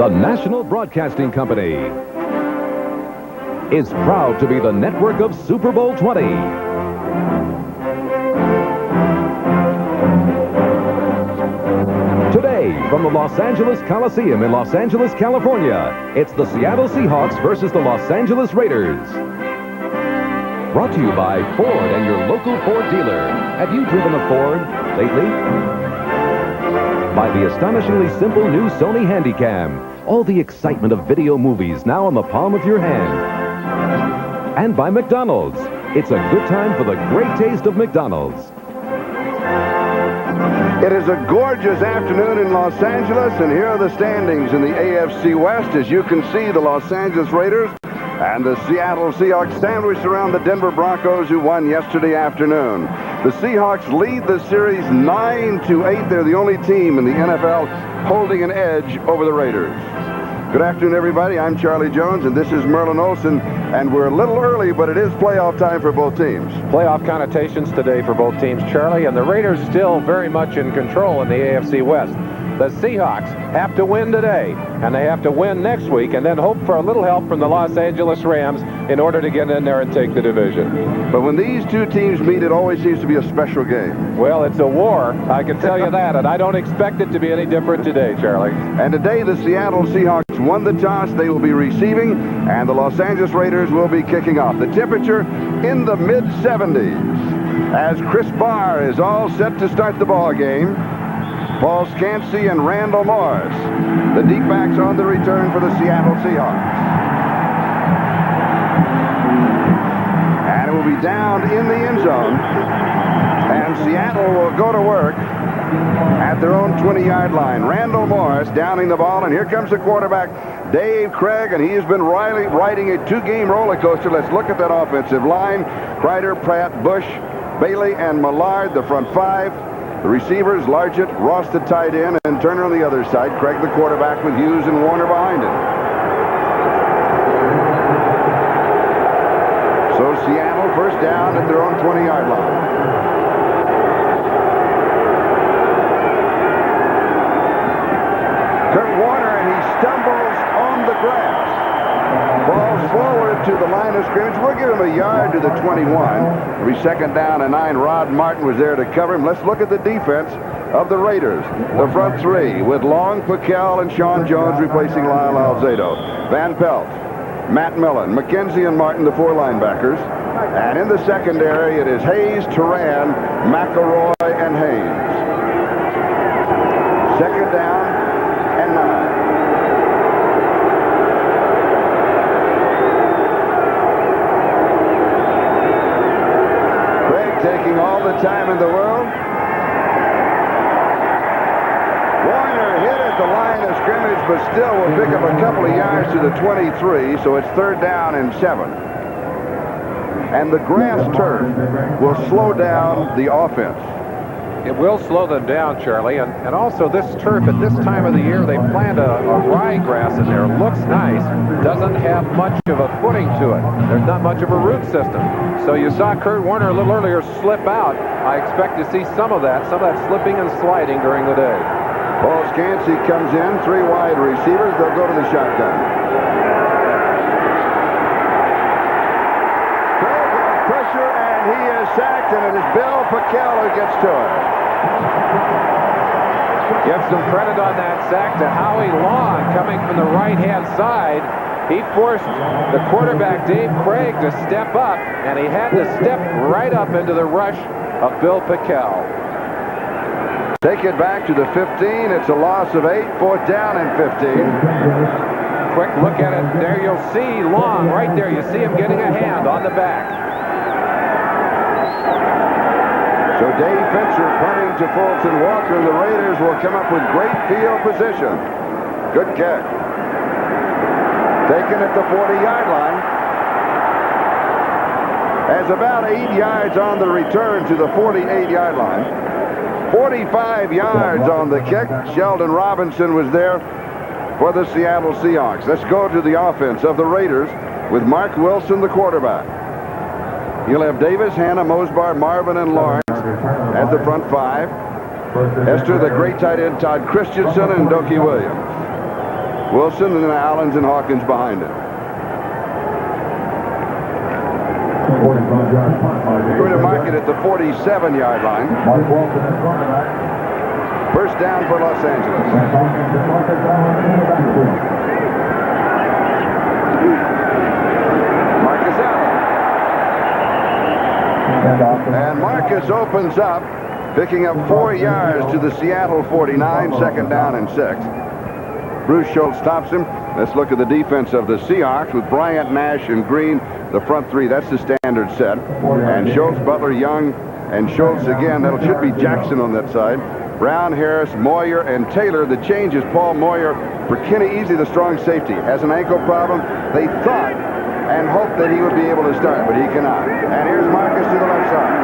The National Broadcasting Company is proud to be the network of Super Bowl 20. Today, from the Los Angeles Coliseum in Los Angeles, California, it's the Seattle Seahawks versus the Los Angeles Raiders. Brought to you by Ford and your local Ford dealer. Have you driven a Ford lately? By the astonishingly simple new Sony Handycam. All the excitement of video movies now in the palm of your hand. And by McDonald's. It's a good time for the great taste of McDonald's. It is a gorgeous afternoon in Los Angeles, and here are the standings in the AFC West. As you can see, the Los Angeles Raiders and the Seattle Seahawks sandwiched around the Denver Broncos, who won yesterday afternoon. The Seahawks lead the series 9-8. They're the only team in the NFL holding an edge over the Raiders. Good afternoon, everybody. I'm Charlie Jones, and this is Merlin Olsen, and we're a little early, but it is playoff time for both teams. Playoff connotations today for both teams, Charlie, and the Raiders still very much in control in the AFC West. The Seahawks have to win today, and they have to win next week, and then hope for a little help from the Los Angeles Rams in order to get in there and take the division. But when these two teams meet, it always seems to be a special game. Well, it's a war, I can tell you that, and I don't expect it to be any different today, Charlie. And today, the Seattle Seahawks won the toss. They will be receiving, and the Los Angeles Raiders will be kicking off. The temperature in the mid-70s as Chris Barr is all set to start the ball game. Paul Scansey and Randall Morris, the deep backs on the return for the Seattle Seahawks. And it will be down in the end zone. And Seattle will go to work at their own 20-yard line. Randall Morris downing the ball, and here comes the quarterback, Dave Craig, and he has been riding a two-game roller coaster. Let's look at that offensive line. Kreider, Pratt, Bush, Bailey, and Millard, the front five. The receivers, Largent, Ross the tight end, and Turner on the other side. Craig the quarterback with Hughes and Warner behind him. So Seattle first down at their own 20-yard line. Kurt Warner, and he stumbles on the grass. Balls forward to the line of scrimmage. We'll give him a yard to the 21. It'll be second down and 9. Rod Martin was there to cover him. Let's look at the defense of the Raiders. The front three with Long, Piquel, and Sean Jones replacing Lyle Alzado. Van Pelt, Matt Millen, McKenzie, and Martin, the four linebackers. And in the secondary, it is Hayes, Turan, McElroy, and Haynes. Second down and 9. Taking all the time in the world. Warner hit at the line of scrimmage, but still will pick up a couple of yards to the 23, so it's third down and 7. And the grass turf will slow down the offense. It will slow them down, Charlie, and also this turf at this time of the year, they plant a ryegrass in there. It looks nice, doesn't have much of a footing to it. There's not much of a root system. So you saw Kurt Warner a little earlier slip out. I expect to see some of that slipping and sliding during the day. Paul Scansey comes in, 3 wide receivers. They'll go to the shotgun. Pressure, and he is sacked, and it is Bill Piquel who gets to it. Give some credit on that sack to Howie Long coming from the right-hand side. He forced the quarterback, Dave Craig, to step up, and he had to step right up into the rush of Bill Piquel. Take it back to the 15. It's a loss of 8. Fourth down and 15. Quick look at it. There you'll see Long right there. You see him getting a hand on the back. So Dave Fincher punting to Fulton Walker, and the Raiders will come up with great field position. Good kick. Taken at the 40-yard line. Has about 8 yards on the return to the 48-yard line. 45 yards on the kick. Sheldon Robinson was there for the Seattle Seahawks. Let's go to the offense of the Raiders with Mark Wilson, the quarterback. You'll have Davis, Hannah, Mosbar, Marvin, and Lawrence as the front five. Esther, the great tight end, Todd Christensen, and Dokie Williams. Wilson, and then Allens and Hawkins behind him. Going to mark it at the 47-yard line. First down for Los Angeles. Marcus Allen. And Marcus opens up, picking up 4 yards to the Seattle 49, second down and 6. Bruce Schultz stops him. Let's look at the defense of the Seahawks with Bryant, Nash, and Green, the front three. That's the standard set. And Schultz, Butler, Young, and Schultz again. That should be Jackson on that side. Brown, Harris, Moyer, and Taylor. The change is Paul Moyer for Kenny Easley, the strong safety. Has an ankle problem. They thought and hoped that he would be able to start, but he cannot. And here's Marcus to the left side.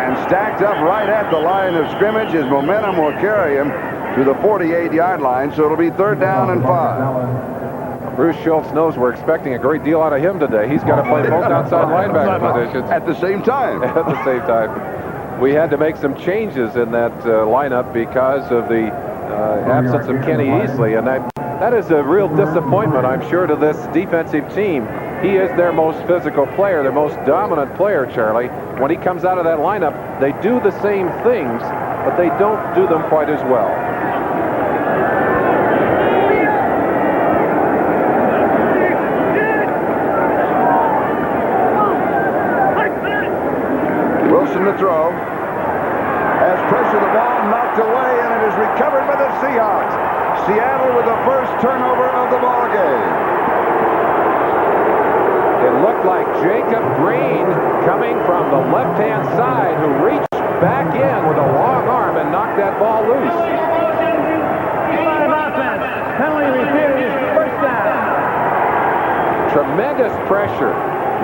And stacked up right at the line of scrimmage. His momentum will carry him to the 48-yard line, so it'll be third down and 5. Bruce Schultz knows we're expecting a great deal out of him today. He's got to play both outside linebacker positions. At the same time. At the same time. We had to make some changes in that lineup because of the absence of Kenny Easley, and that is a real disappointment, I'm sure, to this defensive team. He is their most physical player, their most dominant player, Charlie. When he comes out of that lineup, they do the same things, but they don't do them quite as well. Wilson to throw. Has pressure the ball knocked away, and it is recovered by the Seahawks. Seattle with the first turnover of the ball game. It looked like Jacob Green coming from the left-hand side, who reached back in with a long arm and knocked that ball loose. Penalty refused. First down. Tremendous pressure.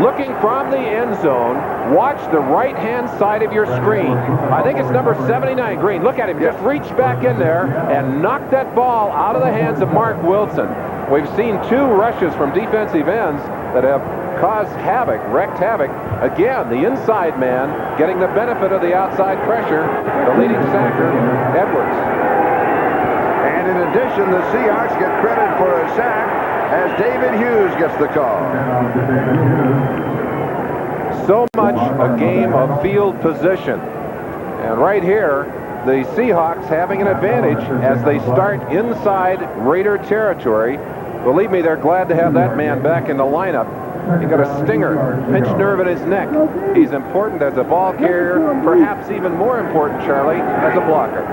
Looking from the end zone, watch the right-hand side of your screen. I think it's number 79, Green. Look at him. Just reach back in there and knock that ball out of the hands of Mark Wilson. We've seen 2 rushes from defensive ends that have caused havoc, wreaked havoc. Again, the inside man getting the benefit of the outside pressure, the leading sacker, Edwards. And in addition, the Seahawks get credit for a sack as David Hughes gets the call. So much a game of field position. And right here, the Seahawks having an advantage as they start inside Raider territory. Believe me, they're glad to have that man back in the lineup. He got a stinger, pinched nerve in his neck. He's important as a ball carrier, perhaps even more important, Charlie, as a blocker.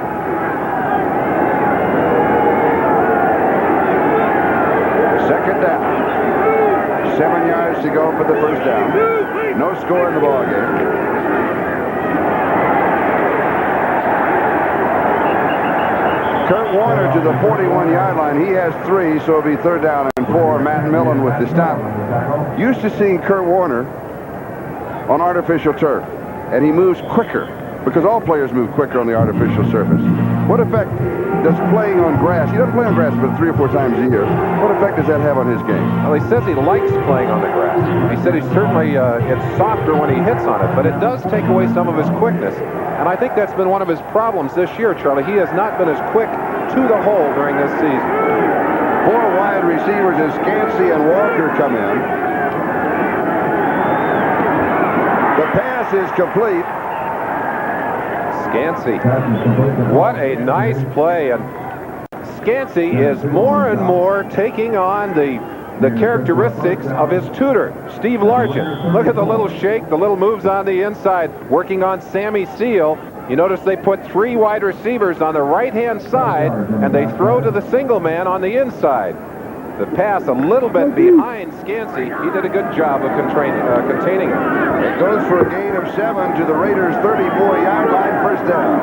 Second down. 7 yards to go for the first down. No score in the ball game. Kurt Warner to the 41-yard line. He has 3, so it'll be third down and 4. Matt Millen with the stop. Used to seeing Kurt Warner on artificial turf, and he moves quicker because all players move quicker on the artificial surface. What effect does playing on grass? He doesn't play on grass but 3 or 4 times a year. What effect does that have on his game? Well, he says he likes playing on the grass. He said he certainly it's softer when he hits on it, but it does take away some of his quickness. And I think that's been one of his problems this year, Charlie. He has not been as quick to the hole during this season. 4 wide receivers as Scansey and Walker come in. The pass is complete. Scansey. What a nice play. And Scansey is more and more taking on the characteristics of his tutor, Steve Largent. Look at the little shake, the little moves on the inside, working on Sammy Seal. You notice they put 3 wide receivers on the right-hand side, and they throw to the single man on the inside. The pass a little bit behind Scansey. He did a good job of containing it. It goes for a gain of 7 to the Raiders' 34-yard line, first down.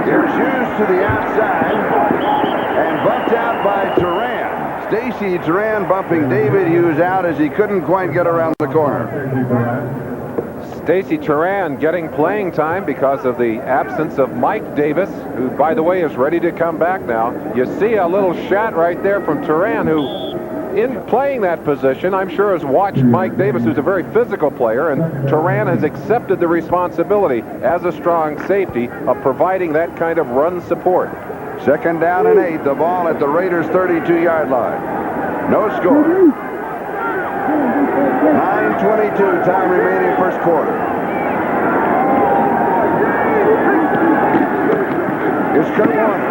Here's Hughes to the outside and bumped out by Turan. Stacy Turan bumping David Hughes out as he couldn't quite get around the corner. Stacy Turan getting playing time because of the absence of Mike Davis, who, by the way, is ready to come back now. You see a little shot right there from Turan, who in playing that position, I'm sure has watched Mike Davis, who's a very physical player, and Turan has accepted the responsibility as a strong safety of providing that kind of run support. 2nd down and 8. The ball at the Raiders' 32-yard line. No score. 9:22 time remaining first quarter. Here's Kurt Warner.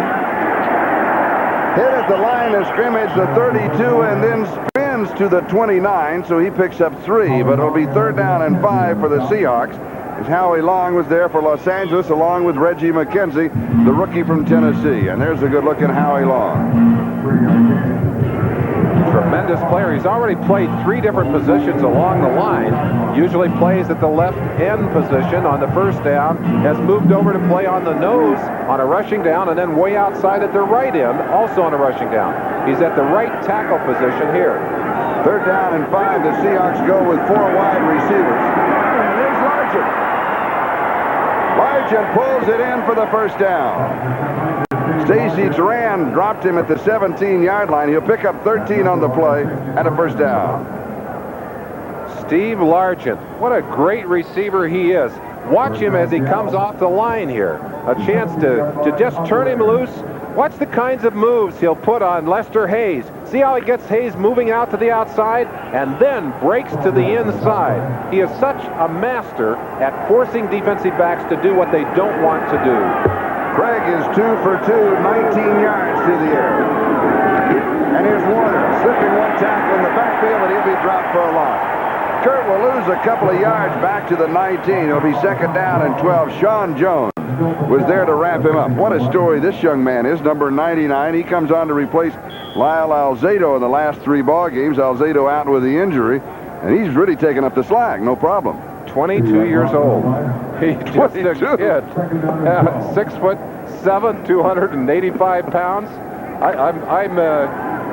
Hit at the line of scrimmage, the 32, and then spins to the 29, so he picks up 3, but it'll be 3rd down and 5 for the Seahawks. As Howie Long was there for Los Angeles, along with Reggie McKenzie, the rookie from Tennessee. And there's a good look at Howie Long. Tremendous player. He's already played 3 different positions along the line. Usually plays at the left end position on the first down. Has moved over to play on the nose on a rushing down, and then way outside at the right end, also on a rushing down. He's at the right tackle position here. 3rd down and 5. The Seahawks go with 4 wide receivers. And there's Largent. Largent pulls it in for the first down. Stacy Turan dropped him at the 17-yard line. He'll pick up 13 on the play and a first down. Steve Largent, what a great receiver he is. Watch him as he comes off the line here. A chance to just turn him loose. Watch the kinds of moves he'll put on Lester Hayes. See how he gets Hayes moving out to the outside and then breaks to the inside. He is such a master at forcing defensive backs to do what they don't want to do. Craig is 2 for 2, 19 yards through the air. And here's Warner, slipping one tackle in the backfield, but he'll be dropped for a loss. Kurt will lose a couple of yards back to the 19. It'll be 2nd down and 12. Sean Jones was there to wrap him up. What a story this young man is, number 99. He comes on to replace Lyle Alzado in the last 3 ball games. Alzado out with the injury, and he's really taken up the slack, no problem. 22 years old. He's just a kid. 6'7", 285 pounds.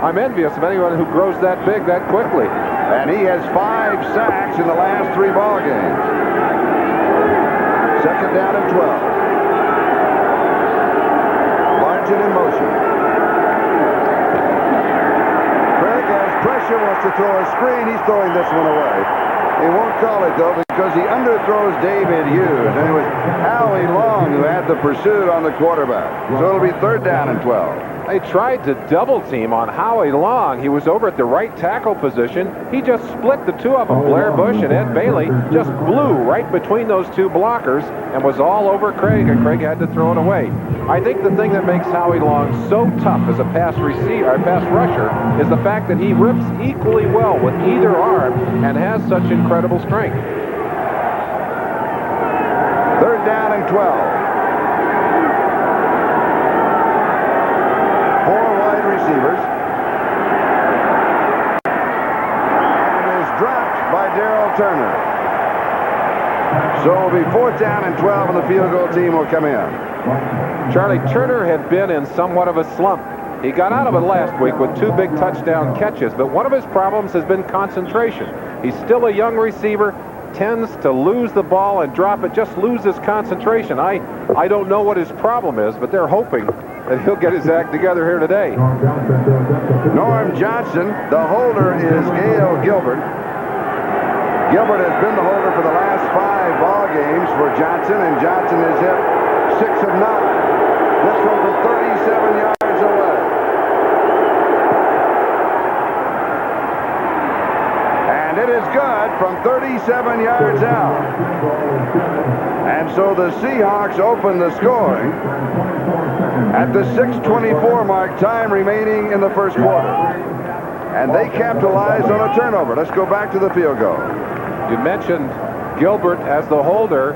I'm envious of anyone who grows that big that quickly. And he has 5 sacks in the last 3 ball games. 2nd down and 12. Largent in motion. Craig has pressure, wants to throw a screen. He's throwing this one away. He won't call it, though, because he underthrows David Hughes. And it was Howie Long who had the pursuit on the quarterback. So it'll be 3rd down and 12. They tried to double team on Howie Long. He was over at the right tackle position. He just split the 2 of them. Blair Bush and Ed Bailey just blew right between those 2 blockers and was all over Craig, and Craig had to throw it away. I think the thing that makes Howie Long so tough as a pass rusher is the fact that he rips equally well with either arm and has such incredible strength. 3rd down and 12. 4 wide receivers. And it is dropped by Darrell Turner. So it'll be 4th down and 12, and the field goal team will come in. Charlie, Turner had been in somewhat of a slump. He got out of it last week with 2 big touchdown catches, but one of his problems has been concentration. He's still a young receiver, tends to lose the ball and drop it, just loses concentration. I don't know what his problem is, but they're hoping that he'll get his act together here today. Norm Johnson, the holder is Gail Gilbert. Gilbert has been the holder for the last 5 ball games for Johnson, and Johnson has hit 6 of 9. This one from 37 yards away. And it is good from 37 yards out. And so the Seahawks open the scoring at the 6:24 mark, time remaining in the first quarter. And they capitalized on a turnover. Let's go back to the field goal. You mentioned Gilbert as the holder.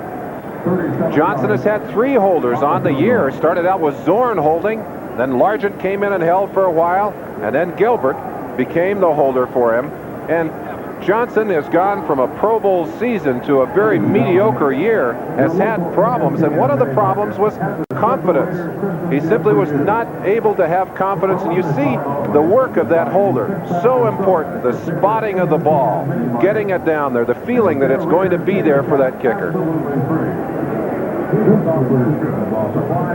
Johnson has had 3 holders on the year. Started out with Zorn holding, then Largent came in and held for a while, and then Gilbert became the holder for him. And Johnson has gone from a Pro Bowl season to a very mediocre year, has had problems, and one of the problems was confidence. He simply was not able to have confidence, and you see the work of that holder. So important, the spotting of the ball, getting it down there, the feeling that it's going to be there for that kicker.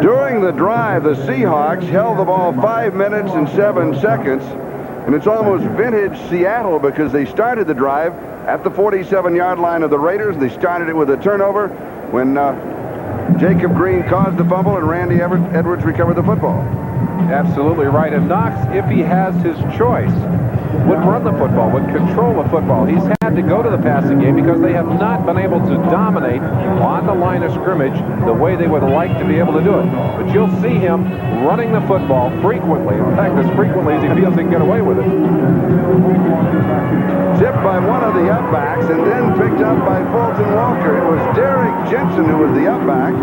During the drive, the Seahawks held the ball 5 minutes and 7 seconds. And it's almost vintage Seattle because they started the drive at the 47-yard line of the Raiders. They started it with a turnover when Jacob Green caused the fumble and Randy Edwards recovered the football. Absolutely right. And Knox, if he has his choice, would run the football, would control the football. He's had to go to the passing game because they have not been able to dominate on the line of scrimmage the way they would like to be able to do it. But you'll see him running the football frequently. In fact, as frequently as he feels he can get away with it. Tipped by one of the upbacks and then picked up by Fulton Walker. It was Derek Jensen who was the upback.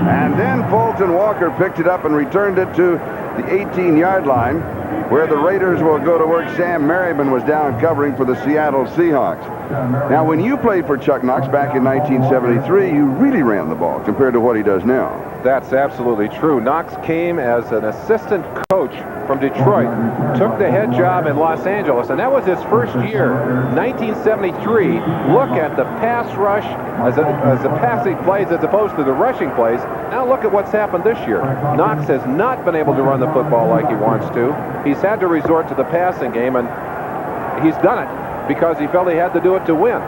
And then Fulton Walker picked it up and returned it to the 18-yard line, where the Raiders will go to work. Sam Merriman was down covering for the Seattle Seahawks. Now, when you played for Chuck Knox back in 1973, you really ran the ball compared to what he does now. That's absolutely true. Knox came as an assistant coach from Detroit, took the head job in Los Angeles, and that was his first year, 1973. Look at the pass rush as the passing plays as opposed to the rushing plays. Now look at what's happened this year. Knox has not been able to run the football like he wants to. He's had to resort to the passing game, and he's done it because he felt he had to do it to win.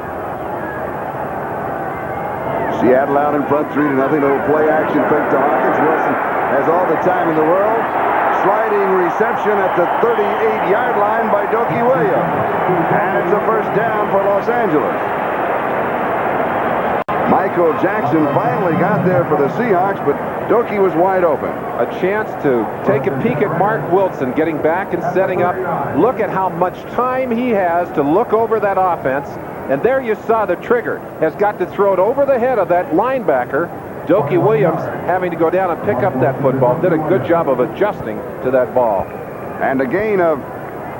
Seattle out in front, 3-0. Little play action fake to Hawkins. Wilson has all the time in the world. Sliding reception at the 38-yard line by Dokie Williams. And it's a first down for Los Angeles. Michael Jackson finally got there for the Seahawks, but Dokie was wide open. A chance to take a peek at Mark Wilson getting back and setting up. Look at how much time he has to look over that offense. And there you saw the trigger has got to throw it over the head of that linebacker. Dokie Williams having to go down and pick up that football. Did a good job of adjusting to that ball. And a gain of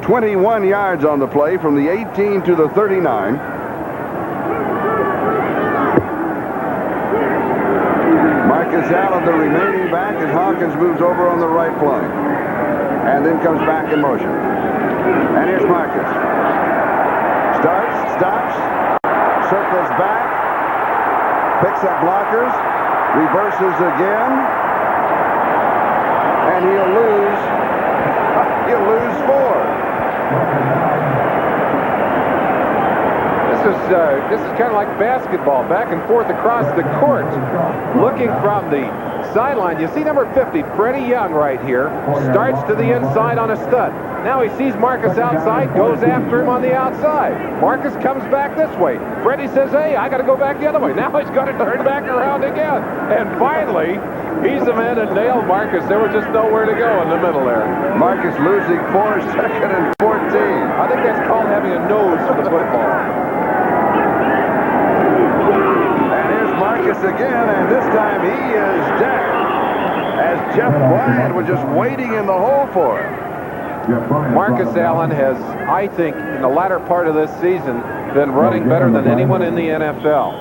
21 yards on the play from the 18 to the 39. Marcus Allen, the remaining back, as Hawkins moves over on the right flank. And then comes back in motion. And here's Marcus. Starts, stops, circles back, picks up blockers, reverses again, and he'll lose 4. This is kind of like basketball, back and forth across the court. Looking from the sideline, you see number 50, Freddie Young right here, starts to the inside on a stud. Now he sees Marcus outside, goes after him on the outside. Marcus comes back this way. Freddie says, hey, I got to go back the other way. Now he's got to turn back around again. And finally, he's the man that nailed Marcus. There was just nowhere to go in the middle there. Marcus losing 4, second and 14. I think that's called having a nose for the football. And here's Marcus again, and this time he is dead. As Jeff Bryant was just waiting in the hole for him. Marcus Allen has, I think, in the latter part of this season, been running better than anyone in the NFL.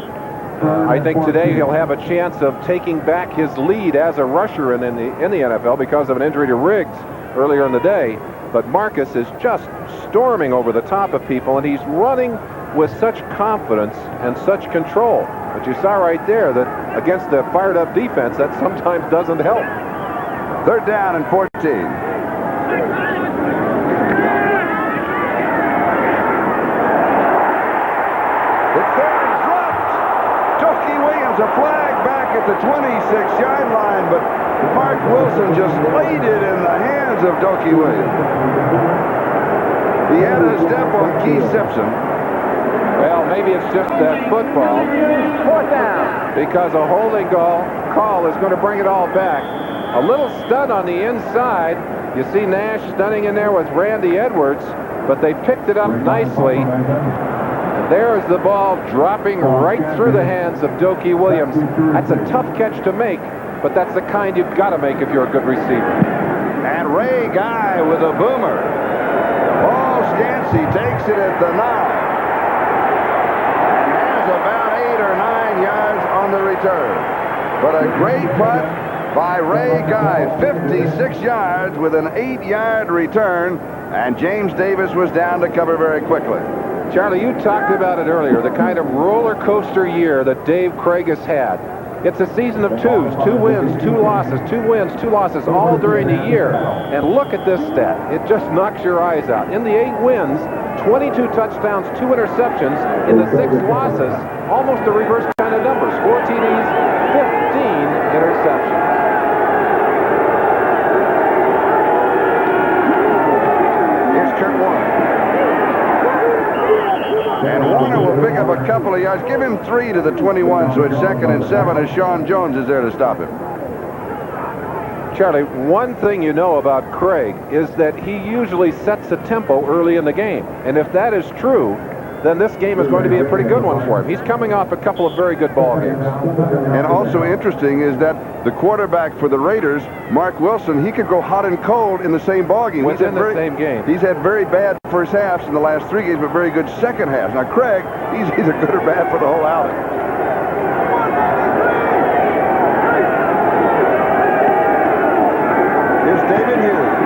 I think today he'll have a chance of taking back his lead as a rusher in the NFL because of an injury to Riggs earlier in the day. But Marcus is just storming over the top of people, and he's running with such confidence and such control. But you saw right there that against the fired-up defense, that sometimes doesn't help. Third down and 14. A flag back at the 26-yard line, but Mark Wilson just laid it in the hands of Dokie Williams. He had a step on Keith Simpson. Well, maybe it's just that football. Fourth down. Because a holding call is going to bring it all back. A little stud on the inside. You see Nash stunning in there with Randy Edwards, but they picked it up nicely. There's the ball dropping right through the hands of Dokie Williams. That's a tough catch to make, but that's the kind you've got to make if you're a good receiver. And Ray Guy with a boomer. Paul Scansey takes it at the 9. And has about 8 or 9 yards on the return. But a great putt by Ray Guy. 56 yards with an 8-yard return. And James Davis was down to cover very quickly. Charlie, you talked about it earlier, the kind of roller coaster year that Dave Craig has had. It's a season of twos, 2 wins, 2 losses, 2 wins, 2 losses, all during the year. And look at this stat. It just knocks your eyes out. In the 8 wins, 22 touchdowns, 2 interceptions. In the 6 losses, almost the reverse kind of numbers. 4 TDs, 15 interceptions. Here's Kurt Warner. And Warner will pick up a couple of yards. Give him 3 to the 21, so it's 2nd and 7 as Sean Jones is there to stop him. Charlie, one thing you know about Craig is that he usually sets a tempo early in the game. And if that is true, then this game is going to be a pretty good one for him. He's coming off a couple of very good ball games. And also interesting is that the quarterback for the Raiders, Mark Wilson, he could go hot and cold in the same ball game. Within the same game. He's had very bad first halves in the last 3 games, but very good second halves. Now, Craig, he's either good or bad for the whole outing. Here's David Hughes.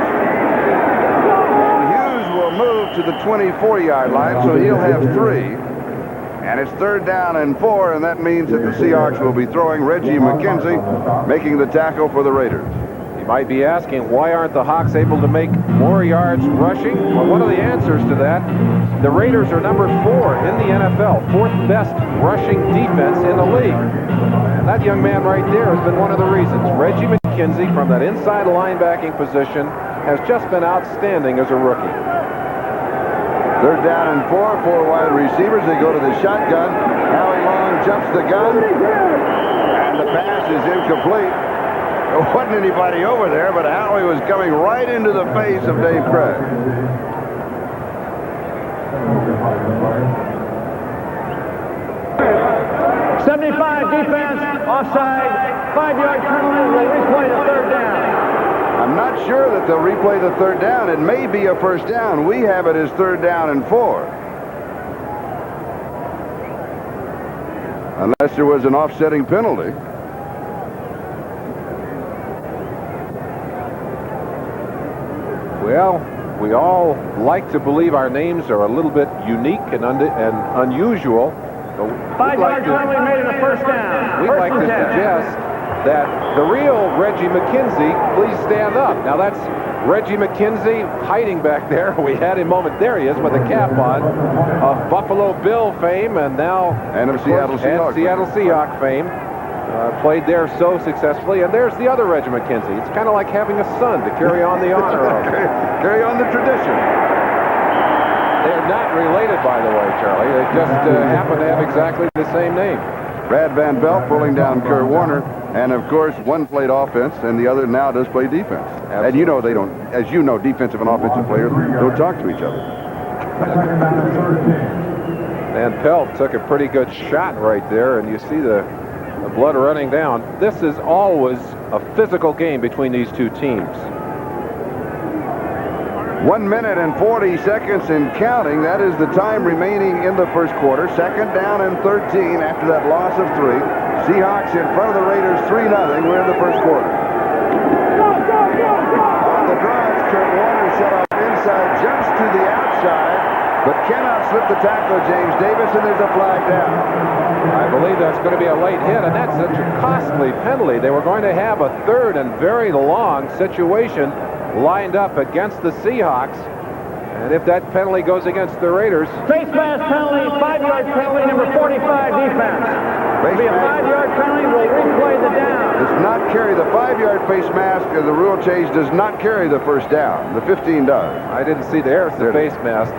To the 24-yard line, so he'll have 3. And it's 3rd down and 4, and that means that the Seahawks will be throwing. Reggie McKenzie making the tackle for the Raiders. You might be asking, why aren't the Hawks able to make more yards rushing? Well, one of the answers to that, the Raiders are number 4 in the NFL, 4th best rushing defense in the league. And that young man right there has been one of the reasons. Reggie McKenzie from that inside linebacking position has just been outstanding as a rookie. 3rd down and 4, 4 wide receivers. They go to the shotgun. Howie Long jumps the gun, and the pass is incomplete. There wasn't anybody over there, but Howie was coming right into the face of Dave Craig. '75 defense, offside, 5-yard penalty. Will replay the 3rd down. I'm not sure that they'll replay the 3rd down. It may be a 1st down. We have it as 3rd down and 4. Unless there was an offsetting penalty. Well, we all like to believe our names are a little bit unique and unusual. 5-yard penalty made it a 1st down. We'd like to suggest that the real Reggie McKenzie please stand up. Now that's Reggie McKenzie hiding back there. We had him moment. There he is with a cap on of Buffalo Bill fame and now and of Seattle Seahawks fame. Played there so successfully. And there's the other Reggie McKenzie. It's kind of like having a son to carry on the honor of. Carry on the tradition. They're not related, by the way, Charlie. They just happen to have exactly the same name. Brad Van Belt pulling down Kurt Warner. And, of course, one played offense, and the other now does play defense. Absolutely. And you know they don't, as you know, defensive and offensive players don't talk to each other. Van Pelt took a pretty good shot right there, and you see the blood running down. This is always a physical game between these two teams. 1 minute and 40 seconds and counting. That is the time remaining in the first quarter. 2nd down and 13 after that loss of 3. Seahawks in front of the Raiders 3-0. We're in the first quarter. On the drive, Kurt Warner set off inside, jumps to the outside, but cannot slip the tackle, James Davis, and there's a flag down. I believe that's going to be a late hit, and that's such a costly penalty. They were going to have a 3rd and very long situation lined up against the Seahawks. And if that penalty goes against the Raiders... Face mask penalty, 5-yard penalty, number 45 defense. It'll be a 5-yard penalty, will replay the down. Does not carry the 5-yard face mask, or the rule change does not carry the 1st down. The 15 does. I didn't see there's the face mask.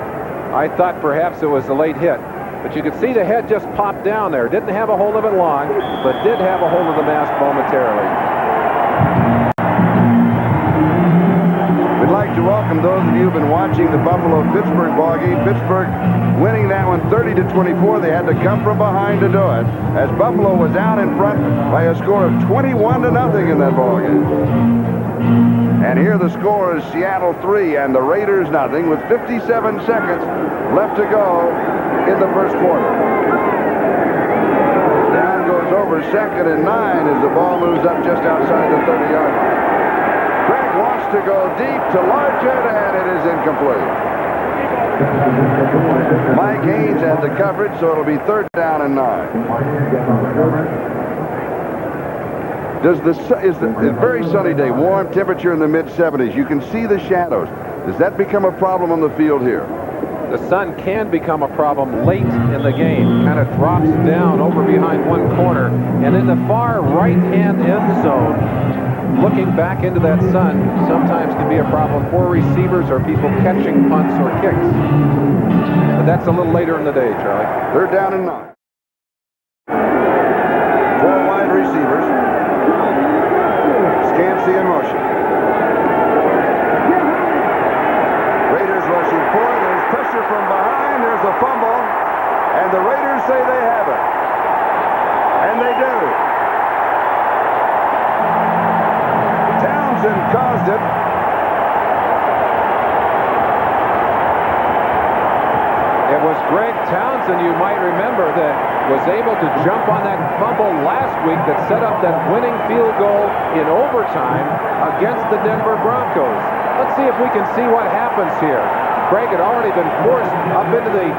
I thought perhaps it was a late hit. But you could see the head just pop down there. Didn't have a hold of it long, but did have a hold of the mask momentarily. We'd like to welcome those of you who've been watching the Buffalo-Pittsburgh ball game. Pittsburgh winning that one 30-24. They had to come from behind to do it, as Buffalo was out in front by a score of 21-0 in that ball game. And here the score is Seattle 3 and the Raiders 0, with 57 seconds left to go in the first quarter. Down goes over 2nd and 9 as the ball moves up just outside the 30-yard line. Craig wants to go deep to Largent, and it is incomplete. Mike Haynes had the coverage, so it'll be 3rd down and 9. It's a very sunny day, warm temperature in the mid-70s. You can see the shadows. Does that become a problem on the field here? The sun can become a problem late in the game. Kind of drops down over behind one corner. And in the far right-hand end zone, looking back into that sun sometimes can be a problem for receivers or people catching punts or kicks. But that's a little later in the day, Charlie. They're down and 9. 4 wide receivers. Scansey in motion. Raiders rushing for it. There's pressure from behind. There's a fumble. And the Raiders say they have it. And they do. Townsend caused it. It was Greg Townsend, you might remember, that was able to jump on that fumble last week that set up that winning field goal in overtime against the Denver Broncos. Let's see if we can see what happens here. Craig had already been forced up into the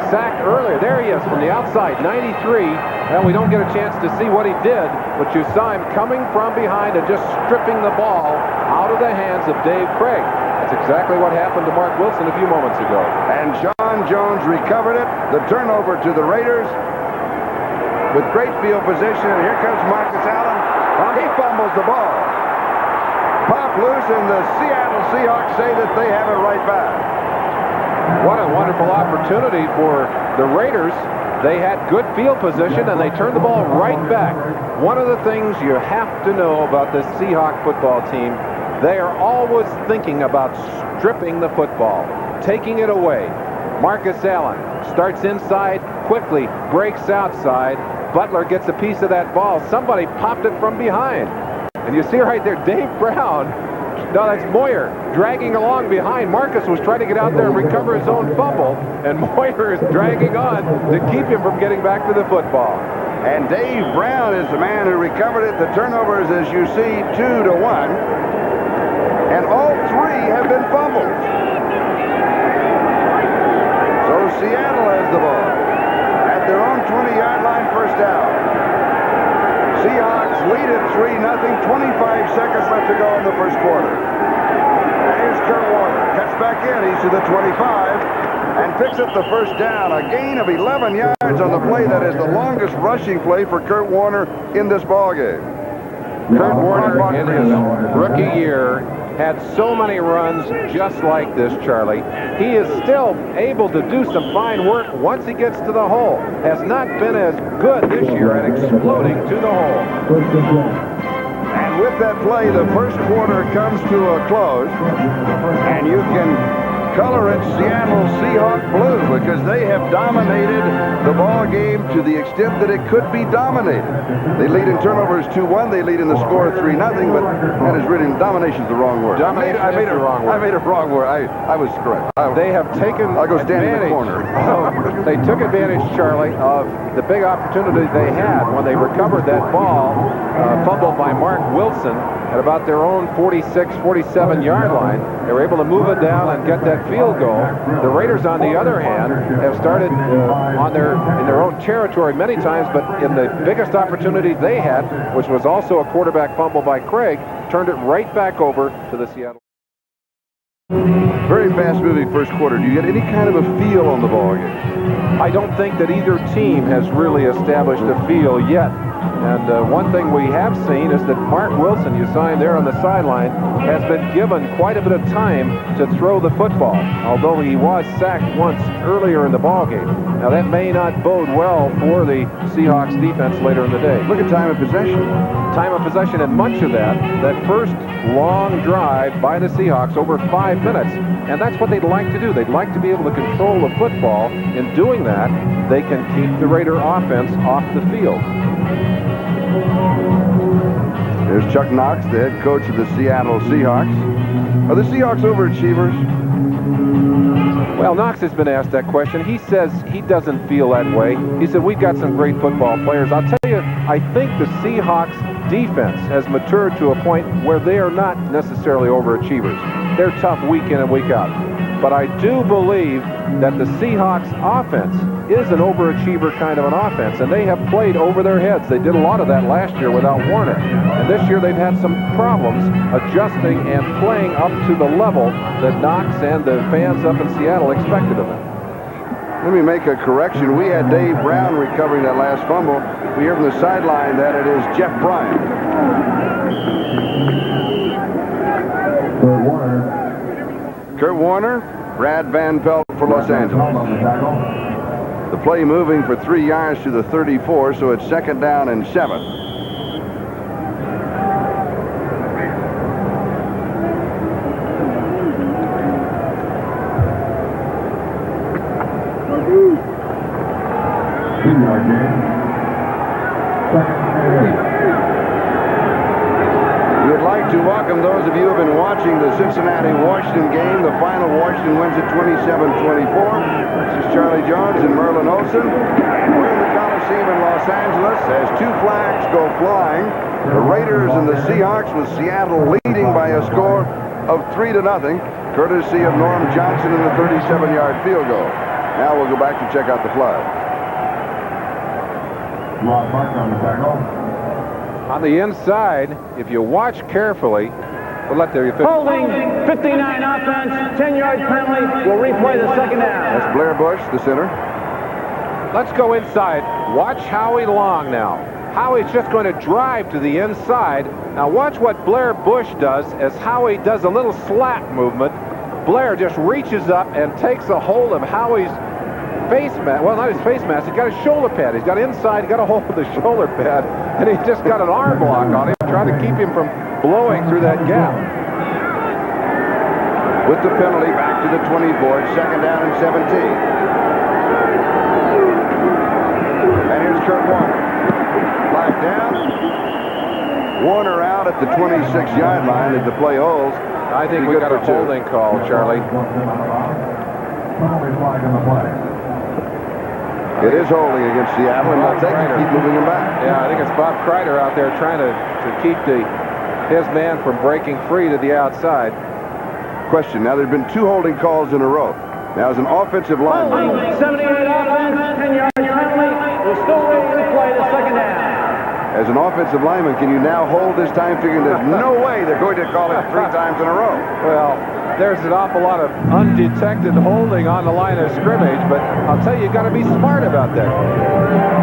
sack earlier. There he is from the outside, 93. Well, we don't get a chance to see what he did, but you saw him coming from behind and just stripping the ball out of the hands of Dave Craig. That's exactly what happened to Mark Wilson a few moments ago. And John Jones recovered it. The turnover to the Raiders with great field position. And here comes Marcus Allen. He fumbles the ball. Pop loose, and the Seattle Seahawks say that they have it right back. What a wonderful opportunity for the Raiders. They had good field position, and they turned the ball right back. One of the things you have to know about this Seahawk football team, they are always thinking about stripping the football, taking it away. Marcus Allen starts inside quickly, breaks outside. Butler gets a piece of that ball. Somebody popped it from behind. And you see right there, Dave Brown, no, that's Moyer, dragging along behind. Marcus was trying to get out there and recover his own fumble, and Moyer is dragging on to keep him from getting back to the football. And Dave Brown is the man who recovered it. The turnovers, as you see, 2-1. And all 3 have been fumbles. So Seattle has the ball at their own 20-yard line, first down. Seahawks lead it 3-0. 25 seconds left to go in the first quarter. And here's Kurt Warner. Cuts back in. He's to the 25 and picks up the first down. A gain of 11 yards on the play. That is the longest rushing play for Kurt Warner in this ballgame. Kurt Warner in his rookie year had so many runs just like this, Charlie. He is still able to do some fine work once he gets to the hole. Has not been as good this year at exploding to the hole. And with that play, the first quarter comes to a close. And you can color it Seattle Seahawk blue because they have dominated the ball game to the extent that it could be dominated. They lead in turnovers 2-1. They lead in the score 3-0. But that is really, domination is the wrong word. Domination I made the wrong word. I made a wrong word. I was correct. They have taken I'll go stand in the corner. They took advantage, Charlie, of the big opportunity they had when they recovered that ball, fumbled by Mark Wilson at about their own 46, 47-yard line. They were able to move it down and get that field goal. The Raiders, on the other hand, have started in their own territory many times, but in the biggest opportunity they had, which was also a quarterback fumble by Craig, turned it right back over to the Seattle. Very fast-moving first quarter. Do you get any kind of a feel on the ball game? I don't think that either team has really established a feel yet. And one thing we have seen is that Mark Wilson, you saw him there on the sideline, has been given quite a bit of time to throw the football, although he was sacked once earlier in the ballgame. Now, that may not bode well for the Seahawks defense later in the day. Look at time of possession. Time of possession, and much of that first long drive by the Seahawks, over 5 minutes. And that's what they'd like to do. They'd like to be able to control the football. In doing that, they can keep the Raider offense off the field. There's Chuck Knox, the head coach of the Seattle Seahawks. Are the Seahawks overachievers? Well, Knox has been asked that question. He says he doesn't feel that way. He said, we've got some great football players. I'll tell you, I think the Seahawks defense has matured to a point where they are not necessarily overachievers. They're tough week in and week out. but I do believe that the Seahawks offense is an overachiever kind of an offense, and they have played over their heads. They did a lot of that last year without Warner, and this year they've had some problems adjusting and playing up to the level that Knox and the fans up in Seattle expected of them. Let me make a correction. We had Dave Brown recovering that last fumble. We hear from the sideline that it is Jeff Bryant. Kurt Warner, Brad Van Pelt for Los Angeles. The play moving for 3 yards to the 34, so it's 2nd down and 7. We'd like to welcome those of you who have been watching the Cincinnati-Washington game. The final, Washington wins it 27-24. This is Charlie Jones and Merlin Olsen. And we're in the Coliseum in Los Angeles as 2 flags go flying. The Raiders and the Seahawks, with Seattle leading by a score of 3-0, courtesy of Norm Johnson in the 37-yard field goal. Now we'll go back to check out the flag. Rob Mark on the tackle. On the inside, if you watch carefully, we'll let the Holding, 59 offense, 10-yard penalty. We'll replay the 2nd down. That's Blair Bush, the center. Let's go inside. Watch Howie Long now. Howie's just going to drive to the inside. Now watch what Blair Bush does as Howie does a little slap movement. Blair just reaches up and takes a hold of Howie's face mask. Well, not his face mask. He's got his shoulder pad. He's got inside. He got a hold of the shoulder pad, and he just got an arm block on him, trying to keep him from blowing through that gap. With the penalty, back to the 24, 2nd down and 17. And here's Kurt Warner. Flag down. Warner out at the 26-yard line as the play holds. I think we got a holding call, Charlie. Penalty flag in the play. It is holding against Seattle, and they'll take it, keep moving him back. Yeah, I think it's Bob Kreider out there trying to keep his man from breaking free to the outside. Question, now there have been 2 holding calls in a row. Now as an offensive lineman. Holding, 78 offense, 10-yard penalty. We'll still replay the 2nd down. As an offensive lineman, can you now hold this time, figuring there's no way they're going to call it 3 times in a row? Well, there's an awful lot of undetected holding on the line of scrimmage, but I'll tell you, you got to be smart about that.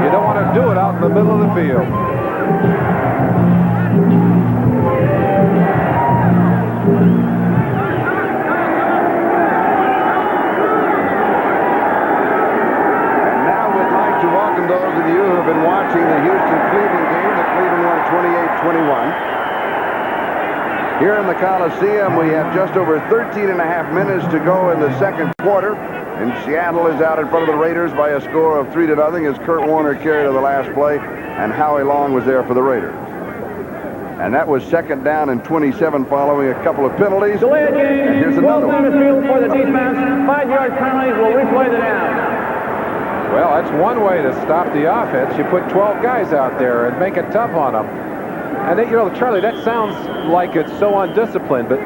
You don't want to do it out in the middle of the field. And now we'd like to welcome those of you who have been watching the Houston-Cleveland game. The Cleveland won 28-21. Here in the Coliseum, we have just over 13 and a half minutes to go in the 2nd quarter. And Seattle is out in front of the Raiders by a score of 3-0 as Kurt Warner carried to the last play, and Howie Long was there for the Raiders. And that was 2nd down and 27 following a couple of penalties. Delay game. And here's another one. The field for the defense. 5-yard penalty. We'll replay the down. Well, that's one way to stop the offense. You put 12 guys out there and make it tough on them. And, you know, Charlie, that sounds like it's so undisciplined, but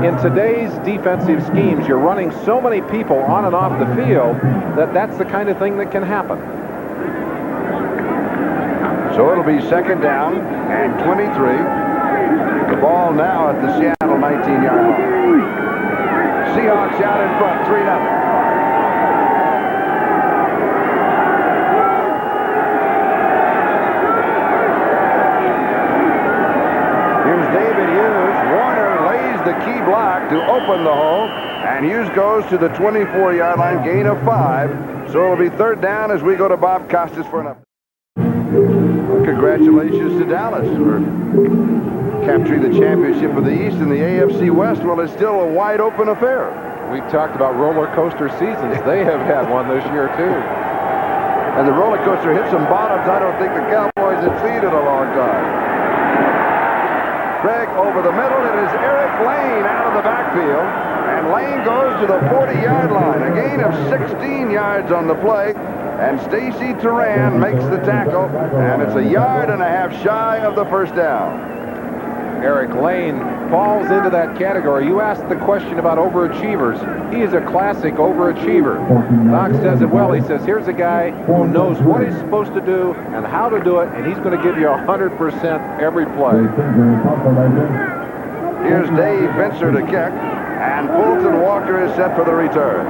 in today's defensive schemes, you're running so many people on and off the field that that's the kind of thing that can happen. So it'll be 2nd down and 23. The ball now at the Seattle 19-yard line. Seahawks out in front, 3-0. The key block to open the hole, and Hughes goes to the 24-yard line, gain of 5. So it'll be 3rd down as we go to Bob Costas for an update. Congratulations to Dallas for capturing the championship of the East and the AFC West. Well, it's still a wide open affair. We've talked about roller coaster seasons. They have had one this year too. And the roller coaster hit some bottoms I don't think the Cowboys had seen in a long time. Greg over the middle. It is Eric Lane out of the backfield. And Lane goes to the 40-yard line. A gain of 16 yards on the play. And Stacy Turan makes the tackle. And it's a yard and a half shy of the 1st down. Eric Lane falls into that category. You asked the question about overachievers. He is a classic overachiever. Knox does it well. He says, here's a guy who knows what he's supposed to do and how to do it, and he's going to give you 100% every play. Here's Dave Vincer to kick, and Fulton Walker is set for the return.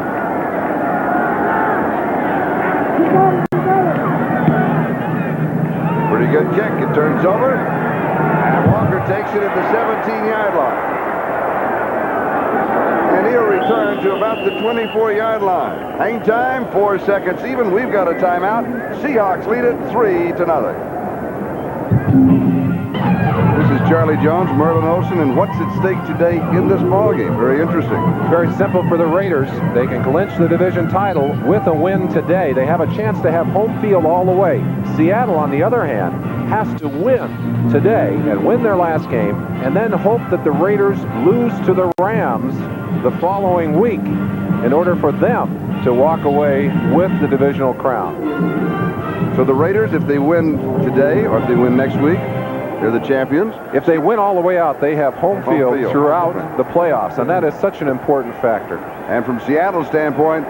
Pretty good kick. It turns over, and Walker takes it at the 17-yard line. And he'll return to about the 24-yard line. Hang time, 4 seconds even. We've got a timeout. Seahawks lead it 3-0. This is Charlie Jones, Merlin Olsen, and what's at stake today in this ballgame? Very interesting. Very simple for the Raiders. They can clinch the division title with a win today. They have a chance to have home field all the way. Seattle, on the other hand, has to win today and win their last game, and then hope that the Raiders lose to the Rams the following week in order for them to walk away with the divisional crown. So the Raiders, if they win today or if they win next week, they're the champions. If they win all the way out, they have home field throughout the playoffs, and that is such an important factor. And from Seattle's standpoint,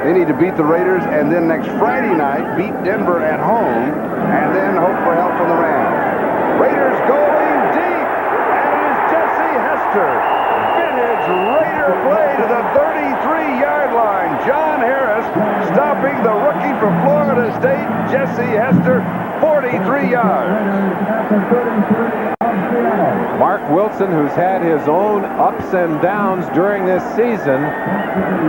they need to beat the Raiders and then next Friday night beat Denver at home and then hope for help from the Rams. Raiders going deep, and it is Jesse Hester. Vintage Raider play to the 33-yard line. John Harris stopping the rookie from Florida State, Jesse Hester, 43 yards. Mark Wilson, who's had his own ups and downs during this season,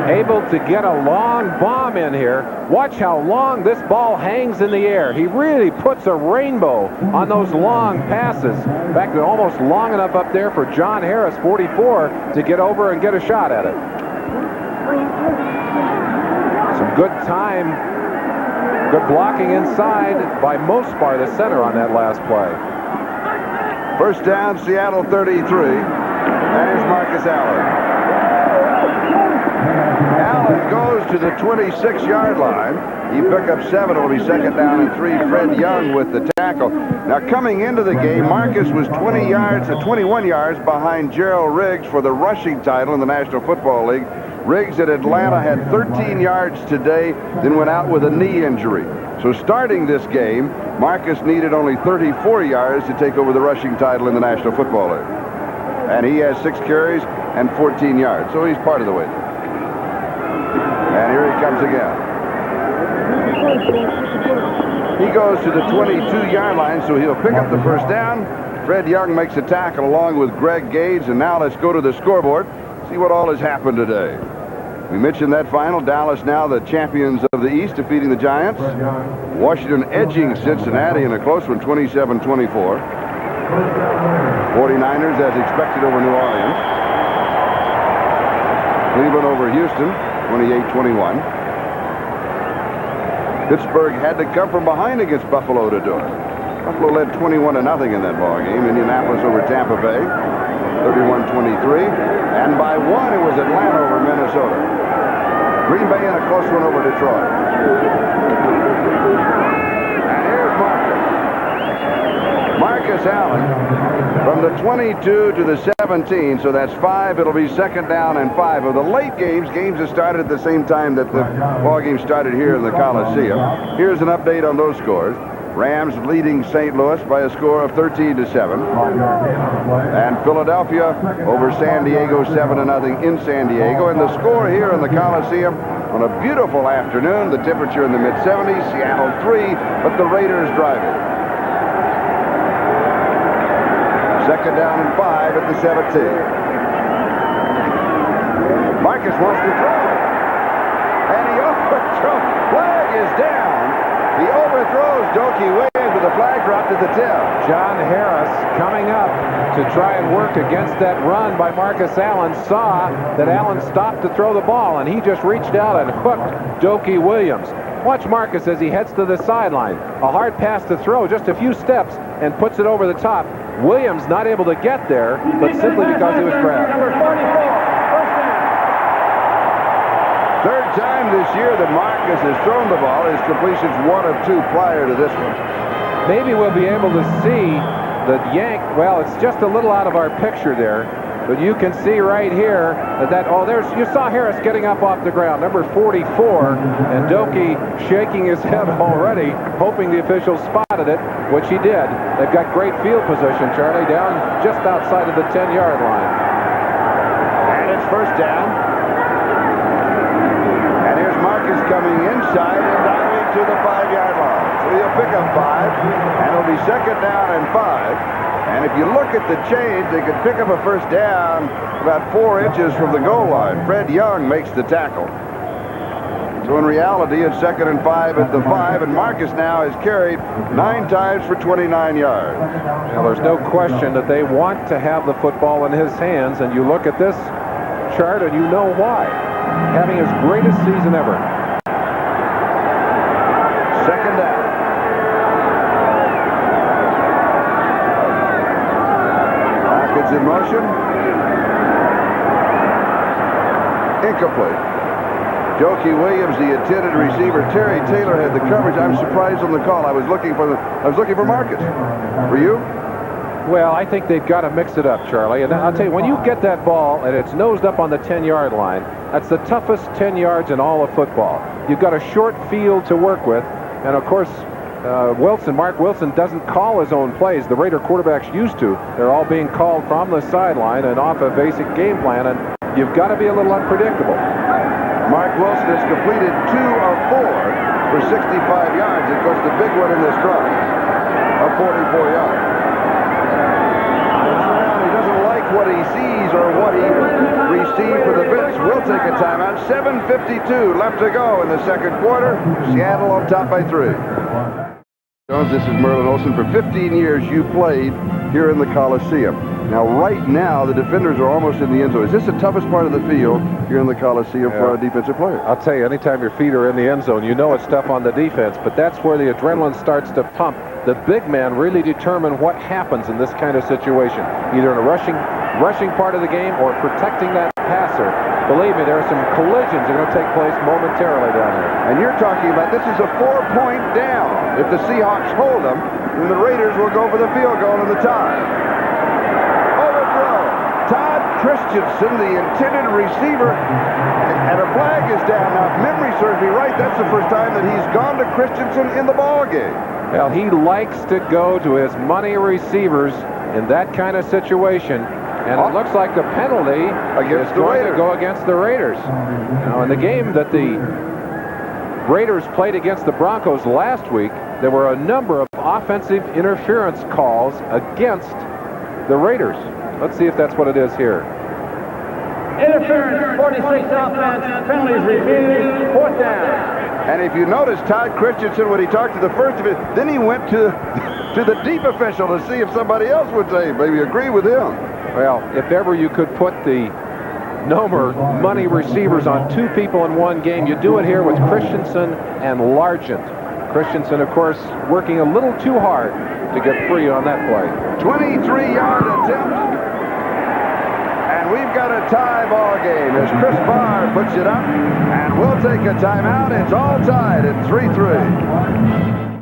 able to get a long bomb in here. Watch how long this ball hangs in the air. He really puts a rainbow on those long passes. In fact, they're almost long enough up there for John Harris, 44, to get over and get a shot at it. Some good time, good blocking inside by Mospar, the center, on that last play. First down, Seattle 33. There's Marcus Allen. Allen goes to the 26-yard line. He picked up 7. It'll be second down and 3. Fred Young with the tackle. Now, coming into the game, Marcus was 21 yards behind Gerald Riggs for the rushing title in the National Football League. Riggs at Atlanta had 13 yards today, then went out with a knee injury. So starting this game, Marcus needed only 34 yards to take over the rushing title in the National Football League. And he has 6 carries and 14 yards, so he's part of the way. And here he comes again. He goes to the 22-yard line, so he'll pick up the first down. Fred Young makes a tackle along with Greg Gage, and now let's go to the scoreboard, see what all has happened today. We mentioned that final. Dallas now the champions of the East, defeating the Giants. Washington edging Cincinnati in a close one, 27-24. 49ers, as expected, over New Orleans. Cleveland over Houston, 28-21. Pittsburgh had to come from behind against Buffalo to do it. Buffalo led 21-0 in that ball game. Indianapolis over Tampa Bay, 31-23. And by 1, it was Atlanta over Minnesota. Green Bay in a close one over Detroit. And here's Marcus Allen from the 22 to the 17, so that's 5. It'll be second down and 5. Of the late games that started at the same time that the ball game started here in the Coliseum. Here's an update on those scores. Rams leading St. Louis by a score of 13-7. And Philadelphia over San Diego 7-0 in San Diego. And the score here in the Coliseum on a beautiful afternoon. The temperature in the mid-70s. Seattle 3, but the Raiders driving. Second down and 5 at the 17. Marcus wants to throw. And he overthrows. Flag is down. He overthrows Doki Williams with a flag dropped at the tip. John Harris coming up to try and work against that run by Marcus Allen. Saw that Allen stopped to throw the ball, and he just reached out and hooked Doki Williams. Watch Marcus as he heads to the sideline. A hard pass to throw, just a few steps, and puts it over the top. Williams not able to get there, but simply because he was grabbed. Number 44. Third time this year that Marcus has thrown the ball. His completions 1 of 2 prior to this one. Maybe we'll be able to see the yank, well, it's just a little out of our picture there. But you can see right here you saw Harris getting up off the ground, number 44, and Doki shaking his head already, hoping the officials spotted it, which he did. They've got great field position, Charlie, down just outside of the 10-yard line. And it's first down. And here's Marcus coming inside and diving to the 5-yard line. So he'll pick up 5, and it'll be second down and 5. And if you look at the change, they could pick up a first down about 4 inches from the goal line. Fred Young makes the tackle. So in reality, it's second and 5 at the 5, and Marcus now has carried 9 times for 29 yards. Now, there's no question that they want to have the football in his hands, and you look at this chart and you know why. Having his greatest season ever. Second down. It's in motion. Incomplete. Doki Williams, the intended receiver. Terry Taylor had the coverage. I'm surprised on the call. I was looking for Marcus. Were you? Well, I think they've got to mix it up, Charlie. And I'll tell you, when you get that ball and it's nosed up on the 10-yard line, that's the toughest 10 yards in all of football. You've got a short field to work with, and of course, Mark Wilson doesn't call his own plays. The Raider quarterbacks used to. They're all being called from the sideline and off a basic game plan, and you've got to be a little unpredictable. Mark Wilson has completed 2 of 4 for 65 yards. Of course, the big one in this drive of 44 yards. He doesn't like what he sees or what he received for the bench. We'll take a timeout. 7:52 left to go in the second quarter. Seattle on top by 3. This is Merlin Olsen. For 15 years, you played here in the Coliseum. Now, right now, the defenders are almost in the end zone. Is this the toughest part of the field here in the Coliseum for a defensive player? I'll tell you, anytime your feet are in the end zone, you know it's tough on the defense, but that's where the adrenaline starts to pump. The big men really determine what happens in this kind of situation, either in a rushing part of the game or protecting that passer. Believe me, there are some collisions that are going to take place momentarily down there. And you're talking about this is a 4-point down. If the Seahawks hold them, then the Raiders will go for the field goal in the tie. Overthrow. Todd Christensen, the intended receiver, and a flag is down. Now, if memory serves me right, that's the first time that he's gone to Christensen in the ball game. Well, he likes to go to his money receivers in that kind of situation. And it looks like the penalty is going to go against the Raiders. Now, in the game that the Raiders played against the Broncos last week, there were a number of offensive interference calls against the Raiders. Let's see if that's what it is here. Interference, 46 offense, penalties reviewed, 4th down. And if you notice, Todd Christensen, when he talked to the first of it, then he went to the deep official to see if somebody else would say, maybe agree with him. Well, if ever you could put the Nomer money receivers on 2 people in one game, you do it here with Christensen and Largent. Christensen, of course, working a little too hard to get free on that play. 23-yard attempt. And we've got a tie ball game as Chris Barr puts it up. And we'll take a timeout. It's all tied at 3-3.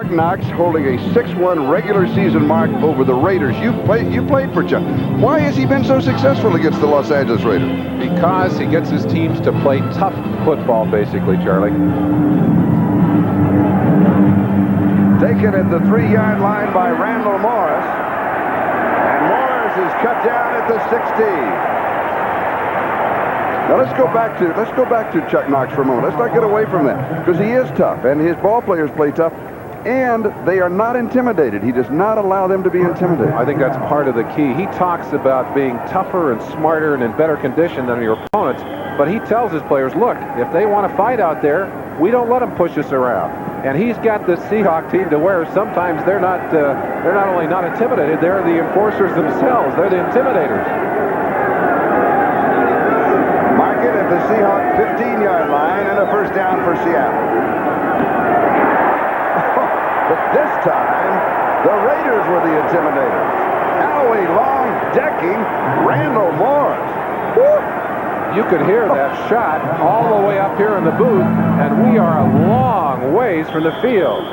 Chuck Knox holding a 6-1 regular season mark over the Raiders. You played for Chuck. Why has he been so successful against the Los Angeles Raiders? Because he gets his teams to play tough football, basically, Charlie. Taken at the 3-yard line by Randall Morris. And Morris is cut down at the 16. Now let's go back to Chuck Knox for a moment. Let's not get away from that, because he is tough and his ball players play tough. And they are not intimidated. He does not allow them to be intimidated. I think that's part of the key. He talks about being tougher and smarter and in better condition than your opponents, but he tells his players, look, if they want to fight out there, we don't let them push us around. And he's got the Seahawks team to where sometimes they're not only not intimidated, they're the enforcers themselves. They're the intimidators. Mark it at the Seahawks 15-yard line and a first down for Seattle. But this time, the Raiders were the intimidators. Howie Long decking Randall Morris. Woo! You could hear that shot all the way up here in the booth, and we are a long ways from the field.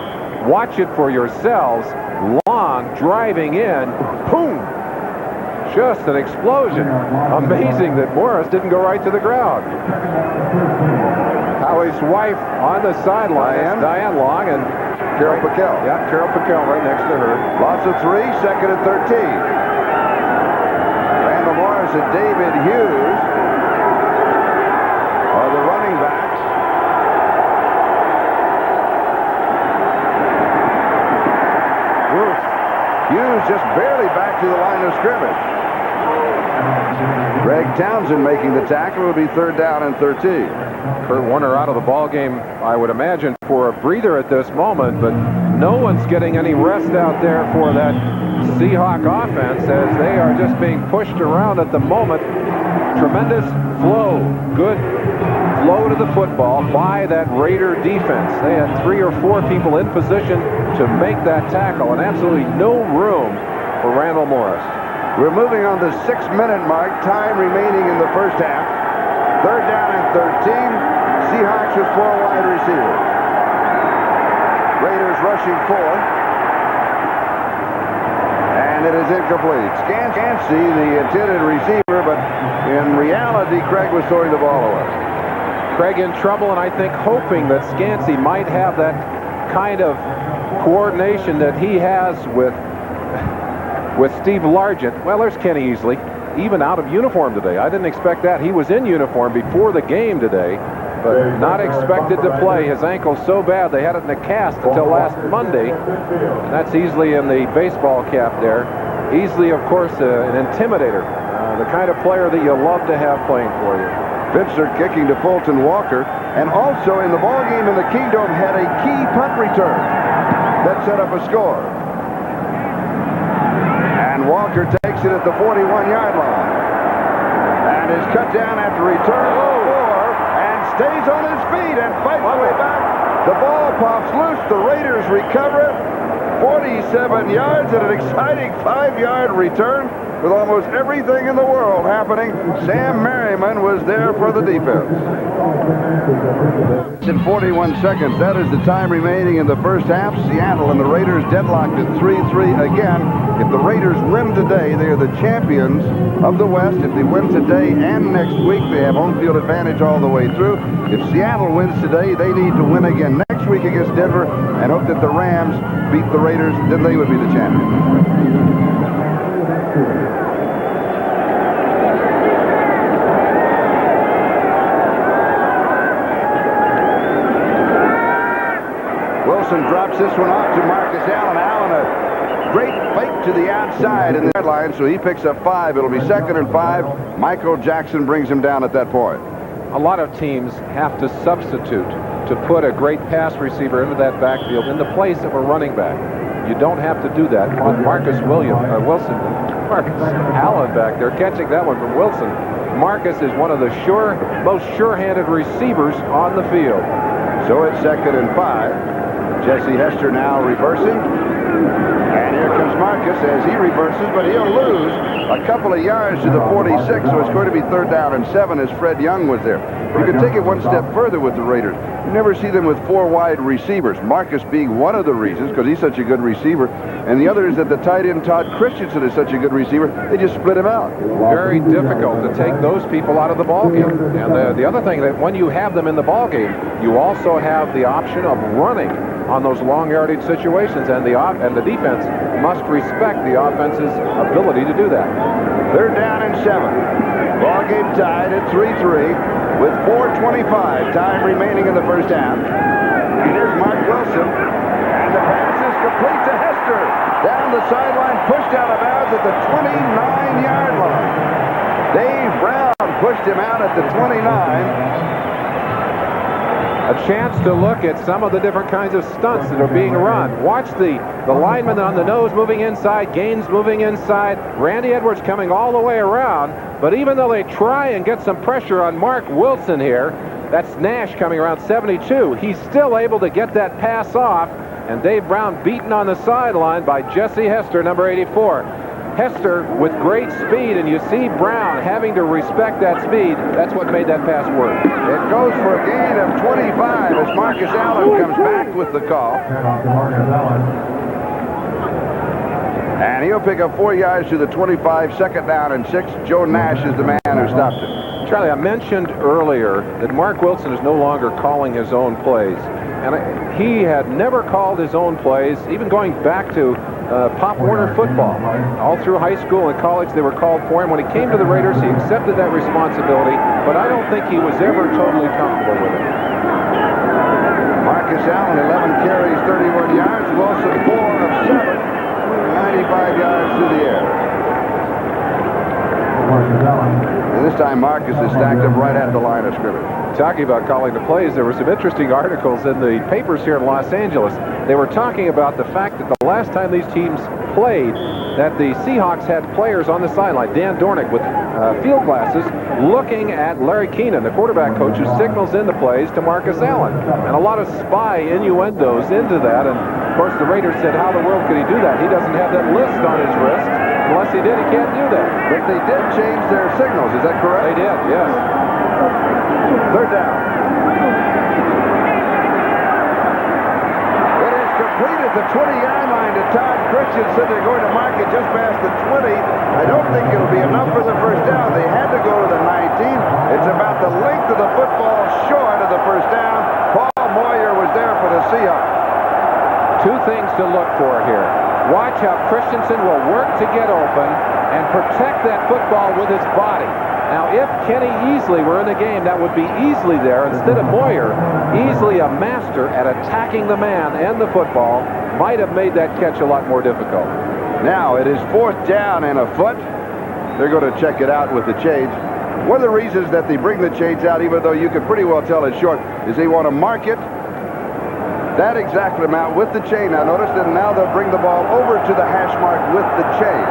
watch it for yourselves. Long driving in, boom! Just an explosion. Amazing that Morris didn't go right to the ground. Howie's wife on the sideline, Diane Long, and Carol Piquel. Yeah, Carol Piquel right next to her. Loss of 3, second and 13. Randall Morris and David Hughes are the running backs. Hughes just barely back to the line of scrimmage. Greg Townsend making the tackle. Will be third down and 13. Kurt Warner out of the ball game, I would imagine, for a breather at this moment, but no one's getting any rest out there for that Seahawk offense as they are just being pushed around at the moment. Tremendous flow, good flow to the football by that Raider defense. They had 3 or 4 people in position to make that tackle, and absolutely no room for Randall Morris. We're moving on the 6-minute mark. Time remaining in the first half. Third down and 13. Seahawks with 4 wide receivers. Raiders rushing 4. And it is incomplete. Scansey, the intended receiver, but in reality, Craig was throwing the ball away. Craig in trouble, and I think hoping that Scansey might have that kind of coordination that he has with Steve Largent. Well, there's Kenny Easley, even out of uniform today. I didn't expect that. He was in uniform before the game today, but not expected to play. His ankle's so bad they had it in a cast until last Monday. And that's Easley in the baseball cap there. Easley, of course, an intimidator, the kind of player that you love to have playing for you. Pitzer kicking to Fulton Walker, and also in the ballgame in the Kingdome had a key punt return that set up a score. And Walker takes it at the 41-yard line. And is cut down after return and stays on his feet and fights the way back. The ball pops loose. The Raiders recover it. 47 yards and an exciting 5-yard return with almost everything in the world happening. Sam Merriman was there for the defense. In 41 seconds, that is the time remaining in the first half. Seattle and the Raiders deadlocked at 3-3 again. If the Raiders win today, they are the champions of the West. If they win today and next week, they have home field advantage all the way through. If Seattle wins today, they need to win again next week against Denver and hope that the Rams beat the Raiders, then they would be the champions. Wilson drops this one off to Marcus Allen. Allen, a great fake to the outside in the line, so he picks up 5. It'll be 2nd and 5. Michael Jackson brings him down at that point. A lot of teams have to substitute to put a great pass receiver into that backfield in the place of a running back. You don't have to do that on Marcus Allen back there, catching that one from Wilson. Marcus is one of the most sure-handed receivers on the field. So it's 2nd and 5. Jesse Hester now reversing. And here comes Marcus as he reverses, but he'll lose a couple of yards to the 46, so it's going to be 3rd down and 7 as Fred Young was there. You can take it one step further with the Raiders. You never see them with 4 wide receivers, Marcus being one of the reasons because he's such a good receiver, and the other is that the tight end Todd Christensen is such a good receiver, they just split him out. Very difficult to take those people out of the ballgame. And the other thing, that when you have them in the ballgame, you also have the option of running on those long yardage situations, and the defense must respect the offense's ability to do that. 3rd down and 7. Ball game tied at 3-3 with 4:25 time remaining in the first half. And here's Mark Wilson, and the pass is complete to Hester. Down the sideline, pushed out of bounds at the 29-yard line. Dave Brown pushed him out at the 29. A chance to look at some of the different kinds of stunts that are being run. Watch the lineman on the nose moving inside, Gaines moving inside, Randy Edwards coming all the way around. But even though they try and get some pressure on Mark Wilson here, that's Nash coming around 72, he's still able to get that pass off, and Dave Brown beaten on the sideline by Jesse Hester, number 84. Hester with great speed, and you see Brown having to respect that speed, That's what made that pass work. It goes for a gain of 25 as Marcus Allen comes back with the call. And he'll pick up 4 yards to the 25, second down and 6. Joe Nash is the man who stopped it. Charlie, I mentioned earlier that Mark Wilson is no longer calling his own plays. And he had never called his own plays, even going back to Pop Warner football. All through high school and college, they were called for him. When he came to the Raiders, he accepted that responsibility, but I don't think he was ever totally comfortable with it. Marcus Allen, 11 carries, 31 yards. Wilson, 4 of 7, 95 yards through the air. And this time, Marcus is stacked up right at the line of scrimmage. Talking about calling the plays, there were some interesting articles in the papers here in Los Angeles. They were talking about the fact that the last time these teams played, that the Seahawks had players on the sideline. Dan Dornick with field glasses looking at Larry Keenan, the quarterback coach, who signals in the plays to Marcus Allen. And a lot of spy innuendos into that. And, of course, the Raiders said, how in the world could he do that? He doesn't have that list on his wrist. Unless he did, he can't do that. But they did change their signals. Is that correct? They did, yes. Third down. It is complete at the 20-yard line to Todd Christensen. They're going to mark it just past the 20. I don't think it'll be enough for the first down. They had to go to the 19. It's about the length of the football short of the first down. Paul Moyer was there for the Seahawks. Two things to look for here. Watch how Christensen will work to get open and protect that football with his body. Now, if Kenny Easley were in the game, that would be Easley there instead of Moyer. Easley, a master at attacking the man and the football, might have made that catch a lot more difficult. Now, it is 4th down and a foot. They're going to check it out with the change. One of the reasons that they bring the change out, even though you could pretty well tell it's short, is they want to mark it that exact amount with the chain. Now, notice that now they'll bring the ball over to the hash mark with the chain.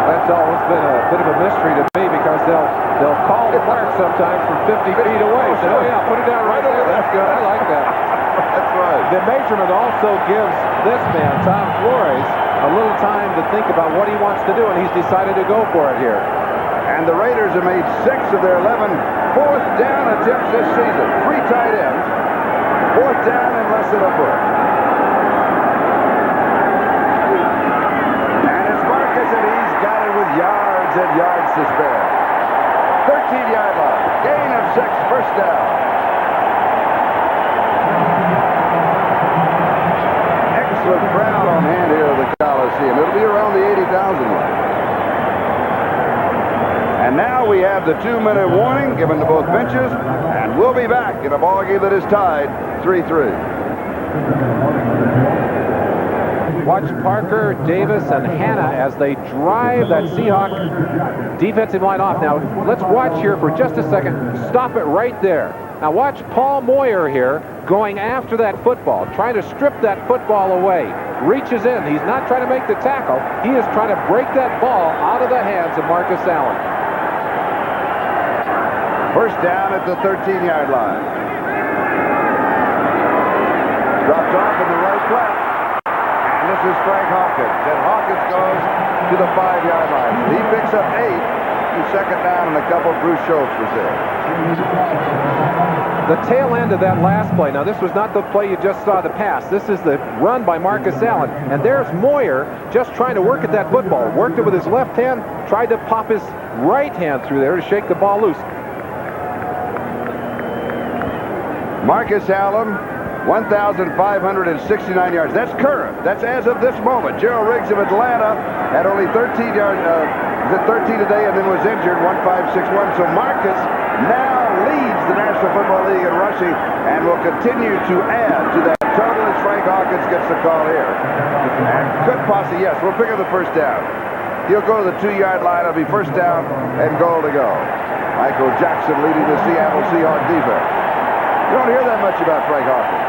That's always been a bit of a mystery to me because they'll call the mark sometimes from 50 feet away. Say, oh yeah, put it down right there. That's good. I like that. That's right. The measurement also gives this man, Tom Flores, a little time to think about what he wants to do, and he's decided to go for it here. And the Raiders have made 6 of their 11 fourth down attempts this season. 3 tight ends. 4th down and less than a foot. And it's Marcus, and he's got it with yards and yards to spare. 13-yard line. Gain of 6, first down. Excellent crowd on hand here at the Coliseum. It'll be around the 80,000 mark. And now we have the 2-minute warning given to both benches, and we'll be back in a ball game that is tied 3-3. Watch Parker, Davis, and Hanna as they drive that Seahawk defensive line off. Now, let's watch here for just a second. Stop it right there. Now, watch Paul Moyer here going after that football, trying to strip that football away. Reaches in. He's not trying to make the tackle. He is trying to break that ball out of the hands of Marcus Allen. First down at the 13-yard line. Dropped off in the right flat. And this is Frank Hawkins. And Hawkins goes to the 5-yard line. He picks up 8. The second down and a couple. Bruce Schultz was there. The tail end of that last play. Now, this was not the play you just saw, the pass. This is the run by Marcus Allen. And there's Moyer just trying to work at that football. Worked it with his left hand, tried to pop his right hand through there to shake the ball loose. Marcus Allen, 1,569 yards. That's current. That's as of this moment. Gerald Riggs of Atlanta had only 13 yards, 13 today, and then was injured, 1,561. So Marcus now leads the National Football League in rushing and will continue to add to that total as Frank Hawkins gets the call here. And could possibly, yes, we'll pick up the first down. He'll go to the 2-yard line. It'll be first down and goal to go. Michael Jackson leading the Seattle Seahawks defense. You don't hear that much about Frank Hawkins.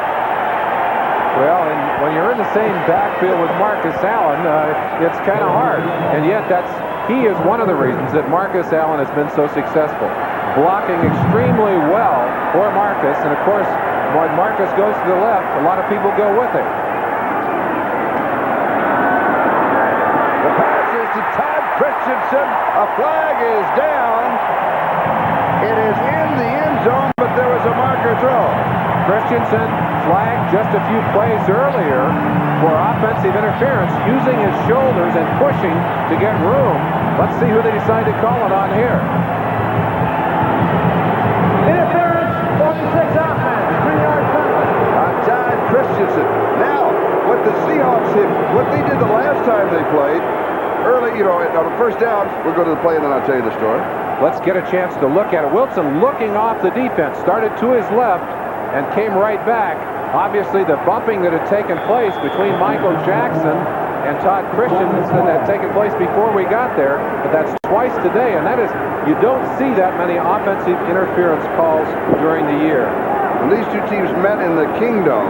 Well, and when you're in the same backfield with Marcus Allen, it's kind of hard. And yet he is one of the reasons that Marcus Allen has been so successful. Blocking extremely well for Marcus. And, of course, when Marcus goes to the left, a lot of people go with it. The pass is to Todd Christensen. A flag is down. It is in the end zone, but there was a marker throw. Christensen flagged just a few plays earlier for offensive interference, using his shoulders and pushing to get room. Let's see who they decide to call it on here. Interference, 46 offense, 3-yard penalty. On Todd Christensen. Now, what the Seahawks did, what they did the last time they played, early, on the first down, we'll go to the play and then I'll tell you the story. Let's get a chance to look at it. Wilson looking off the defense, started to his left and came right back. Obviously, the bumping that had taken place between Michael Jackson and Todd Christensen had taken place before we got there, but that's twice today, and that is, you don't see that many offensive interference calls during the year. When these two teams met in the Kingdom,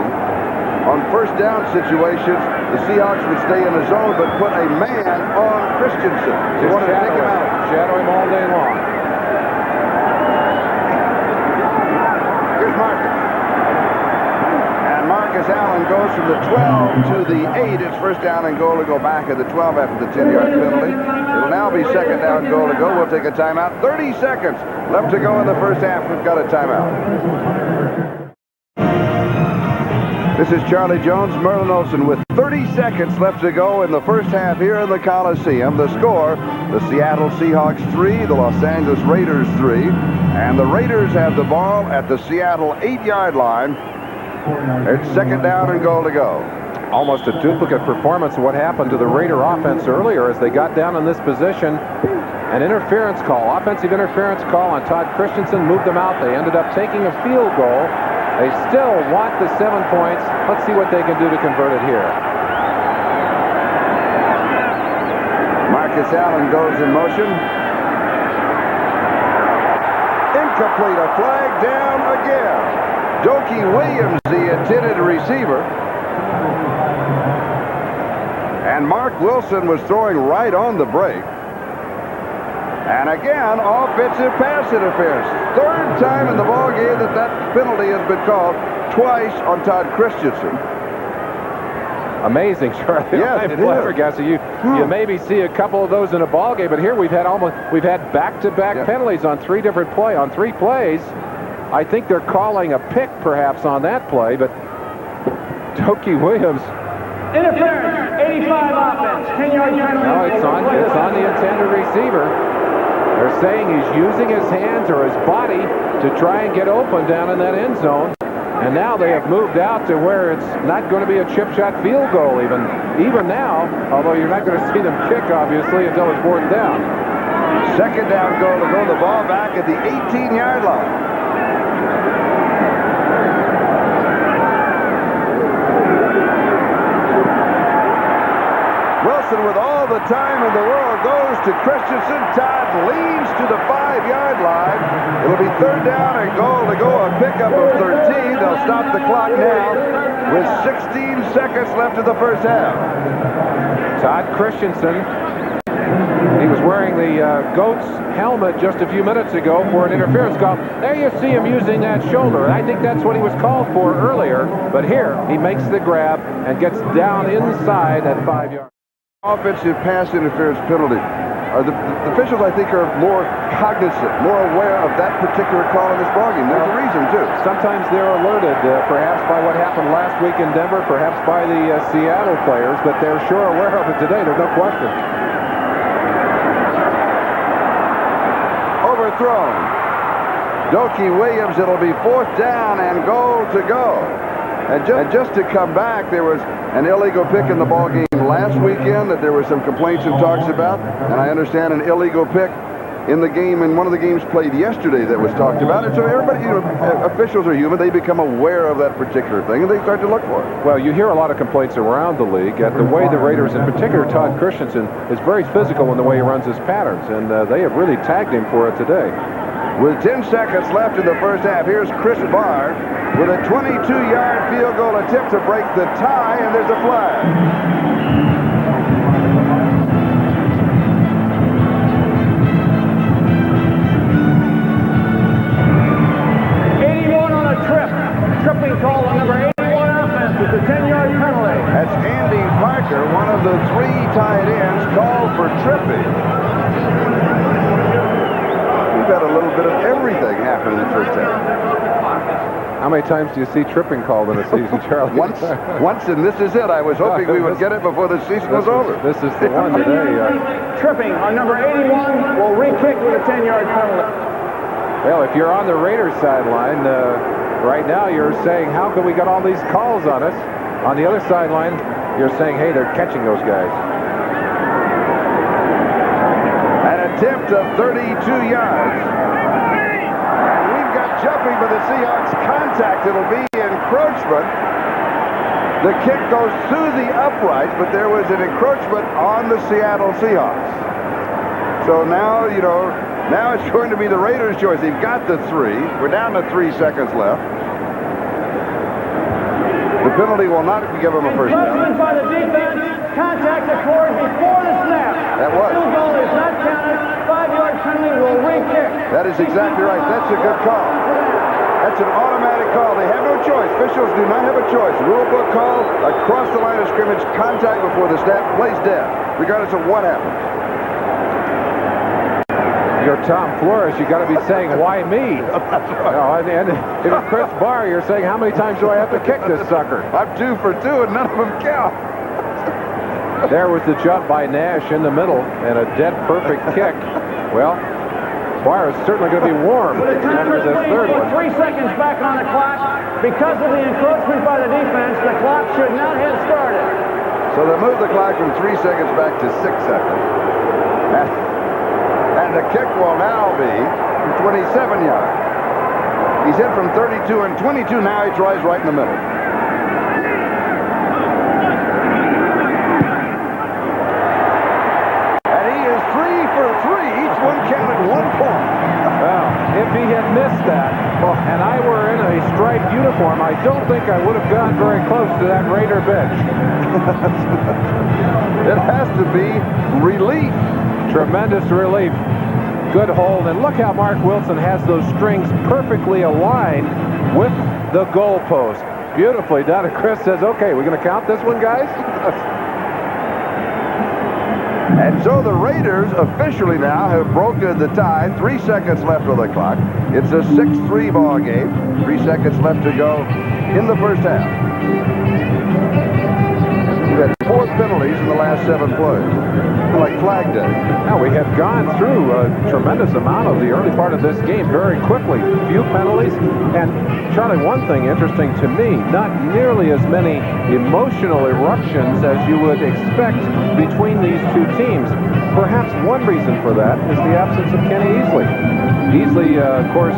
on first down situations, the Seahawks would stay in the zone but put a man on Christensen. They wanted to take him out. Shadow him all day long. Here's Marcus. And Marcus Allen goes from the 12 to the 8. It's first down and goal to go back at the 12 after the 10-yard penalty. It'll now be second down goal to go. We'll take a timeout. 30 seconds left to go in the first half. We've got a timeout. This is Charlie Jones, Merlin Olsen with 30 seconds left to go in the first half here in the Coliseum. The score, the Seattle Seahawks 3, the Los Angeles Raiders 3. And the Raiders have the ball at the Seattle 8-yard line. It's second down and goal to go. Almost a duplicate performance of what happened to the Raider offense earlier as they got down in this position. An interference call, offensive interference call on Todd Christensen, moved them out. They ended up taking a field goal. They still want the 7 points. Let's see what they can do to convert it here. Marcus Allen goes in motion. Incomplete. A flag down again. Dokie Williams, the intended receiver. And Mark Wilson was throwing right on the break. And again, offensive pass interference. Third time in the ballgame that penalty has been called, twice on Todd Christensen. Amazing, Charlie. Yes, I'm it flabbergasted. You maybe see a couple of those in a ballgame, but here we've had back-to-back penalties on three plays. I think they're calling a pick perhaps on that play, but Dokie Williams. Interference, 85 offense, 10-yard penalty. No, it's on the intended receiver. They're saying he's using his hands or his body to try and get open down in that end zone. And now they have moved out to where it's not going to be a chip shot field goal even now, although you're not going to see them kick, obviously, until it's fourth down. Second down goal to go. The ball back at the 18-yard line. Wilson, with all the time in the world, goes to Christensen. Todd leads to the 5-yard line. It'll be third down and goal to go. A pickup of 13. They'll stop the clock now with 16 seconds left of the first half. Todd Christensen. He was wearing the Goats helmet just a few minutes ago for an interference call. There you see him using that shoulder. I think that's what he was called for earlier. But here, he makes the grab and gets down inside at 5 yards. Offensive pass interference penalty. The officials, I think, are more cognizant, more aware of that particular call in this ballgame. There's a reason, too. Sometimes they're alerted, perhaps by what happened last week in Denver, perhaps by the Seattle players, but they're sure aware of it today. There's no question. Overthrown. Dokie Williams, it'll be fourth down and goal to go. And just to come back, there was an illegal pick in the ballgame last weekend that there were some complaints and talks about. And I understand an illegal pick in the game, in one of the games played yesterday that was talked about. And so everybody, officials are human. They become aware of that particular thing, and they start to look for it. Well, you hear a lot of complaints around the league at the way the Raiders, in particular Todd Christensen, is very physical in the way he runs his patterns. And they have really tagged him for it today. With 10 seconds left in the first half, here's Chris Barr with a 22-yard field goal attempt to break the tie, and there's a flag. 81 on a trip. Tripping call on number 81 offense with the 10-yard penalty. That's Andy Parker, one of the three tight ends, called for tripping. We've had a little bit of everything happen in the first half. How many times do you see tripping called in a season, Charlie? Once, and this is it. I was hoping we would get it before the season was over. This is the one today. Tripping on number 81 will re-kick with a 10-yard penalty. Well, if you're on the Raiders sideline, right now you're saying, how can we get all these calls on us? On the other sideline, you're saying, hey, they're catching those guys. An attempt of 32 yards. And we've got jumping by the Seahawks. Contact. It'll be encroachment. The kick goes through the uprights, but there was an encroachment on the Seattle Seahawks. So now, now it's going to be the Raiders' choice. They've got the 3. We're down to 3 seconds left. The penalty will not give them a first down. Encroachment by the defense. Contact occurred before the snap. That was. Field goal is not counted. 5-yard penalty will re-kick. That is exactly right. That's a good call. That's an automatic call. They have no choice. Officials do not have a choice. Rule book call across the line of scrimmage. Contact before the snap. Plays dead, regardless of what happens. You're Tom Flores. You got to be saying, why me? And if it's Chris Barr, you're saying, how many times do I have to kick this sucker? I'm 2 for 2, and none of them count. There was the jump by Nash in the middle, and a dead perfect kick. Well, Barr is certainly going to be warm after this third one. 3 seconds back on the clock. Because of the encroachment by the defense, the clock should not have started. So they moved the clock from 3 seconds back to 6 seconds. And the kick will now be from 27 yards. He's hit from 32 and 22 now. He tries right in the middle. And he is 3 for 3. Each one counted 1 point. Well, if he had missed that, and I were in a striped uniform, I don't think I would have gone very close to that Raider bench. It has to be relief. Tremendous relief. Good hold. And look how Mark Wilson has those strings perfectly aligned with the goalpost. Beautifully done. And Chris says, okay, we're going to count this one, guys? And so the Raiders officially now have broken the tie. 3 seconds left on the clock. It's a 6-3 ball game. 3 seconds left to go in the first half. We've had 4 penalties in the last 7 plays. Like Flag Day. Now, we have gone through a tremendous amount of the early part of this game very quickly. Few penalties. And, Charlie, one thing interesting to me, not nearly as many emotional eruptions as you would expect between these two teams. Perhaps one reason for that is the absence of Kenny Easley. Easley, of course,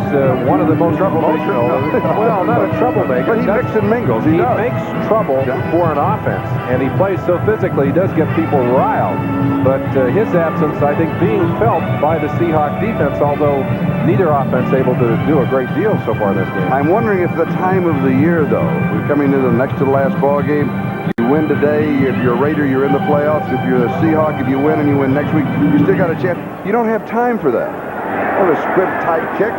one of the most emotional. Well, not a troublemaker. But he mixes and mingles. He makes trouble for an offense, and he plays so physically, he does get people riled. But his absence, I think, being felt by the Seahawks defense, although neither offense able to do a great deal so far this game. I'm wondering if the time of the year, though, we're coming to the next to the last ball game. You win today, if you're a Raider, you're in the playoffs. If you're a Seahawk, if you win and you win next week, you still got a chance. You don't have time for that. Well, a squib-type kick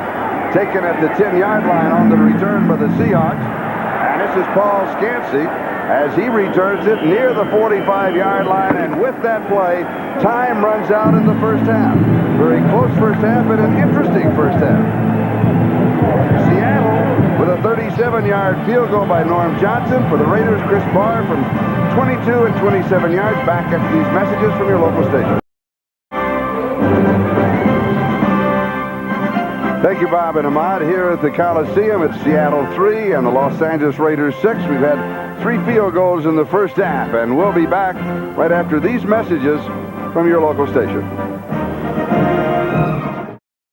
taken at the 10-yard line on the return by the Seahawks. And this is Paul Scansey as he returns it near the 45-yard line. And with that play, time runs out in the first half. Very close first half and an interesting first half. Seattle with a 37-yard field goal by Norm Johnson. For the Raiders, Chris Barr from 22 and 27 yards. Back after these messages from your local station. Thank you, Bob and Ahmad. Here at the Coliseum, it's Seattle 3 and the Los Angeles Raiders 6. We've had 3 field goals in the first half, and we'll be back right after these messages from your local station.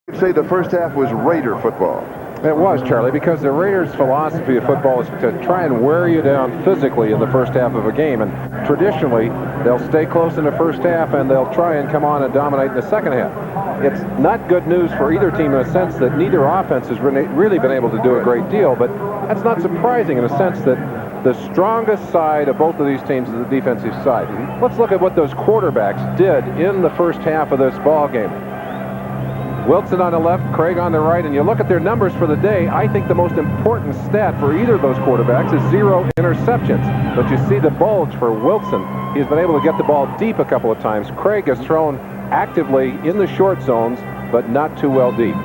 I'd say the first half was Raider football. It was, Charlie, because the Raiders' philosophy of football is to try and wear you down physically in the first half of a game. And traditionally, they'll stay close in the first half, and they'll try and come on and dominate in the second half. It's not good news for either team in a sense that neither offense has really been able to do a great deal, but that's not surprising in a sense that the strongest side of both of these teams is the defensive side. Let's look at what those quarterbacks did in the first half of this ball game. Wilson on the left, Craig on the right, and you look at their numbers for the day, I think the most important stat for either of those quarterbacks is 0 interceptions. But you see the bulge for Wilson. He's been able to get the ball deep a couple of times. Craig has thrown actively in the short zones, but not too well deep.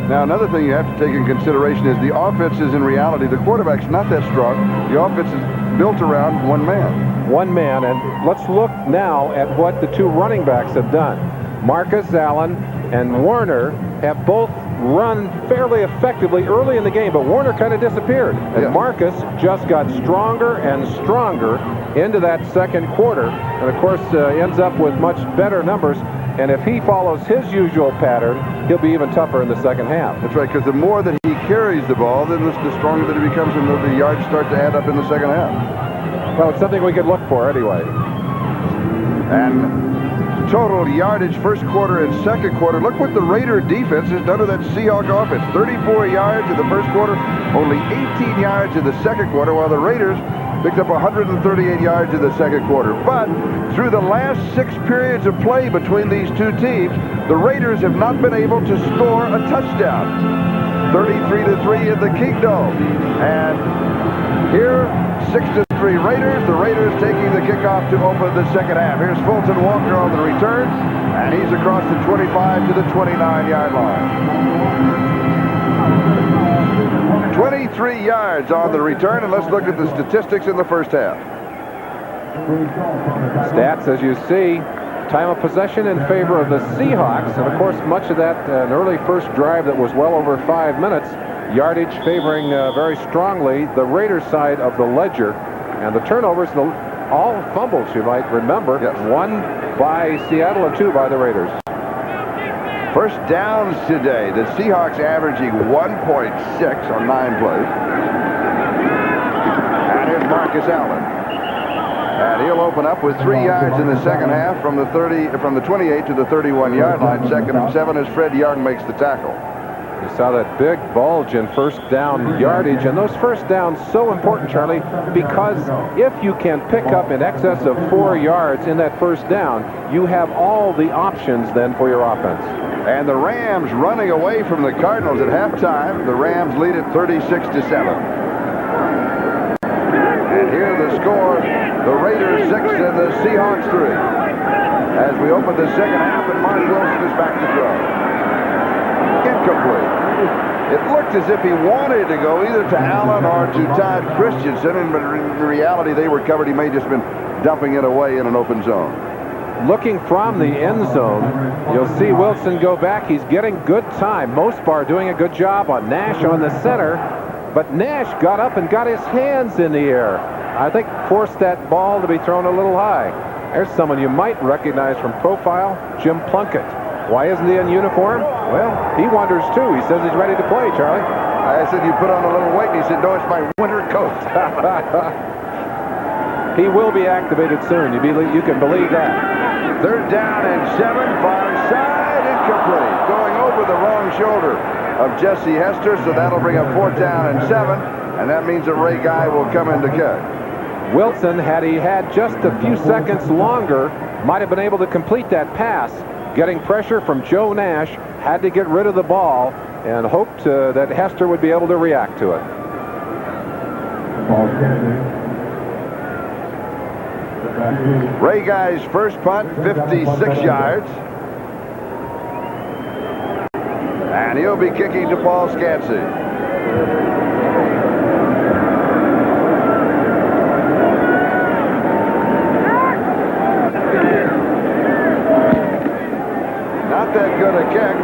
Now, another thing you have to take in consideration is the offense is in reality, the quarterback's not that strong. The offense is built around one man. One man, and let's look now at what the two running backs have done. Marcus Allen and Warner have both run fairly effectively early in the game, but Warner kind of disappeared. And Marcus just got stronger and stronger into that second quarter, and of course ends up with much better numbers. And if he follows his usual pattern, he'll be even tougher in the second half. That's right, because the more that he carries the ball, then the stronger that he becomes, and the yards start to add up in the second half. Well, it's something we could look for anyway. And total yardage first quarter and second quarter. Look what the Raider defense has done to that Seahawk offense. 34 yards in the first quarter, only 18 yards in the second quarter, while the Raiders picked up 138 yards in the second quarter. But through the last 6 periods of play between these two teams, the Raiders have not been able to score a touchdown. 33-3 in the Kingdome. And here, 6-3 Raiders. The Raiders taking the kickoff to open the second half. Here's Fulton Walker on the return, and he's across the 25 to the 29-yard line. 23 yards on the return, and let's look at the statistics in the first half. Stats, as you see, time of possession in favor of the Seahawks, and of course much of that an early first drive that was well over 5 minutes. Yardage favoring very strongly the Raiders side of the ledger, and the turnovers, all fumbles you might remember. Yes. 1 by Seattle and 2 by the Raiders. First downs today, the Seahawks averaging 1.6 on 9 plays. And here's Marcus Allen. And he'll open up with 3 yards in the second half from the 28 to the 31-yard line. 2nd and 7 as Fred Young makes the tackle. You saw that big bulge in first down yardage, and those first downs so important, Charlie, because if you can pick up in excess of 4 yards in that first down, you have all the options then for your offense. And the Rams running away from the Cardinals at halftime. The Rams lead it 36-7. And here the score, the Raiders 6 and the Seahawks 3. As we open the second half, and Mark Wilson is back to throw. Incomplete. It looked as if he wanted to go either to Allen or to Todd Christensen, and in reality they were covered. He may have just been dumping it away in an open zone. Looking from the end zone, you'll see Wilson go back. He's getting good time. Mosbar doing a good job on Nash on the center, but Nash got up and got his hands in the air. I think forced that ball to be thrown a little high. There's someone you might recognize from profile, Jim Plunkett. Why isn't he in uniform? Well, he wonders too. He says he's ready to play, Charlie. I said, you put on a little weight, and he said, no, it's my winter coat. He will be activated soon. You can believe that. 3rd down and 7, far side, incomplete. Going over the wrong shoulder of Jesse Hester, so that'll bring up 4th down and 7, and that means that Ray Guy will come in to catch. Wilson, had he had just a few seconds longer, might have been able to complete that pass. Getting pressure from Joe Nash, had to get rid of the ball, and hoped that Hester would be able to react to it. Ray Guy's first punt, 56 yards. And he'll be kicking to Paul Scansey. Not that good a kick.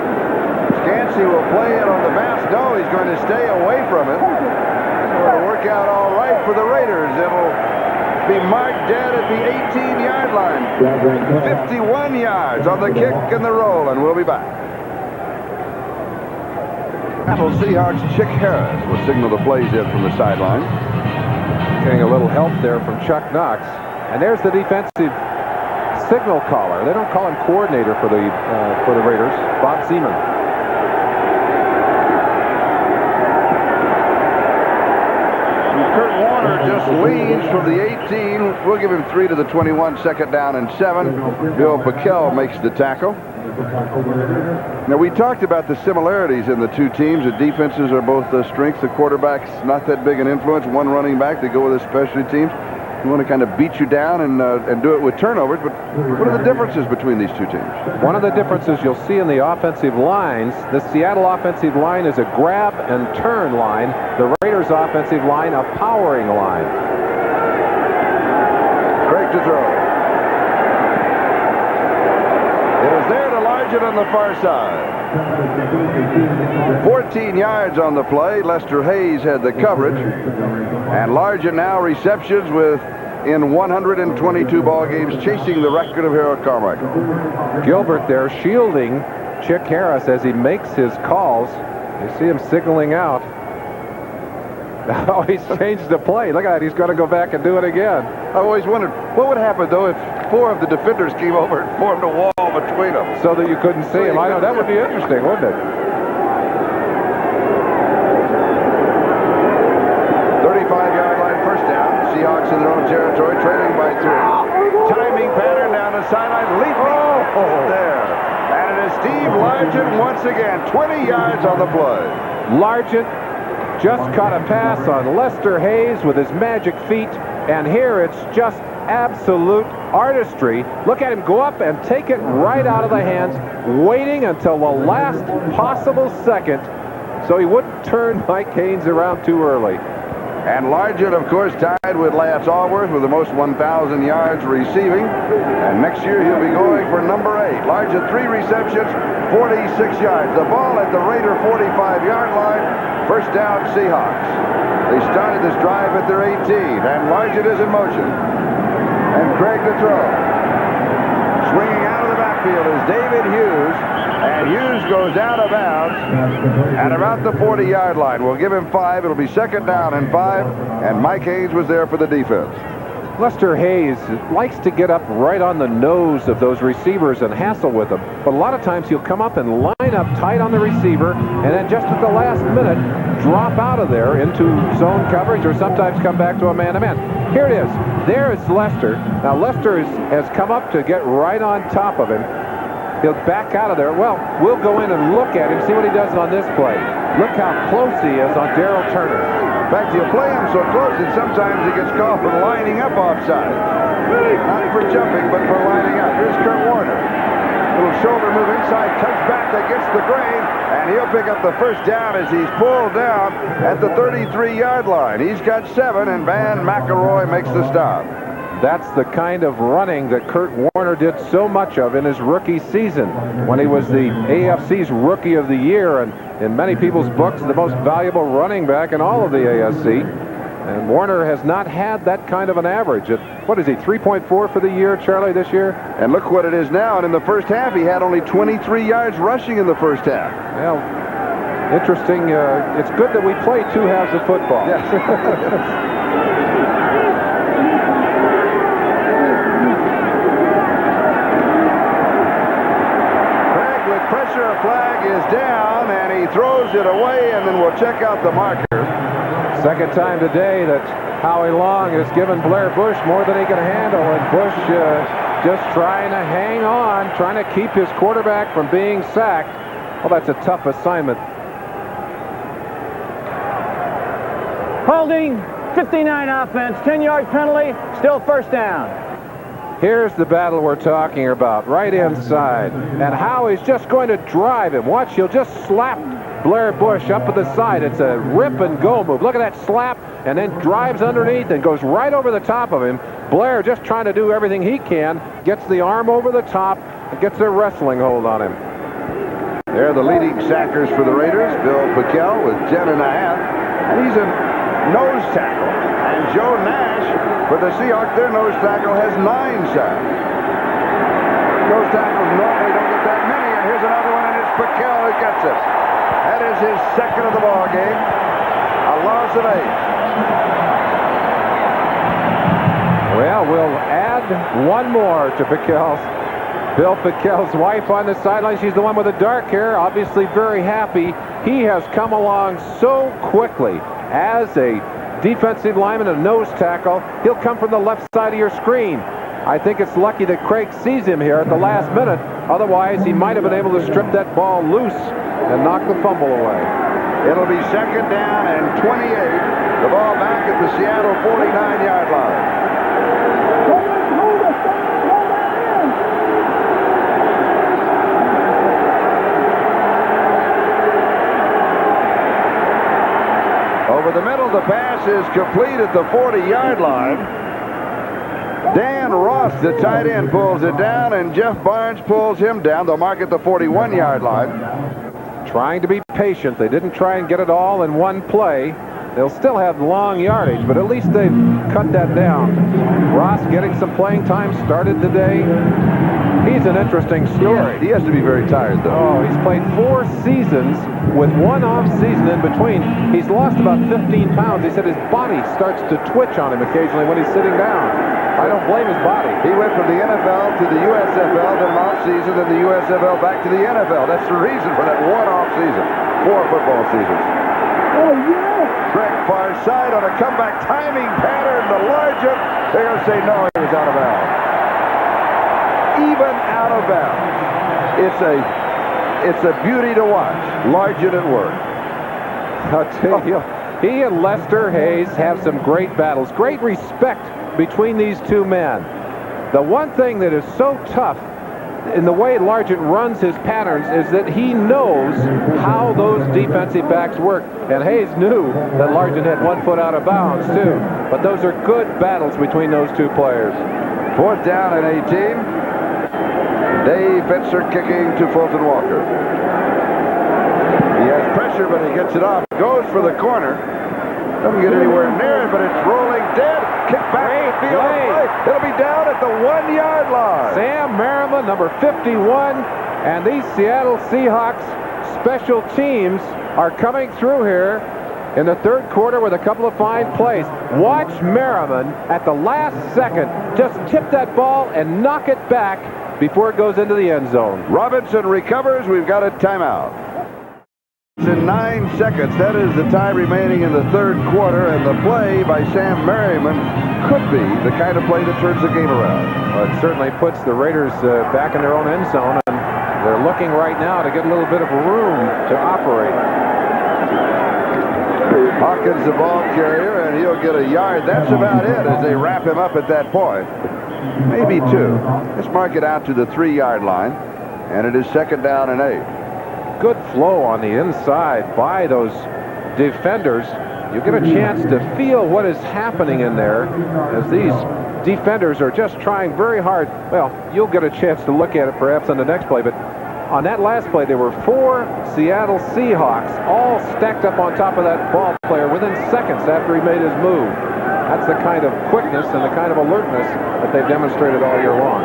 Scansey will play it on the bounce. No, he's going to stay away from it. It'll work out all right for the Raiders. It'll be marked dead at the 18-yard line. 51 yards on the kick and the roll, and we'll be back. Seattle Seahawks Chick Harris will signal the plays in from the sideline. Getting a little help there from Chuck Knox. And there's the defensive signal caller. They don't call him coordinator for the Raiders. Bob Seaman. Kurt Warner just leads from the 18. We'll give him 3 to the 21, 2nd down and 7. Bill Backel makes the tackle. Now, we talked about the similarities in the two teams. The defenses are both the strengths. The quarterback's not that big an influence. One running back, they go with the specialty teams. who want to kind of beat you down and do it with turnovers. But what are the differences between these two teams? One of the differences you'll see in the offensive lines, the Seattle offensive line is a grab and turn line. The Raiders offensive line, a powering line. Craig to throw. It was there to Largent on the far side. 14 yards on the play. Lester Hayes had the coverage. And Largent now receptions in 122 ball games, chasing the record of Harold Carmichael. Gilbert there shielding Chick Harris as he makes his calls. You see him signaling out. Oh, he's changed the play. Look at that. He's going to go back and do it again. I always wondered what would happen, though, if 4 of the defenders came over and formed a wall between them. So that you couldn't see him. I know. That would be interesting, wouldn't it? 35-yard line, first down. Seahawks in their own territory, trailing by 3. Timing pattern down the sideline, leaping there. And it is Steve Largent once again, 20 yards on the play. Largent just caught a pass on Lester Hayes with his magic feet. And here it's just absolute artistry. Look at him go up and take it right out of the hands, waiting until the last possible second so he wouldn't turn Mike Haynes around too early. And Largent, of course, tied with Lance Allworth with the most 1,000 yards receiving. And next year he'll be going for number 8. Largent, 3 receptions, 46 yards. The ball at the Raider 45-yard line. First down, Seahawks. They started this drive at their 18, and Largent is in motion. And Craig to throw. Swinging out of the backfield is David Hughes, and Hughes goes out of bounds at about the 40-yard line. We'll give him 5. It'll be second down and 5, and Mike Haynes was there for the defense. Lester Hayes likes to get up right on the nose of those receivers and hassle with them. But a lot of times he'll come up and line up tight on the receiver and then just at the last minute drop out of there into zone coverage or sometimes come back to a man-to-man. Here it is. There is Lester. Now Lester has come up to get right on top of him. He'll back out of there. Well, we'll go in and look at him, see what he does on this play. Look how close he is on Darrell Turner. In fact, you play him so close that sometimes he gets called for lining up offside. Not for jumping, but for lining up. Here's Kurt Warner. Little shoulder move inside, comes back against the grain, and he'll pick up the first down as he's pulled down at the 33-yard line. He's got 7, and Van McElroy makes the stop. That's the kind of running that Kurt Warner did so much of in his rookie season when he was the AFC's Rookie of the Year and in many people's books the most valuable running back in all of the AFC. And Warner has not had that kind of an average. What is he, 3.4 for the year, Charlie, this year? And look what it is now. And in the first half, he had only 23 yards rushing in the first half. Well, interesting. It's good that we play 2 halves of football. Yes. Pressure flag is down, and he throws it away, and then we'll check out the marker. Second time today that Howie Long has given Blair Bush more than he can handle, and Bush just trying to hang on, trying to keep his quarterback from being sacked. Well, that's a tough assignment. Holding, 59 offense, 10-yard penalty, still first down. Here's the battle we're talking about, right inside. And Howie's just going to drive him. Watch, he'll just slap Blair Bush up at the side. It's a rip-and-go move. Look at that slap, and then drives underneath and goes right over the top of him. Blair just trying to do everything he can, gets the arm over the top, and gets a wrestling hold on him. They're the leading sackers for the Raiders, Bill Pickel with 10.5, and he's a nose tackle. And Joe Nash for the Seahawks, their nose tackle has 9 sacks. Nose tackles normally don't get that many, and here's another one, and it's Pickel who gets it. That is his second of the ball game. A loss of 8. Well, we'll add one more to Pickel's. Bill Pickel's wife on the sideline. She's the one with the dark hair, obviously very happy. He has come along so quickly as a defensive lineman, a nose tackle. He'll come from the left side of your screen. I think it's lucky that Craig sees him here at the last minute. Otherwise, he might have been able to strip that ball loose and knock the fumble away. It'll be second down and 28. The ball back at the Seattle 49-yard line. pass is complete at the 40-yard line. Dan Ross, the tight end, pulls it down, and Jeff Barnes pulls him down. They'll mark at the 41-yard line. Trying to be patient. They didn't try and get it all in one play. They'll still have long yardage, but at least they've cut that down. Ross getting some playing time, started today. He's an interesting story. He has to be very tired, though. Oh, he's played 4 seasons with 1 off season in between. He's lost about 15 pounds. He said his body starts to twitch on him occasionally when he's sitting down. I don't blame his body. He went from the NFL to the USFL, then an off season, then the USFL back to the NFL. That's the reason for that 1 off season. 4 football seasons. Oh, yeah. Trek far side on a comeback timing pattern. The Largent. They're going to say no, he was out of bounds. Even out of bounds. It's a beauty to watch. Largent at work. I'll tell you, he and Lester Hayes have some great battles. Great respect between these two men. The one thing that is so tough in the way Largent runs his patterns is that he knows how those defensive backs work. And Hayes knew that Largent had 1 foot out of bounds, too. But those are good battles between those two players. 4th down and 18. Dave Fetzer kicking to Fulton Walker. He has pressure, but he gets it off. Goes for the corner. Doesn't get anywhere near it, but it's rolling dead. Kick back to the field of play. It'll be down at the 1-yard line. Sam Merriman, number 51, and these Seattle Seahawks special teams are coming through here in the 3rd quarter with a couple of fine plays. Watch Merriman at the last second just tip that ball and knock it back before it goes into the end zone. Robinson recovers. We've got a timeout. In 9 seconds, that is the time remaining in the 3rd quarter, and the play by Sam Merriman could be the kind of play that turns the game around. Well, it certainly puts the Raiders back in their own end zone, and they're looking right now to get a little bit of room to operate. Hawkins, the ball carrier, and he'll get a yard. That's about it as they wrap him up at that point. Maybe 2. Let's mark it out to the 3-yard line, and it is 2nd down and 8. Good flow on the inside by those defenders. You get a chance to feel what is happening in there as these defenders are just trying very hard. Well, you'll get a chance to look at it perhaps on the next play, but on that last play, there were 4 Seattle Seahawks all stacked up on top of that ball player within seconds after he made his move. That's the kind of quickness and the kind of alertness that they've demonstrated all year long.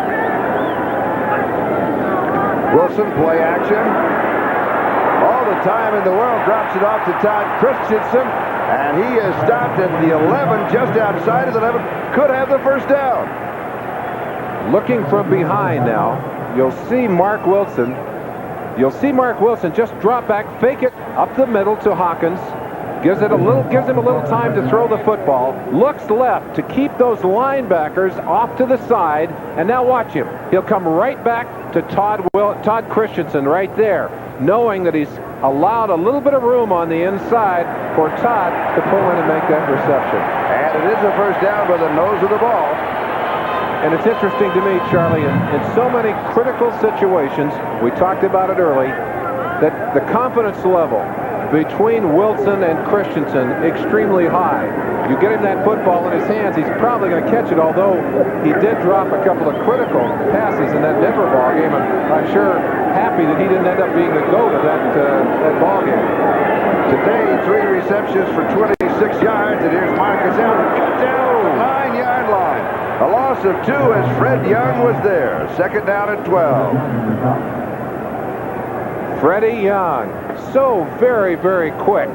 Wilson, play action. All the time in the world, drops it off to Todd Christensen, and he is stopped at the 11, just outside of the 11. Could have the 1st down. Looking from behind now, you'll see Mark Wilson. You'll see Mark Wilson just drop back, fake it up the middle to Hawkins. Gives him a little time to throw the football. Looks left to keep those linebackers off to the side. And now watch him. He'll come right back to Todd Christensen right there, knowing that he's allowed a little bit of room on the inside for Todd to pull in and make that reception. And it is a 1st down by the nose of the ball. And it's interesting to me, Charlie, in so many critical situations, we talked about it early, that the confidence level between Wilson and Christensen extremely high. You get him that football in his hands, he's probably going to catch it, although he did drop a couple of critical passes in that Denver ball game, and I'm sure happy that he didn't end up being the GOAT of that ball game. Today, 3 receptions for 26 yards, and here's Marcus Allen, cut down the 9-yard line. A loss of 2 as Fred Young was there. 2nd down and 12. Freddie Young, so very, very quick.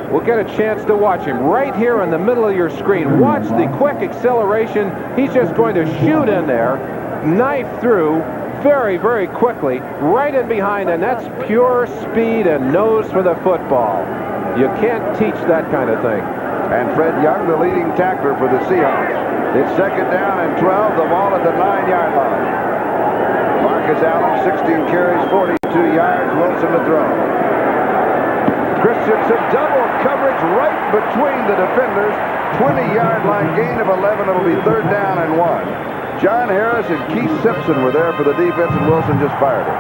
We'll get a chance to watch him right here in the middle of your screen. Watch the quick acceleration. He's just going to shoot in there, knife through very, very quickly, right in behind, and that's pure speed and nose for the football. You can't teach that kind of thing. And Fred Young, the leading tackler for the Seahawks. It's 2nd down and 12, the ball at the 9-yard line. Marcus Allen, 16 carries, 42 yards, Wilson to throw. Christensen, double coverage right between the defenders. 20-yard line gain of 11. It'll be 3rd down and 1. John Harris and Keith Simpson were there for the defense, and Wilson just fired it.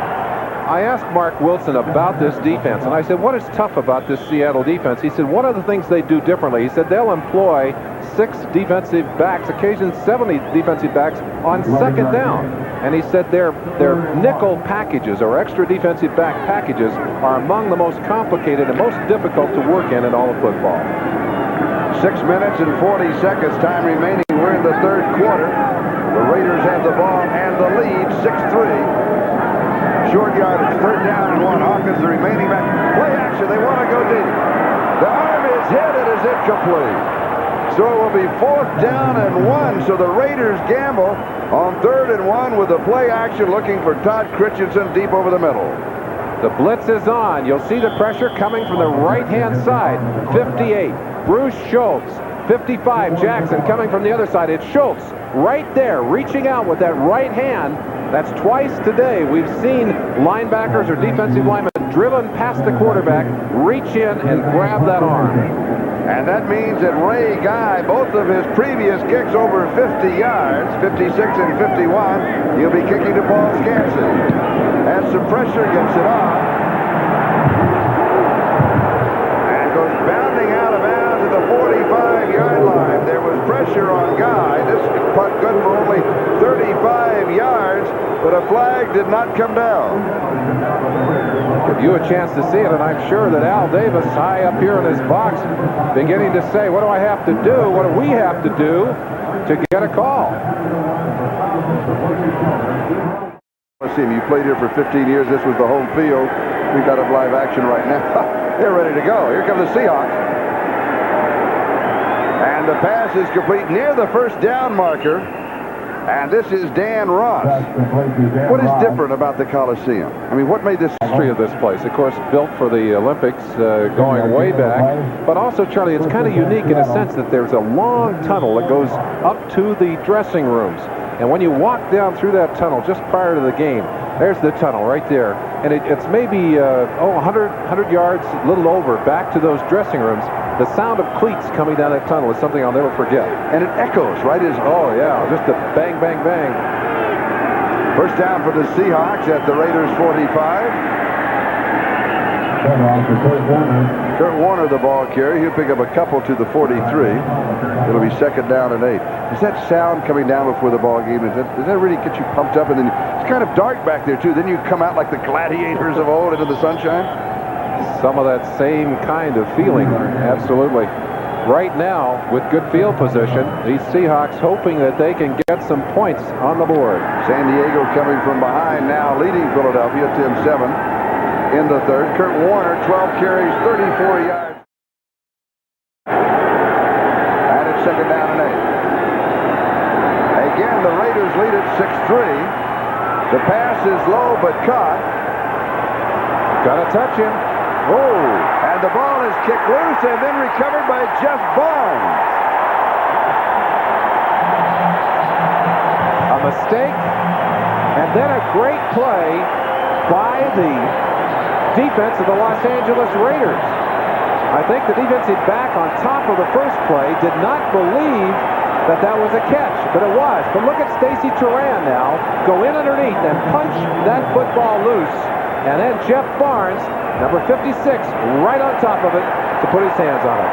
I asked Mark Wilson about this defense, and I said, what is tough about this Seattle defense? He said, one of the things they do differently, he said they'll employ 6 defensive backs, occasionally 70 defensive backs on second down. And he said their nickel packages or extra defensive back packages are among the most complicated and most difficult to work in all of football. 6 minutes and 40 seconds time remaining. We're in the third quarter. The Raiders have the ball and the lead, 6-3. Short yardage, third down and 1. Hawkins, the remaining back. Play action, they want to go deep. The arm is hit, it is incomplete. So it will be 4th down and 1. So the Raiders gamble on 3rd and 1 with the play action, looking for Todd Christensen deep over the middle. The blitz is on. You'll see the pressure coming from the right-hand side. 58, Bruce Schultz. 55, Jackson coming from the other side. It's Schultz right there, reaching out with that right hand. That's twice today we've seen linebackers or defensive linemen driven past the quarterback, reach in and grab that arm. And that means that Ray Guy, both of his previous kicks over 50 yards, 56 and 51, he'll be kicking to Paul Scansey. Has some pressure, gets it off. And goes bounding out of bounds at the 45-yard line. There was pressure on Guy. This putt good for only 35 yards, but a flag did not come down. Give you a chance to see it, and I'm sure that Al Davis, high up here in his box, beginning to say, what do I have to do? What do we have to do to get a call? Let's see him. You played here for 15 years. This was the home field. We've got a live action right now. They're ready to go. Here come the Seahawks. And the pass is complete near the first down marker. And this is Dan Ross. What is different about the Coliseum? I mean, what made this history of this place? Of course, built for the Olympics, going way back. But also, Charlie, it's kind of unique in a sense that there's a long tunnel that goes up to the dressing rooms. And when you walk down through that tunnel just prior to the game, there's the tunnel right there. And it's maybe 100 yards, a little over, back to those dressing rooms. The sound of cleats coming down that tunnel is something I'll never forget. And it echoes, right? Oh, yeah, just a bang, bang, bang. First down for the Seahawks at the Raiders 45. Kurt Warner, the ball carrier. He'll pick up a couple to the 43. It'll be second down and 8. Is that sound coming down before the ball game? Does that really get you pumped up? And then it's kind of dark back there, too. Then you come out like the gladiators of old into the sunshine. Some of that same kind of feeling, absolutely. Right now, with good field position, these Seahawks hoping that they can get some points on the board. San Diego coming from behind now, leading Philadelphia 10-7 in the third. Kurt Warner, 12 carries, 34 yards. And it's second down and 8. Again, the Raiders lead at 6-3. The pass is low but caught. Got to touch him. Oh, and the ball is kicked loose and then recovered by Jeff Barnes. A mistake, and then a great play by the defense of the Los Angeles Raiders. I think the defensive back on top of the first play did not believe that that was a catch, but it was. But look at Stacy Turan now go in underneath and punch that football loose. And then Jeff Barnes, number 56, right on top of it to put his hands on it.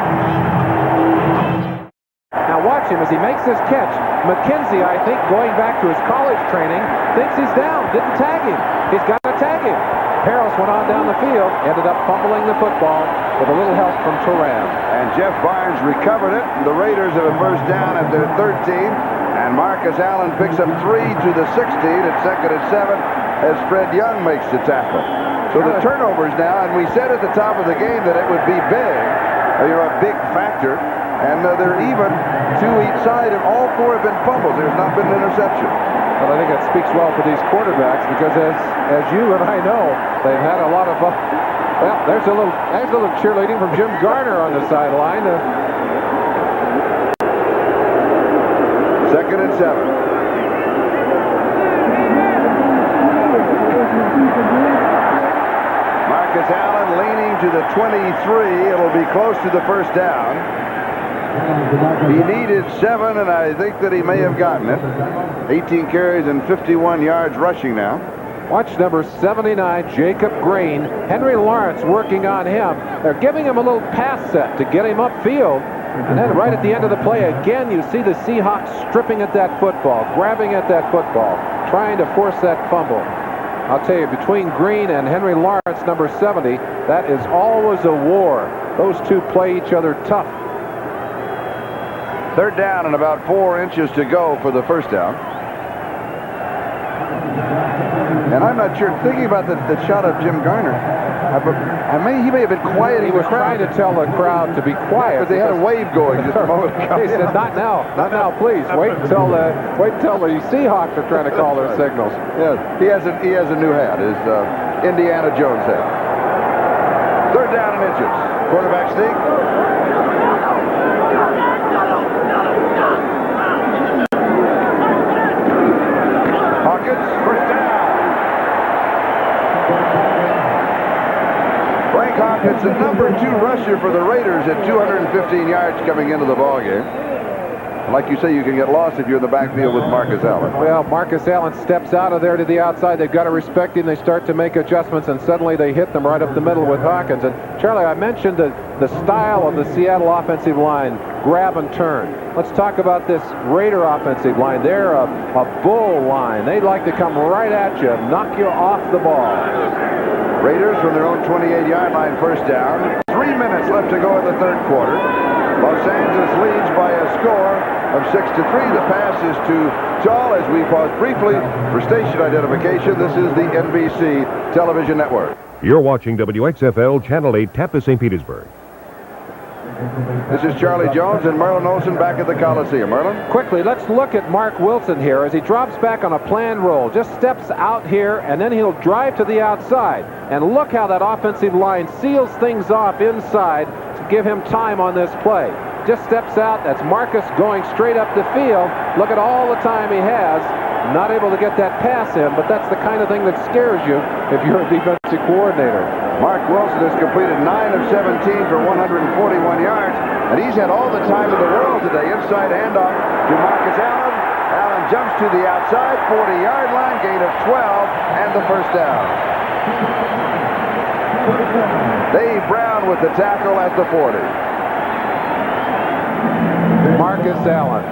Now watch him as he makes this catch. McKenzie, I think, going back to his college training, thinks he's down, didn't tag him. He's got to tag him. Harris went on down the field, ended up fumbling the football with a little help from Turan. And Jeff Barnes recovered it. The Raiders have a first down at their 13. And Marcus Allen picks up 3 to the 16 at second and 7 as Fred Young makes the tackle. So the turnovers now, and we said at the top of the game that it would be big, a big factor, and they're even 2 each side, and all 4 have been fumbles. There's not been an interception. Well, I think that speaks well for these quarterbacks because, as you and I know, they've had a lot of. Well, there's a little cheerleading from Jim Garner on the sideline. Second and 7. Marcus Allen leaning to the 23. It'll be close to the first down. He needed 7, and I think that he may have gotten it. 18 carries and 51 yards rushing now. Watch number 79, Jacob Green. Henry Lawrence working on him. They're giving him a little pass set to get him upfield. And then right at the end of the play, again, you see the Seahawks stripping at that football, grabbing at that football, trying to force that fumble. I'll tell you, between Green and Henry Lawrence, number 70, that is always a war. Those two play each other tough. Third down and about 4 inches to go for the first down. And I'm not sure, thinking about the shot of Jim Garner, he may have been quiet. He was trying to tell the crowd to be quiet. But they had a wave going just a moment ago. He said, not now, please. Wait until the Seahawks are trying to call their signals. Yes, he has a new hat, his Indiana Jones hat. Third down and inches. Quarterback sneak. Hawkins, first down. Frank Hawkins, the number 2 rusher for the Raiders at 215 yards coming into the ballgame. Like you say, you can get lost if you're in the backfield with Marcus Allen. Well, Marcus Allen steps out of there to the outside. They've got to respect him. They start to make adjustments, and suddenly they hit them right up the middle with Hawkins. And Charlie, I mentioned the style of the Seattle offensive line, grab and turn. Let's talk about this Raider offensive line. They're a bull line. They like to come right at you, knock you off the ball. Raiders from their own 28-yard line, first down. 3 minutes left to go in the third quarter. Los Angeles leads by a score of 6-3. The pass is too tall. As we pause briefly for station identification, this is the NBC television network. You're watching WXFL Channel 8, Tampa, St. Petersburg. This is Charlie Jones and Merlin Olsen back at the Coliseum. Merlin? Quickly, let's look at Mark Wilson here as he drops back on a planned roll. Just steps out here, and then he'll drive to the outside. And look how that offensive line seals things off inside to give him time on this play. Just steps out. That's Marcus going straight up the field. Look at all the time he has. Not able to get that pass in, but that's the kind of thing that scares you if you're a defensive coordinator. Mark Wilson has completed 9 of 17 for 141 yards, and he's had all the time in the world today. Inside handoff to Marcus Allen. Allen jumps to the outside, 40-yard line, gain of 12, and the first down. Dave Brown with the tackle at the 40. Marcus Allen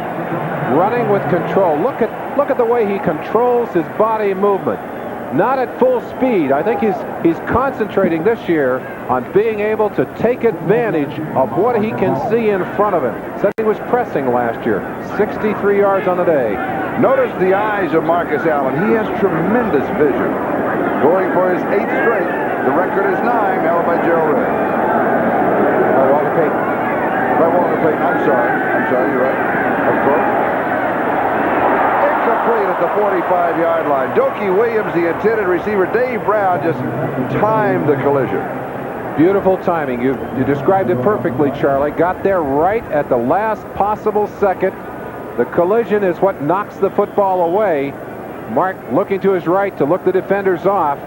running with control. Look at the way he controls his body movement. Not at full speed. I think he's concentrating this year on being able to take advantage of what he can see in front of him. Said he was pressing last year. 63 yards on the day. Notice the eyes of Marcus Allen. He has tremendous vision. Going for his 8th straight. The record is 9, held by Gerald Ray. Walter Payton. By Walter Payton. I'm sorry, you're right. Of course. Incomplete at the 45-yard line. Dokie Williams, the intended receiver. Dave Brown just timed the collision. Beautiful timing. You described it perfectly, Charlie. Got there right at the last possible second. The collision is what knocks the football away. Mark looking to his right to look the defenders off.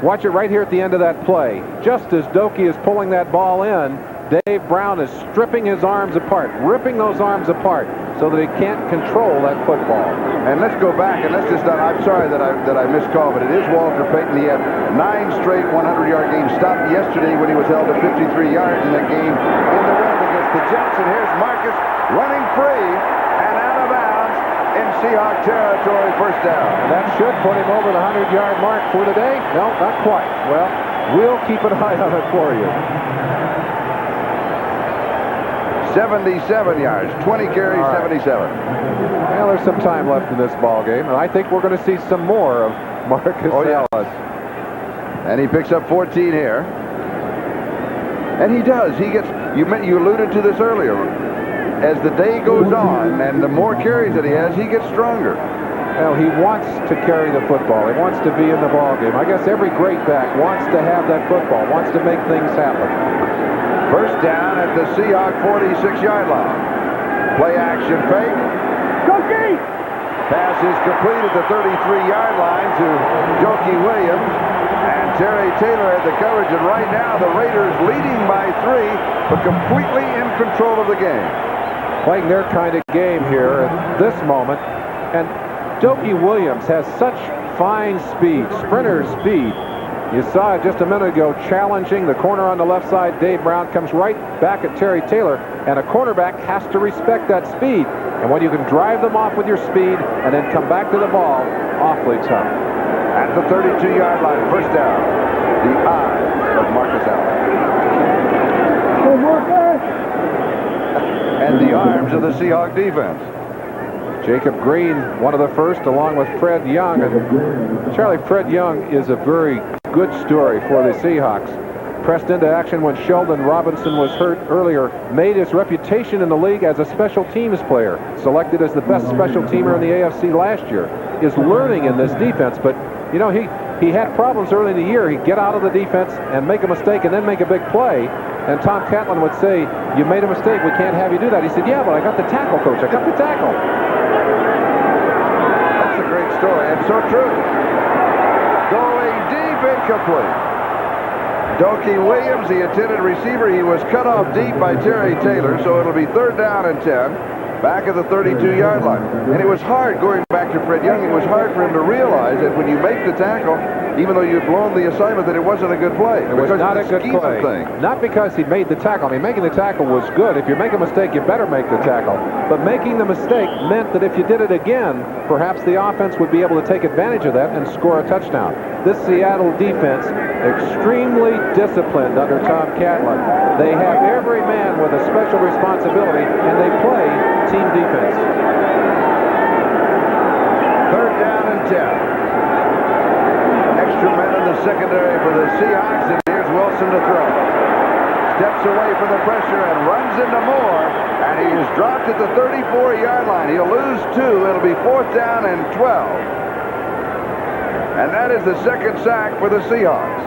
Watch it right here at the end of that play. Just as Dokie is pulling that ball in, Dave Brown is stripping his arms apart, ripping those arms apart so that he can't control that football. And let's go back, and let's just not, I'm sorry that I miscalled, but it is Walter Payton. He had 9 straight 100-yard games. Stopped yesterday when he was held to 53 yards in that game in the red against the Jets. And here's Marcus running free and out of bounds in Seahawk territory, first down. That should put him over the 100-yard mark for the day. No, not quite. Well, we'll keep an eye on it for you. 77 yards, 20 carries, right. 77. Well, there's some time left in this ball game, and I think we're going to see some more of Marcus Allen. And he picks up 14 here. And he does. He gets, you alluded to this earlier. As the day goes on and the more carries that he has, he gets stronger. Well, he wants to carry the football. He wants to be in the ball game. I guess every great back wants to have that football, wants to make things happen. First down at the Seahawk 46-yard line. Play action fake. Dokie! Pass is complete at the 33-yard line to Dokie Williams. And Terry Taylor had the coverage. And right now the Raiders leading by 3, but completely in control of the game. Playing their kind of game here at this moment. And Dokie Williams has such fine speed, sprinter speed. You saw it just a minute ago, challenging the corner on the left side. Dave Brown comes right back at Terry Taylor, and a cornerback has to respect that speed. And when you can drive them off with your speed and then come back to the ball, awfully tough. At the 32-yard line, first down. The eye of Marcus Allen. And the arms of the Seahawk defense. Jacob Green, one of the first, along with Fred Young. And Charlie, Fred Young is a very good story for the Seahawks. Pressed into action when Sheldon Robinson was hurt earlier, made his reputation in the league as a special teams player, selected as the best special teamer in the AFC last year, is learning in this defense. But, you know, he had problems early in the year. He'd get out of the defense and make a mistake and then make a big play. And Tom Catlin would say, "You made a mistake. We can't have you do that." He said, "Yeah, but I got the tackle, coach. I got the tackle." That's a great story, and so true. Going deep, incomplete. Dokie Williams, the intended receiver, he was cut off deep by Terry Taylor, so it'll be 3rd down and 10. Back at the 32-yard line. And it was hard, going back to Fred Young, it was hard for him to realize that when you make the tackle, even though you'd blown the assignment, that it wasn't a good play. It was not a good play. Not because he made the tackle. I mean, making the tackle was good. If you make a mistake, you better make the tackle. But making the mistake meant that if you did it again, perhaps the offense would be able to take advantage of that and score a touchdown. This Seattle defense, extremely disciplined under Tom Catlin. They have every man with a special responsibility, and they play team defense. 3rd down and 10. Extra men in the secondary for the Seahawks, and here's Wilson to throw. Steps away from the pressure and runs into Moore, and he is dropped at the 34-yard line. He'll lose 2. It'll be 4th down and 12. And that is the 2nd sack for the Seahawks.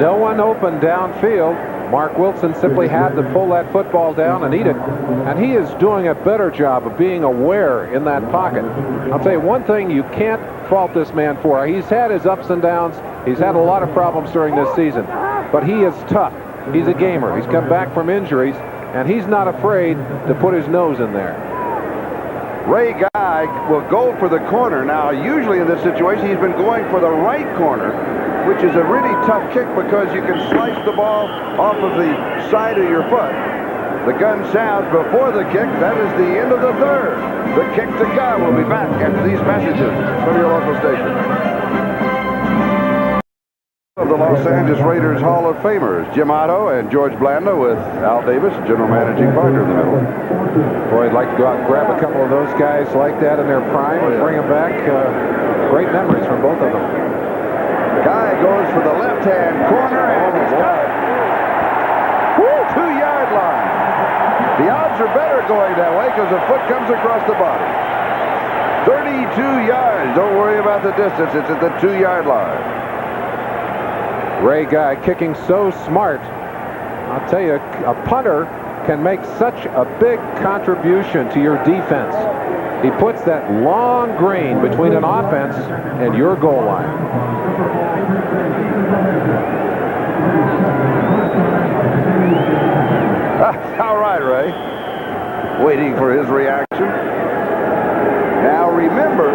No one open downfield. Mark Wilson simply had to pull that football down and eat it. And he is doing a better job of being aware in that pocket. I'll tell you one thing you can't fault this man for. He's had his ups and downs. He's had a lot of problems during this season. But he is tough. He's a gamer. He's come back from injuries, and he's not afraid to put his nose in there. Ray Guy will go for the corner. Now, usually in this situation, he's been going for the right corner, which is a really tough kick because you can slice the ball off of the side of your foot. The gun sounds before the kick. That is the end of the 3rd. The kick to Guy. Will be back after these messages from your local station. Of the Los Angeles Raiders Hall of Famers, Jim Otto and George Blanda, with Al Davis, general managing partner in the middle. Boy, I'd like to go out and grab a couple of those guys like that in their prime and bring them back. Great memories from both of them. Guy goes for the left-hand corner, and he's got it. 2-yard line. The odds are better going that way because the foot comes across the body. 32 yards. Don't worry about the distance. It's at the 2-yard line. Ray Guy kicking so smart. I'll tell you, a punter can make such a big contribution to your defense. He puts that long green between an offense and your goal line. All right, Ray. Waiting for his reaction. Now remember,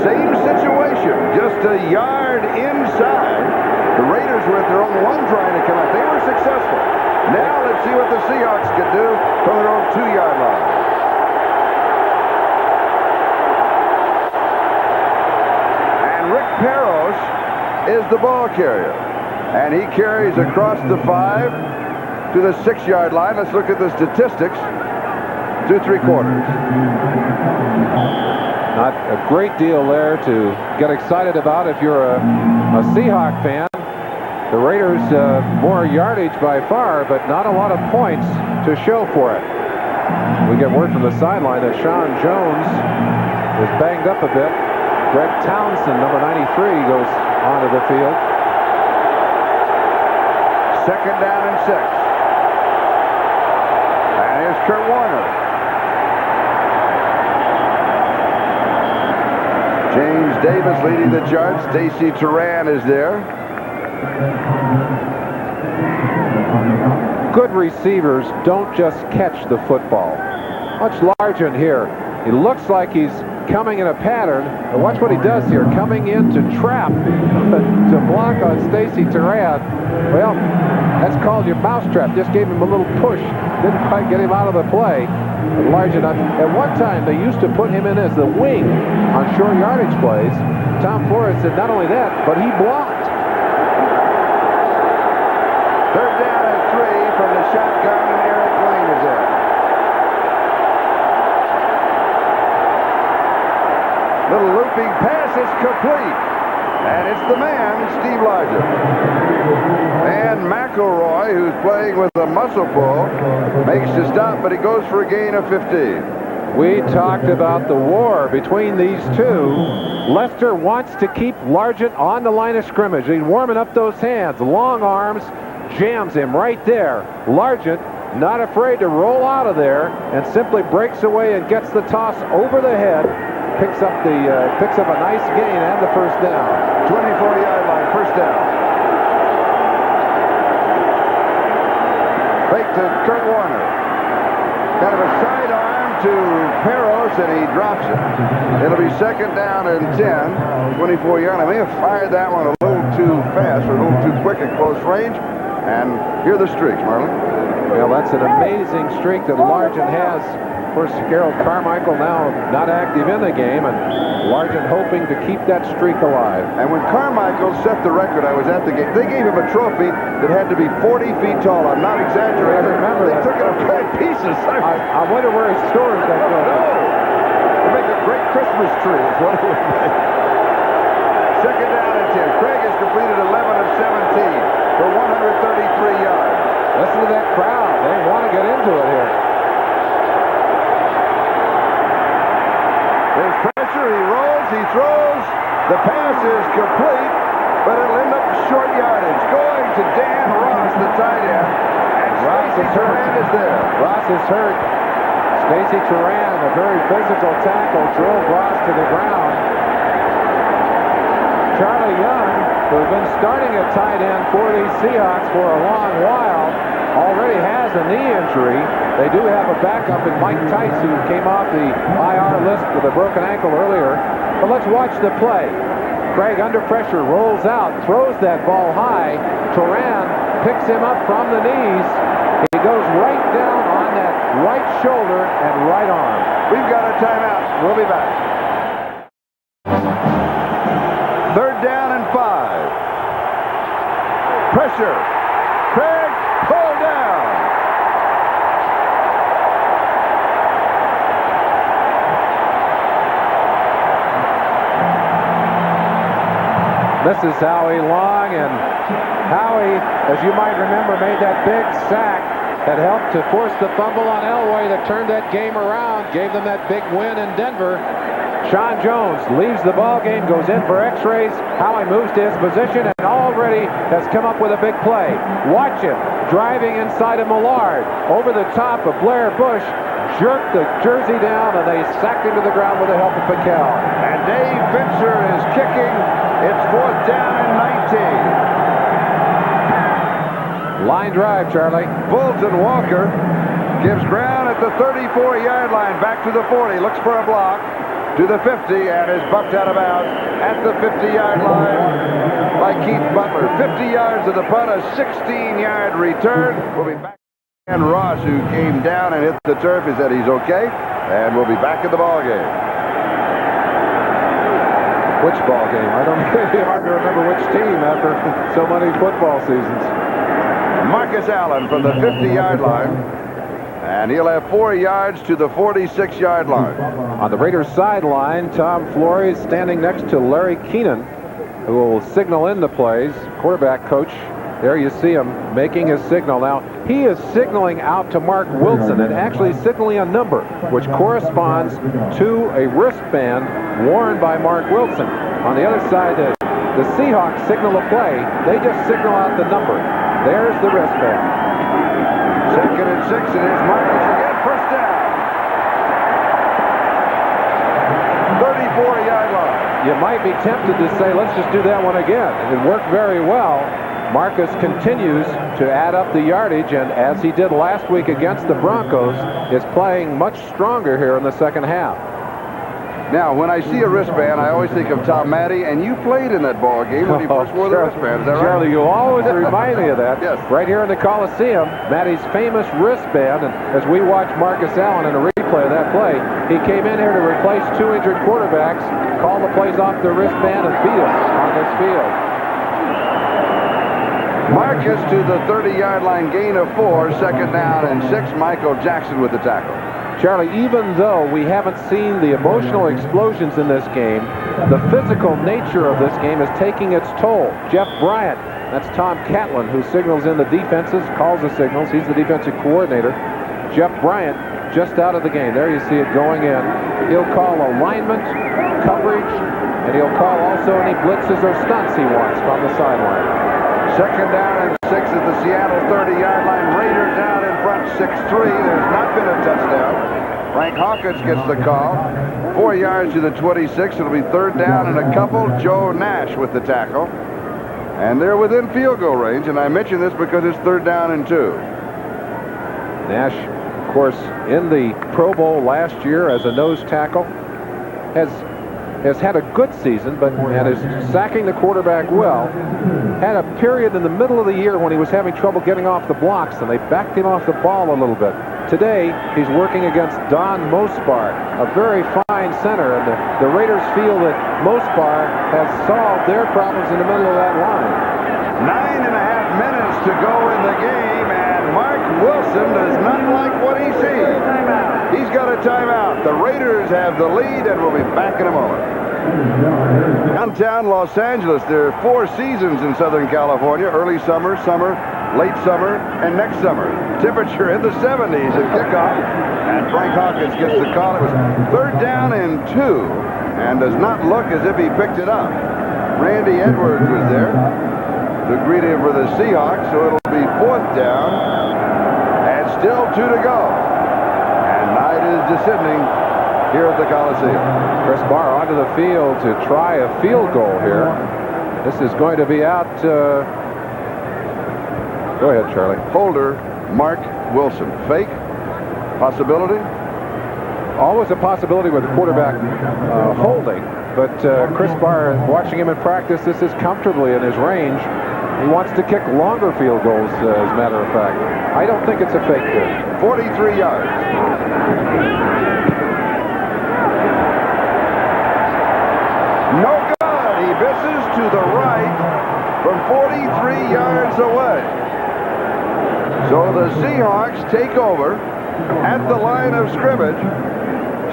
same situation, just a yard inside. The Raiders were at their own 1 trying to come out. They were successful. Now let's see what the Seahawks can do from their own 2-yard line. And Rick Peros is the ball carrier. And he carries across the 5 to the 6-yard line. Let's look at the statistics. 2 3/4. Not a great deal there to get excited about if you're a Seahawk fan. The Raiders more yardage by far, but not a lot of points to show for it. We get word from the sideline that Sean Jones is banged up a bit. Greg Townsend, number 93, goes onto the field. 2nd down and 6. And here's Kurt Warner. James Davis leading the charge. Stacy Turan is there. Good receivers don't just catch the football. Much larger in here. He looks like he's coming in a pattern. And watch what he does here, coming in to trap, to block on Stacy Turan. Well, that's called your mousetrap. Just gave him a little push. Didn't quite get him out of the play. Large enough. At one time, they used to put him in as the wing on short yardage plays. Tom Flores said not only that, but he blocked. Third down and 3 from the shotgun, and Eric Lane is there. Little looping pass is complete. And it's the man, Steve Largent. And McElroy, who's playing with a muscle pull, makes the stop, but he goes for a gain of 15. We talked about the war between these two. Lester wants to keep Largent on the line of scrimmage. He's warming up those hands. Long arms, jams him right there. Largent not afraid to roll out of there and simply breaks away and gets the toss over the head. Picks up a nice gain and the first down. 24-yard line, first down. Fake to Kurt Warner. Kind of a sidearm to Peros, and he drops it. It'll be second down and 10. 24-yard. I may have fired that one a little too fast or a little too quick at close range. And here are the streaks, Marlon. Well, that's an amazing streak that Largent has. Of course, Harold Carmichael now not active in the game, and Largent hoping to keep that streak alive. And when Carmichael set the record, I was at the game. They gave him a trophy that had to be 40 feet tall. I'm not exaggerating. I remember they that. took it apart pieces. I wonder where he stores that trophy. To make a great Christmas tree is what it would make. Second down and 10. Craig has completed 11 of 17 for 133 yards. Listen to that crowd. They want to get into it here. There's pressure, he rolls, he throws. The pass is complete, but it'll end up short yardage. Going to Dan Ross, the tight end. And Stacy Turan is there. Ross is hurt. Stacy Turan, a very physical tackle, drove Ross to the ground. Charlie Young, who's been starting at tight end for these Seahawks for a long while, already has a knee injury. They do have a backup in Mike Tice, who came off the IR list with a broken ankle earlier. But let's watch the play. Craig under pressure rolls out, throws that ball high. Turan picks him up from the knees. He goes right down on that right shoulder and right arm. We've got a timeout. We'll be back. Third down and 5. Pressure. Craig pulled down. This is Howie Long, and Howie, as you might remember, made that big sack that helped to force the fumble on Elway that turned that game around, gave them that big win in Denver. Sean Jones leaves the ball game, goes in for x-rays. Howie moves to his position and already has come up with a big play. Watch him driving inside of Millard, over the top of Blair Bush, jerked the jersey down, and they sacked him to the ground with the help of Piquel. And Dave Fincher is kicking. It's fourth down and 19. Line drive, Charlie. Fulton Walker gives ground at the 34-yard line, back to the 40, looks for a block, to the 50, and is bucked out of bounds at the 50-yard line by Keith Butler. 50 yards of the punt, a 16-yard return. We'll be back. And Ross, who came down and hit the turf, he said he's okay, and we'll be back in the ball game. Which ball game? I don't know. It's hard to remember which team after so many football seasons. Marcus Allen from the 50-yard line, and he'll have 4 yards to the 46-yard line. On the Raiders sideline, Tom Flores standing next to Larry Keenan, who will signal in the plays. Quarterback coach, there you see him making his signal. Now, he is signaling out to Mark Wilson and actually signaling a number, which corresponds to a wristband worn by Mark Wilson. On the other side, the Seahawks signal a play. They just signal out the number. There's the wristband. Second and 6, and here's Marcus again. First down. 34-yard line. You might be tempted to say, let's just do that one again. It worked very well. Marcus continues to add up the yardage, and as he did last week against the Broncos, is playing much stronger here in the second half. Now, when I see a wristband, I always think of Tom Matte, and you played in that ball game when he first wore the wristband. Is that right? Charlie, you always remind me of that. Yes. Right here in the Coliseum, Matte's famous wristband. And as we watch Marcus Allen in a replay of that play, he came in here to replace 2 injured quarterbacks, called the plays off the wristband, and beat us on this field. Marcus to the 30-yard line, gain of 4, second down and 6. Michael Jackson with the tackle. Charlie, even though we haven't seen the emotional explosions in this game, the physical nature of this game is taking its toll. Jeff Bryant, that's Tom Catlin, who signals in the defenses, calls the signals. He's the defensive coordinator. Jeff Bryant just out of the game. There you see it going in. He'll call alignment, coverage, and he'll call also any blitzes or stunts he wants from the sideline. Second down and 6 at the Seattle 30-yard line. Raiders out in front 6-3. There's not been a touchdown. Frank Hawkins gets the call. 4 yards to the 26. It'll be third down and a couple. Joe Nash with the tackle. And they're within field goal range. And I mention this because it's third down and 2. Nash, of course, in the Pro Bowl last year as a nose tackle, has had a good season, but and is sacking the quarterback well. Had a period in the middle of the year when he was having trouble getting off the blocks, and they backed him off the ball a little bit. Today, he's working against Don Mospar, a very fine center, and the Raiders feel that Mospar has solved their problems in the middle of that line. 9.5 minutes to go in the game, and Mark Wilson does not like what he sees. He's got a timeout. The Raiders have the lead, and we'll be back in a moment. Downtown Los Angeles, there are 4 seasons in Southern California: early summer, summer, late summer, and next summer. Temperature in the 70s at kickoff, and Frank Hawkins gets the call. It was third down and 2, and does not look as if he picked it up. Randy Edwards was there to greet him for the Seahawks, so it'll be fourth down, and still 2 to go. And night is descending here at the Coliseum. Chris Barr onto the field to try a field goal here. This is going to be out. Go ahead, Charlie. Holder, Mark Wilson. Fake? Possibility? Always a possibility with the quarterback holding, but Chris Barr, watching him in practice, this is comfortably in his range. He wants to kick longer field goals, as a matter of fact. I don't think it's a fake there. 43 yards. No good. He misses to the right from 43 yards away. So the Seahawks take over at the line of scrimmage,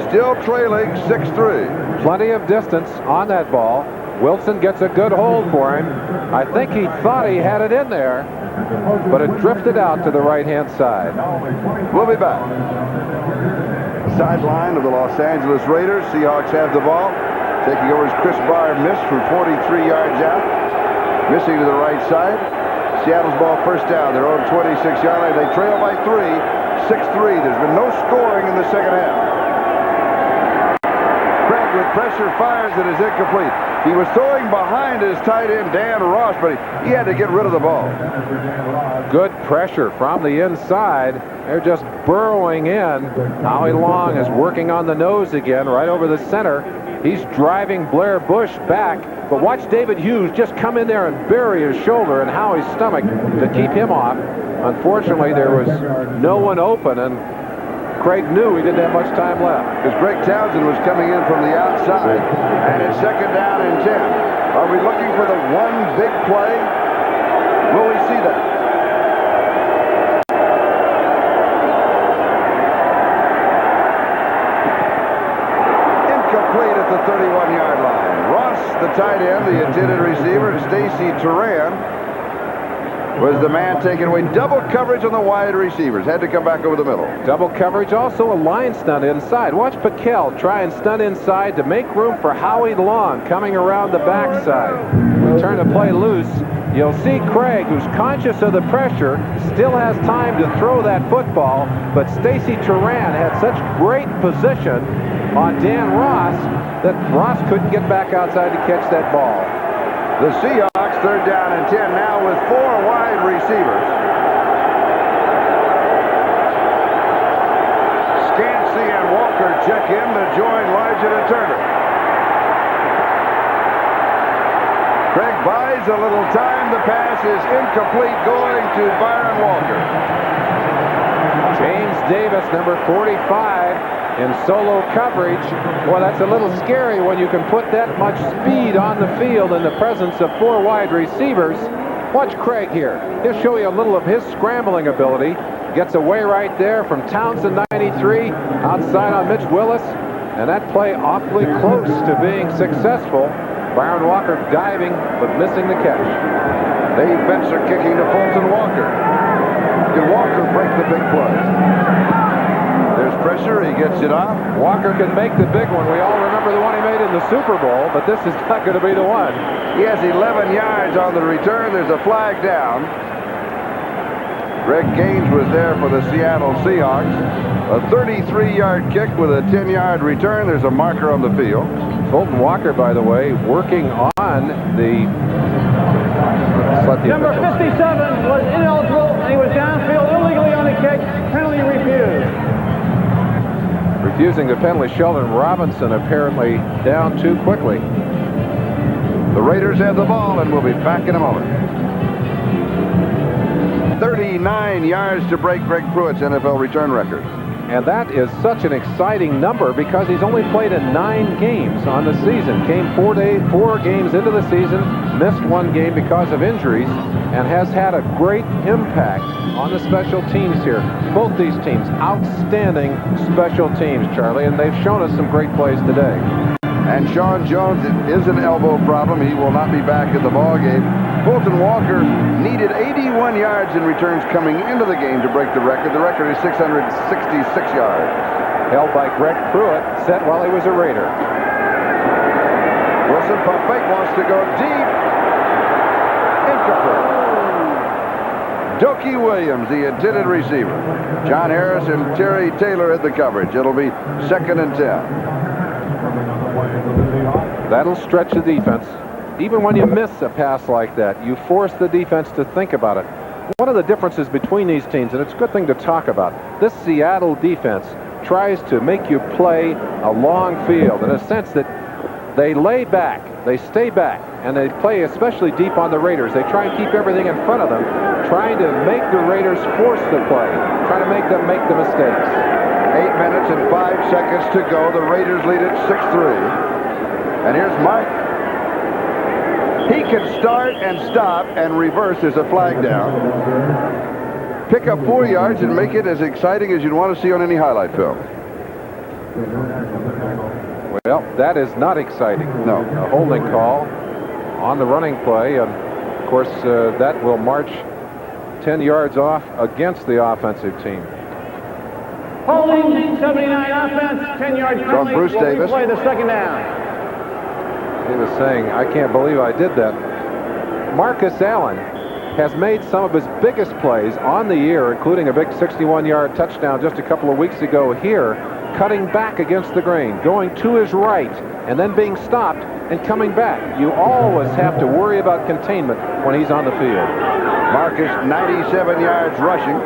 still trailing 6-3. Plenty of distance on that ball. Wilson gets a good hold for him. I think he thought he had it in there, but it drifted out to the right-hand side. We'll be back. Sideline of the Los Angeles Raiders. Seahawks have the ball. Taking over is Chris Barr, missed from 43 yards out. Missing to the right side. Seattle's ball first down. Their own 26-yard line. They trail by 3, 6-3. There's been no scoring in the second half. Craig with pressure fires. It is incomplete. He was throwing behind his tight end, Dan Ross, but he had to get rid of the ball. Good pressure from the inside. They're just burrowing in. Howie Long is working on the nose again, right over the center. He's driving Blair Bush back, but watch David Hughes just come in there and bury his shoulder in Howie's stomach to keep him off. Unfortunately, there was no one open, and Craig knew he didn't have much time left. Because Greg Townsend was coming in from the outside, and it's second down and 10. Are we looking for the one big play? Will we see that? Incomplete at the 31-yard line. Ross, the tight end, the intended receiver, and Stacy Turan was the man taking away. Double coverage on the wide receivers. Had to come back over the middle. Double coverage, also a line stunt inside. Watch Piquel try and stunt inside to make room for Howie Long coming around the backside. Return to play loose. You'll see Craig, who's conscious of the pressure, still has time to throw that football, but Stacy Turan had such great position on Dan Ross that Ross couldn't get back outside to catch that ball. The Seahawks, third down and 10 now with 4 wide receivers. Scansey and Walker check in to join Largent and Turner. buys a little time. The pass is incomplete, going to Byron Walker. James Davis, number 45, in solo coverage. Well, that's a little scary when you can put that much speed on the field in the presence of 4 wide receivers. Watch Craig here. He'll show you a little of his scrambling ability. Gets away right there from Townsend, 93, outside on Mitch Willis. And that play awfully close to being successful. Byron Walker diving, but missing the catch. Dave Benson kicking to Fulton Walker. Can Walker break the big play? There's pressure. He gets it off. Walker can make the big one. We all remember the one he made in the Super Bowl, but this is not going to be the one. He has 11 yards on the return. There's a flag down. Greg Gaines was there for the Seattle Seahawks. A 33-yard kick with a 10-yard return. There's a marker on the field. Fulton Walker, by the way, working on the... Number 57 was ineligible, and he was downfield illegally on the kick. Penalty refused. Refusing the penalty, Sheldon Robinson apparently down too quickly. The Raiders have the ball, and we'll be back in a moment. 39 yards to break Greg Pruitt's NFL return record. And that is such an exciting number because he's only played in 9 games on the season. Came 4 games into the season, missed 1 game because of injuries, and has had a great impact on the special teams here. Both these teams, outstanding special teams, Charlie, and they've shown us some great plays today. And Sean Jones is an elbow problem. He will not be back in the ball game. Fulton Walker needed 81 yards in returns coming into the game to break the record. The record is 666 yards. Held by Greg Pruitt, set while he was a Raider. Wilson pump fake, wants to go deep. Incomplete. Dokie Williams, the intended receiver. John Harris and Terry Taylor at the coverage. It'll be 2nd and 10. That'll stretch the defense. Even when you miss a pass like that, you force the defense to think about it. One of the differences between these teams, and it's a good thing to talk about, this Seattle defense tries to make you play a long field in a sense that they lay back, they stay back, and they play especially deep on the Raiders. They try and keep everything in front of them, trying to make the Raiders force the play, trying to make them make the mistakes. 8 minutes and 5 seconds to go. The Raiders lead it 6-3. And here's Mike. He can start and stop and reverse. There's a flag down. Pick up 4 yards and make it as exciting as you'd want to see on any highlight film. Well, that is not exciting. No. A holding call on the running play, and of course that will march 10 yards off against the offensive team. Holding 79 offense, 10-yard penalty. Bruce Davis. Play the 2nd down. He was saying, I can't believe I did that. Marcus Allen has made some of his biggest plays on the year, including a big 61-yard touchdown just a couple of weeks ago here, cutting back against the grain, going to his right, and then being stopped and coming back. You always have to worry about containment when he's on the field. Marcus, 97 yards rushing.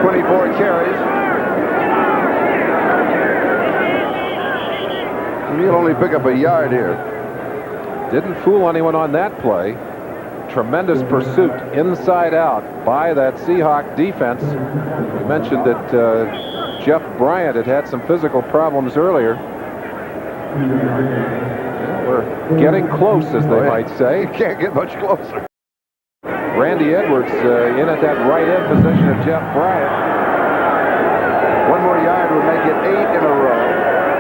24 carries. He'll only pick up a yard here. Didn't fool anyone on that play. Tremendous pursuit inside out by that Seahawk defense. We mentioned that Jeff Bryant had some physical problems earlier. We're getting close, as they might say. You can't get much closer. Randy Edwards in at that right end position of Jeff Bryant. 1 more yard would make it 8 in a row,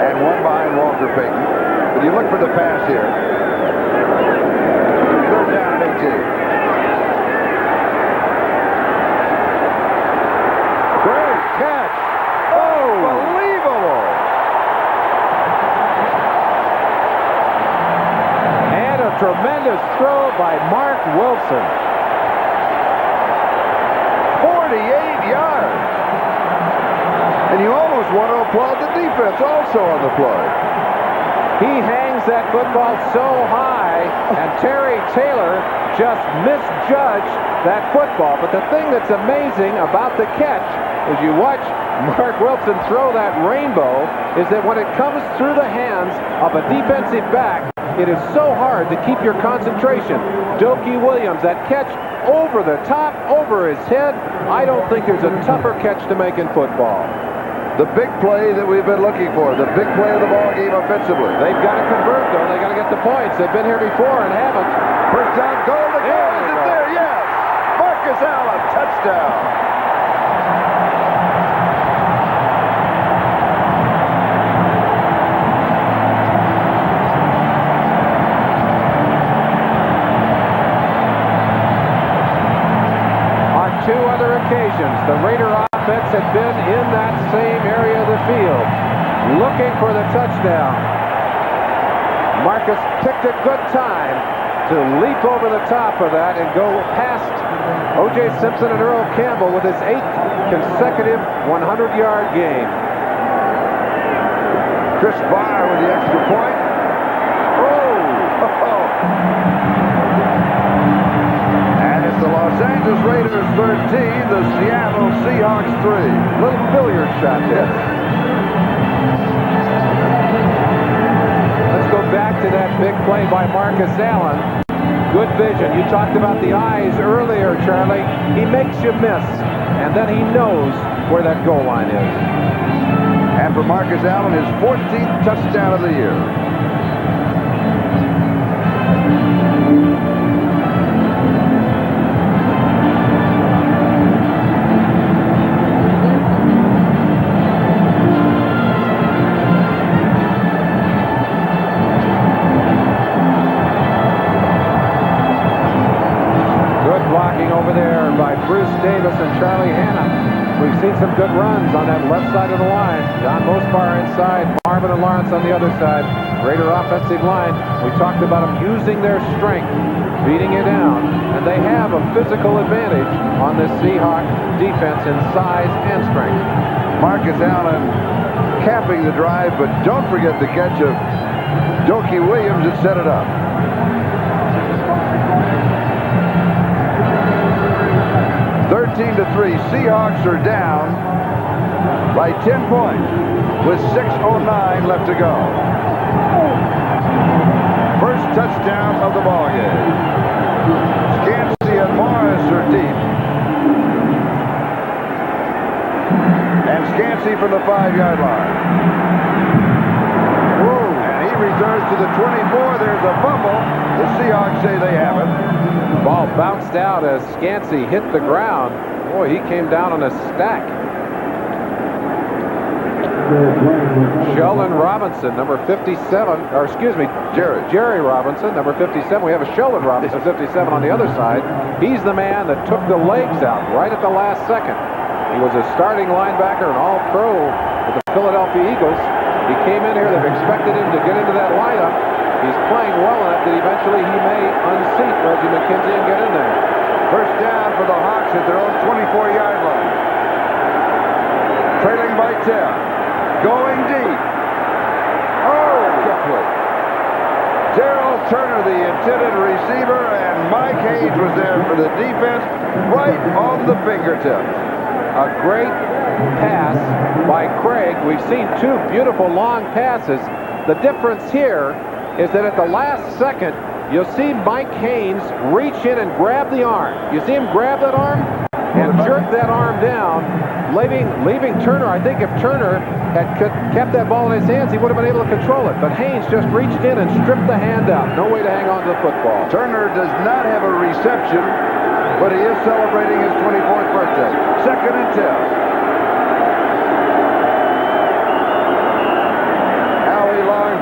and 1 behind Walter Payton. But you look for the pass here. 3rd down and 18. Great catch! Unbelievable! And a tremendous throw by Mark Wilson. 48 yards. And you almost want to applaud the defense also on the play. He hangs that football so high, and Terry Taylor just misjudged that football. But the thing that's amazing about the catch, as you watch Mark Wilson throw that rainbow, is that when it comes through the hands of a defensive back, it is so hard to keep your concentration. Dokie Williams, that catch over the top, over his head. I don't think there's a tougher catch to make in football. The big play that we've been looking for, the big play of the ball game offensively. They've got to convert, though. They've got to get the points. They've been here before and haven't. First down, goal to go. Is it there? Yes. Marcus Allen, touchdown. Two other occasions, the Raider offense had been in that same area of the field, looking for the touchdown. Marcus picked a good time to leap over the top of that and go past O.J. Simpson and Earl Campbell with his 8th consecutive 100-yard game. Chris Barr with the extra point. The Los Angeles Raiders 13, the Seattle Seahawks 3. Little billiard shot there. Let's go back to that big play by Marcus Allen. Good vision. You talked about the eyes earlier, Charlie. He makes you miss, and then he knows where that goal line is. And for Marcus Allen, his 14th touchdown of the year. Over there by Bruce Davis and Charlie Hanna. We've seen some good runs on that left side of the line. Don Mospar inside, Marvin and Lawrence on the other side. Raider offensive line. We talked about them using their strength, beating you down, and they have a physical advantage on this Seahawk defense in size and strength. Marcus Allen capping the drive, but don't forget the catch of Dokie Williams that set it up. 13-3, Seahawks are down by 10 points with 6:09 left to go. First touchdown of the ballgame. Scansey and Morris are deep. And Scansey from the 5-yard line. Whoa. And he returns to the 24. There's a fumble. The Seahawks say they have it. Ball bounced out as Scansey hit the ground. Boy, he came down on a stack. Sheldon Robinson, number 57, or excuse me, Jerry Robinson, number 57. We have a Sheldon Robinson, 57 on the other side. He's the man that took the legs out right at the last second. He was a starting linebacker, an all-pro with the Philadelphia Eagles. He came in here. They've expected him to get into that lineup. He's playing well enough that eventually he may unseat Reggie McKenzie and get in there. First down for the Hawks at their own 24-yard line. Trailing by 10. Going deep. Oh! Darrell Turner, the intended receiver, and Mike Hayes was there for the defense, right on the fingertips. A great pass by Craig. We've seen two beautiful long passes. The difference here is that at the last second, you'll see Mike Haynes reach in and grab the arm. You see him grab that arm and jerk that arm down, leaving Turner. I think if Turner had kept that ball in his hands, he would have been able to control it. But Haynes just reached in and stripped the hand out. No way to hang on to the football. Turner does not have a reception, but he is celebrating his 24th birthday. 2nd and 10.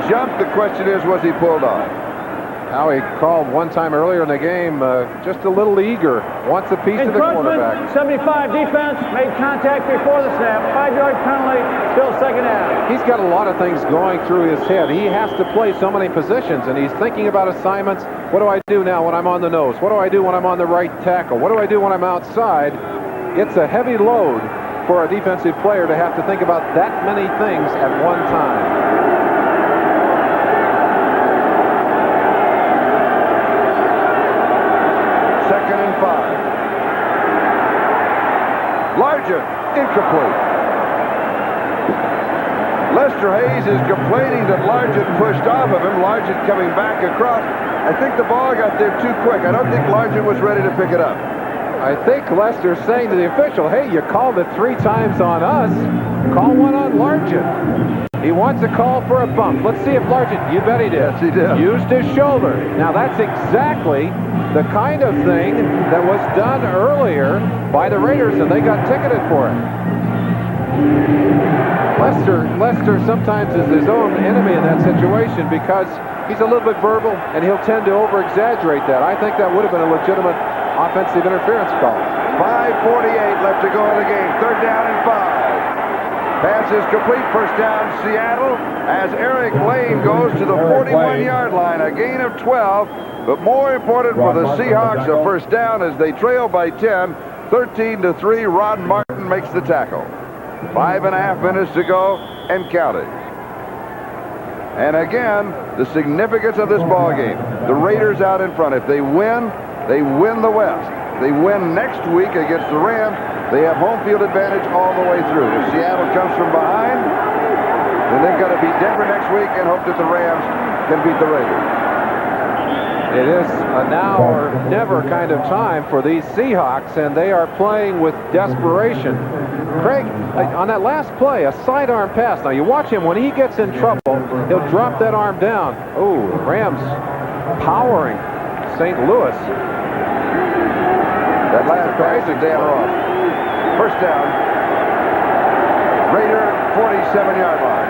Jump. The question is, was he pulled off? Howie called one time earlier in the game, just a little eager, wants a piece of the quarterback. 75 defense, made contact before the snap, 5-yard penalty, still second down. He's got a lot of things going through his head. He has to play so many positions, and he's thinking about assignments. What do I do now when I'm on the nose? What do I do when I'm on the right tackle? What do I do when I'm outside? It's a heavy load for a defensive player to have to think about that many things at one time. Largent, incomplete. Less Lester Hayes is complaining that Largent pushed off of him. Largent coming back across. I think the ball got there too quick. I don't think Largent was ready to pick it up. I think Lester's saying to the official, hey, you called it 3 times on us. Call one on Largent. He wants a call for a bump. Let's see if Largent, you bet he did. Yes, he did. Used his shoulder. Now, that's exactly the kind of thing that was done earlier by the Raiders, and they got ticketed for it. Lester sometimes is his own enemy in that situation because he's a little bit verbal, and he'll tend to over-exaggerate that. I think that would have been a legitimate offensive interference call. 5:48 left to go in the game. 3rd down and 5. Pass is complete. 1st down, Seattle, as Eric Lane goes to the 41-yard line. A gain of 12, but more important for the Seahawks, a 1st down as they trail by 10. 13-3, Rod Martin makes the tackle. 5.5 minutes to go and counting. And again, the significance of this ball game. The Raiders out in front. If they win the West. If they win next week against the Rams, they have home field advantage all the way through. If Seattle comes from behind, then they've got to beat Denver next week and hope that the Rams can beat the Raiders. It is a now or never kind of time for these Seahawks, and they are playing with desperation. Craig, on that last play, a sidearm pass. Now, you watch him. When he gets in trouble, he'll drop that arm down. Oh, Rams powering St. Louis. That last pass is Dan Ross. 1st down. Raider 47-yard line.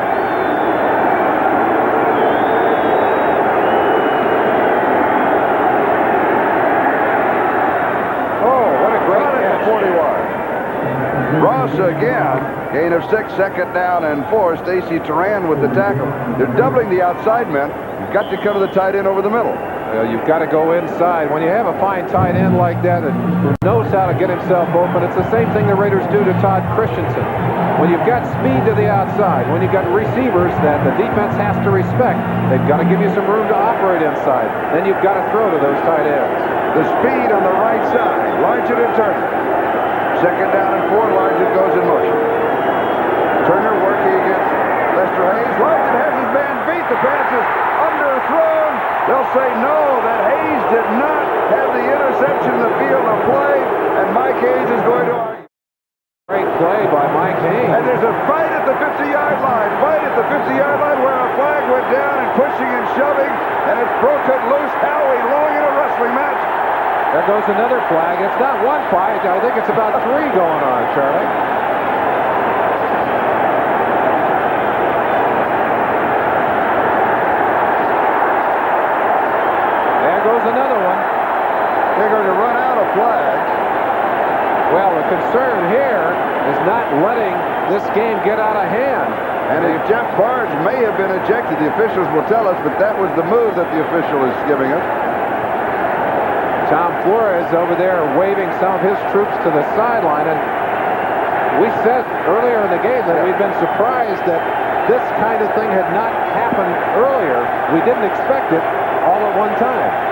Oh, what a great catch. 41. Ross again. Gain of 6, 2nd down and 4. Stacy Turan with the tackle. They're doubling the outside men. You've got to cover the tight end over the middle. You've got to go inside. When you have a fine tight end like that who knows how to get himself open, it's the same thing the Raiders do to Todd Christensen. When you've got speed to the outside, when you've got receivers that the defense has to respect, they've got to give you some room to operate inside. Then you've got to throw to those tight ends. The speed on the right side. Largent and Turner. 2nd down and 4. Largent goes in motion. Turner working against Lester Hayes. Largent has his man beat. The pass is underthrown. They'll say no, that Hayes did not have the interception in the field of play, and Mike Hayes is going to argue. Great play by Mike Hayes. And there's a fight at the 50-yard line. Fight at the 50-yard line where a flag went down and pushing and shoving, and it's broken loose. Howie long in a wrestling match. There goes another flag. It's not one fight. I think it's about 3 going on, Charlie. Another one. They're going to run out of flags. Well, the concern here is not letting this game get out of hand. And if Jeff Barnes may have been ejected, the officials will tell us, but that was the move that the official is giving us. Tom Flores over there waving some of his troops to the sideline. And we said earlier in the game that we'd been surprised that this kind of thing had not happened earlier. We didn't expect it all at one time.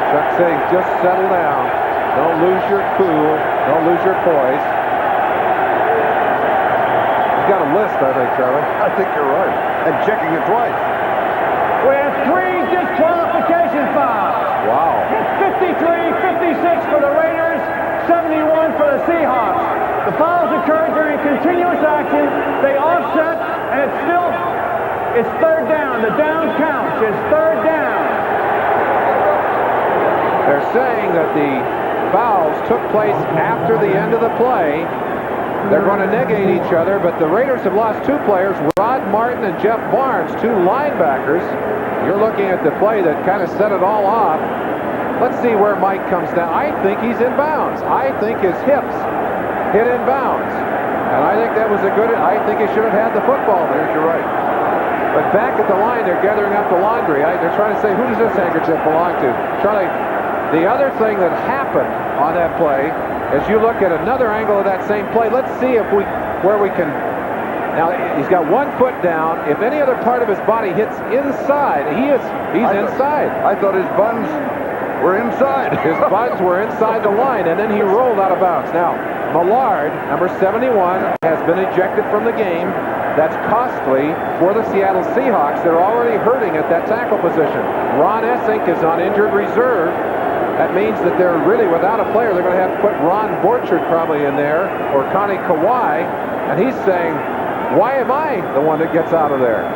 Chuck saying, just settle down. Don't lose your cool. Don't lose your poise. He's got a list, I think, Charlie. I think you're right. And checking it twice. We have 3 disqualification fouls. Wow. 53, 56 for the Raiders, 71 for the Seahawks. The fouls occurred during continuous action. They offset, and it's 3rd down. The down counts. It's 3rd down. They're saying that the fouls took place after the end of the play. They're going to negate each other, but the Raiders have lost 2 players, Rod Martin and Jeff Barnes, 2 linebackers. You're looking at the play that kind of set it all off. Let's see where Mike comes down. I think he's in bounds. I think his hips hit in bounds. And I think that was I think he should have had the football there. You're right. But back at the line, they're gathering up the laundry. They're trying to say, who does this handkerchief belong to? Charlie, the other thing that happened on that play is you look at another angle of that same play. Let's see where we can. Now he's got 1 foot down. If any other part of his body hits inside, he's inside. I thought his buns were inside. His buns were inside the line, and then he rolled out of bounds. Now Millard, number 71, has been ejected from the game. That's costly for the Seattle Seahawks. They're already hurting at that tackle position. Ron Essink is on injured reserve. That means that they're really without a player. They're going to have to put Ron Borchard probably in there, or Connie Kawhi. And he's saying, why am I the one that gets out of there?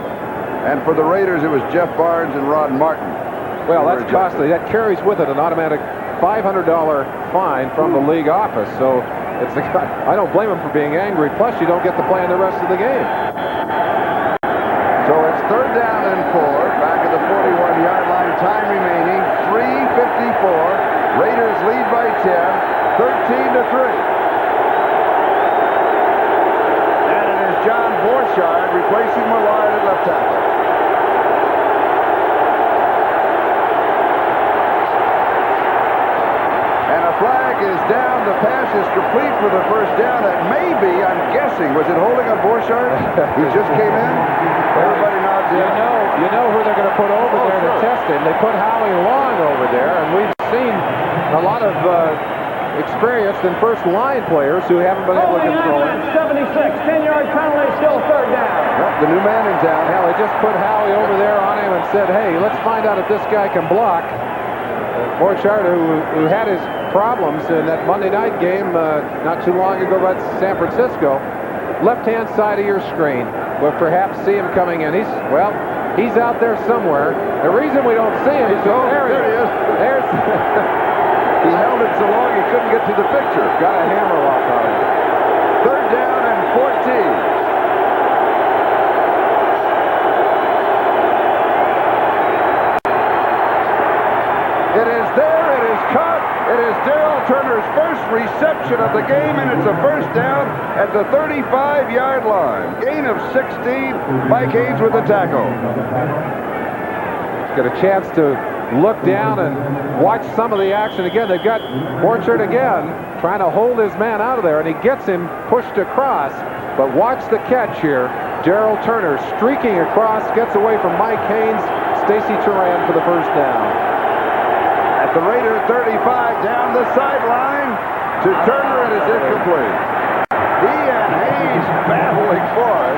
And for the Raiders, it was Jeff Barnes and Rod Martin. Well, that's costly. That carries with it an automatic $500 fine from the league office. So it's I don't blame him for being angry. Plus, you don't get to play in the rest of the game. So it's 3rd down and 4. Back at the 41-yard line. Time remaining. 3:54. Raiders lead by 10. 13-3. And it is John Borchard replacing Millard at left tackle. Flag is down. The pass is complete for the first down. That may be, I'm guessing, was it holding on Borchard? He just came in. Everybody nods in. You know who they're going to put over there to test him. They put Howie Long over there, and we've seen a lot of experienced and first-line players who haven't been able to control him. 76, 10-yard penalty, still 3rd down. Well, the new man in town. Hell, they just put Howie over there on him and said, hey, let's find out if this guy can block. Borchard, who had his problems in that Monday night game not too long ago against San Francisco. Left-hand side of your screen. We'll perhaps see him coming in. He's out there somewhere. The reason we don't see him is there he is. There's he held it so long he couldn't get to the picture. Got a hammer lock on him. 3rd down and 14. It is there. It is caught. It is Darrell Turner's first reception of the game, and it's a first down at the 35-yard line. Gain of 16. Mike Haynes with the tackle. Got a chance to look down and watch some of the action again. They've got Borchard again trying to hold his man out of there, and he gets him pushed across. But watch the catch here. Darrell Turner streaking across, gets away from Mike Haynes. Stacy Turan for the first down. At the Raider 35, down the sideline to Turner, and it's incomplete. He and Hayes battling for it.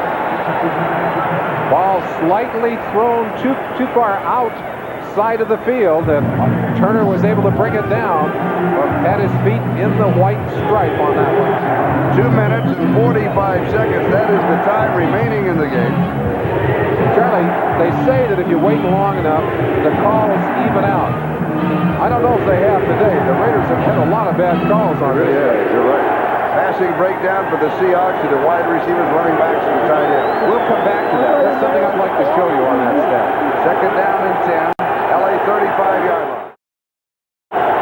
Ball slightly thrown too far outside of the field, and Turner was able to bring it down, but had his feet in the white stripe on that one. 2 minutes and 45 seconds. That is the time remaining in the game. Charlie, they say that if you wait long enough, the calls even out. I don't know if they have today. The Raiders have had a lot of bad calls on this day. You're right. Passing breakdown for the Seahawks to the wide receivers, running backs, and tight ends. We'll come back to that. That's something I'd like to show you on that stat. 2nd down and 10. LA 35-yard line.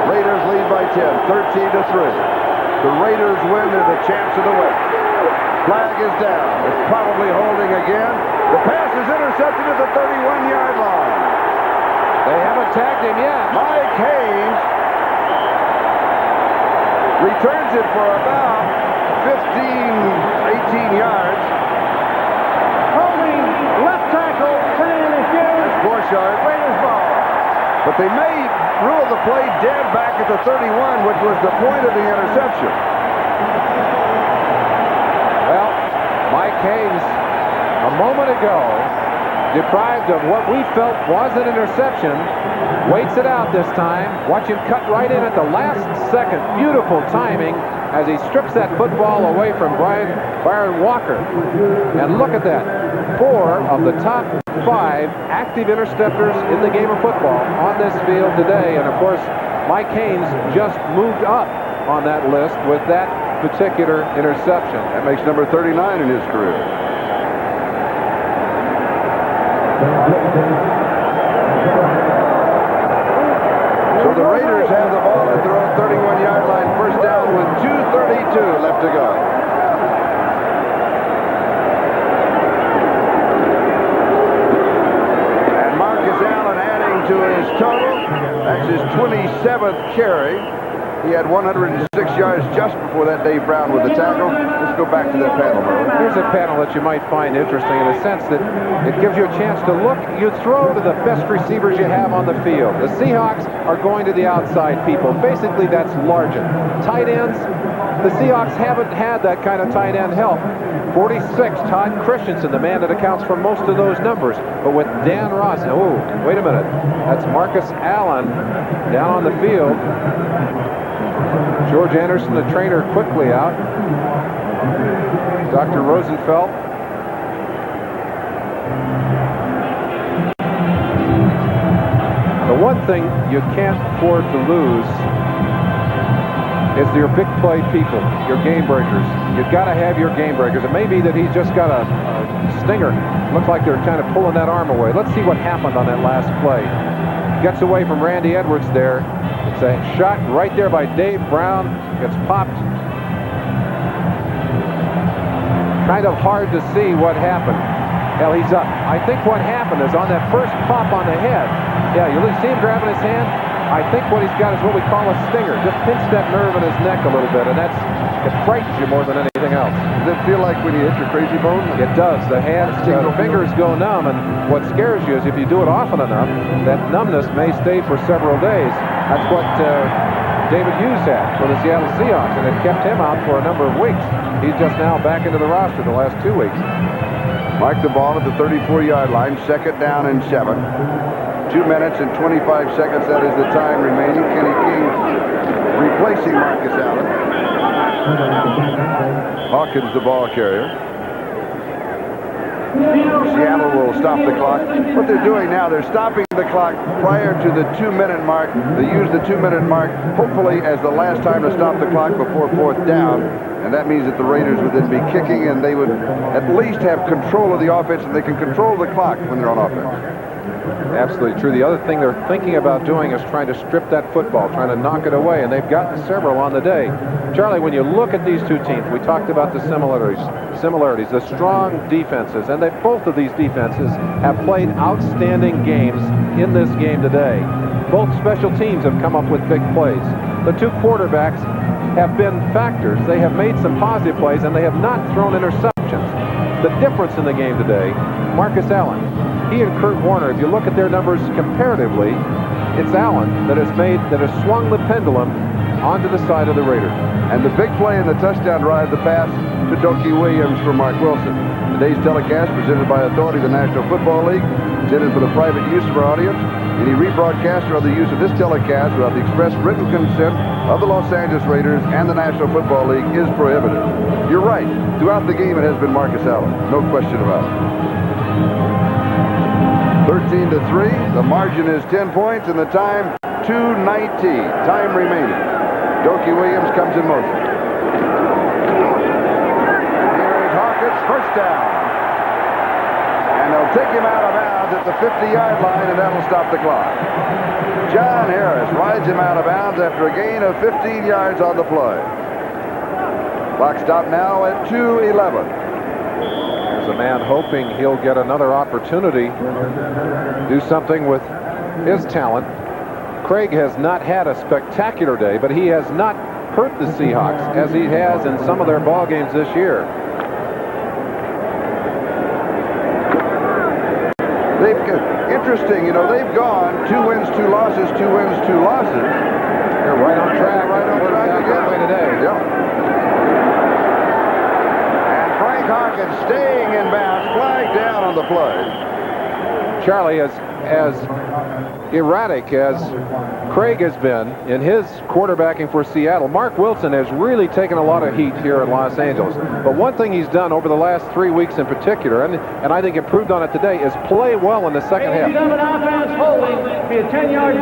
Raiders lead by 10, 13-3. The Raiders win. They're the champs of the West. Flag is down. It's probably holding again. The pass is intercepted at the 31-yard line. They haven't tagged him yet. Mike Haynes returns it for about 15, 18 yards. Holding left tackle, turning in his shoes. Borchard. Raiders ball. But they may rule the play dead back at the 31, which was the point of the interception. Well, Mike Haynes, a moment ago, deprived of what we felt was an interception, waits it out this time. Watch him cut right in at the last second. Beautiful timing as he strips that football away from Byron Walker. And look at that. 4 of the top 5 active interceptors in the game of football on this field today. And of course, Mike Haynes just moved up on that list with that particular interception. That makes number 39 in his career. So the Raiders have the ball at their own 31-yard line, first down with 2:32 left to go. And Marcus Allen adding to his total. That's his 27th carry. He had 106 yards just before that. Dave Brown with the tackle. Let's go back to that panel, Merlin. Here's a panel that you might find interesting in the sense that it gives you a chance to look. You throw to the best receivers you have on the field. The Seahawks are going to the outside people. Basically, that's Largent. Tight ends, the Seahawks haven't had that kind of tight end help. 46, Todd Christensen, the man that accounts for most of those numbers. But with Dan Ross, oh, wait a minute. That's Marcus Allen down on the field. George Anderson, the trainer, quickly out. Dr. Rosenfeld. The one thing you can't afford to lose is your big play people, your game breakers. You've got to have your game breakers. It may be that he's just got a stinger. Looks like they're kind of pulling that arm away. Let's see what happened on that last play. Gets away from Randy Edwards there. It's a shot right there by Dave Brown. Gets popped. Kind of hard to see what happened. Hell, he's up. I think what happened is on that first pop on the head. Yeah, you see him grabbing his hand? I think what he's got is what we call a stinger. Just pinch that nerve in his neck a little bit, and it frightens you more than anything else. Does it feel like when you hit your crazy bone? It does. The hands, fingers go numb, and what scares you is if you do it often enough, that numbness may stay for several days. That's what David Hughes had for the Seattle Seahawks, and it kept him out for a number of weeks. He's just now back into the roster the last 2 weeks. Mark the ball at the 34-yard line, second down and 7. 2 minutes and 25 seconds, that is the time remaining. Kenny King replacing Marcus Allen. Hawkins, the ball carrier. Seattle will stop the clock. What they're doing now, they're stopping the clock prior to the 2-minute mark. They use the 2-minute mark, hopefully, as the last time to stop the clock before fourth down. And that means that the Raiders would then be kicking, and they would at least have control of the offense, and they can control the clock when they're on offense. Absolutely true. The other thing they're thinking about doing is trying to strip that football, trying to knock it away, and they've gotten several on the day. Charlie, when you look at these two teams, we talked about the similarities, the strong defenses, and both of these defenses have played outstanding games in this game today. Both special teams have come up with big plays. The two quarterbacks have been factors. They have made some positive plays, and they have not thrown interceptions. The difference in the game today, Marcus Allen. He and Kurt Warner, if you look at their numbers comparatively, it's Allen that has swung the pendulum onto the side of the Raiders. And the big play in the touchdown drive, the pass to Dokie Williams for Mark Wilson. Today's telecast presented by authority of the National Football League, intended for the private use of our audience. Any rebroadcast or other use of this telecast without the express written consent of the Los Angeles Raiders and the National Football League is prohibited. You're right. Throughout the game, it has been Marcus Allen. No question about it. 13-3. The margin is 10 points, and the time 2:19. Time remaining. Dokie Williams comes in motion. Here is Hawkins, first down. And they'll take him out of bounds at the 50-yard line, and that'll stop the clock. John Harris rides him out of bounds after a gain of 15 yards on the play. Clock stopped now at 2:11. There's a man hoping he'll get another opportunity to do something with his talent. Craig has not had a spectacular day, but he has not hurt the Seahawks as he has in some of their ball games this year. Interesting, you know, they've gone 2 wins, 2 losses, 2 wins, 2 losses. They're right on track. Right on track again today. Yeah. And Frank Hawkins staying in bounds, flag down on the play. Charlie, as erratic as Craig has been in his quarterbacking for Seattle, Mark Wilson has really taken a lot of heat here in Los Angeles. But one thing he's done over the last 3 weeks in particular, and I think improved on it today, is play well in the second half. An offense holding, be a 10-yard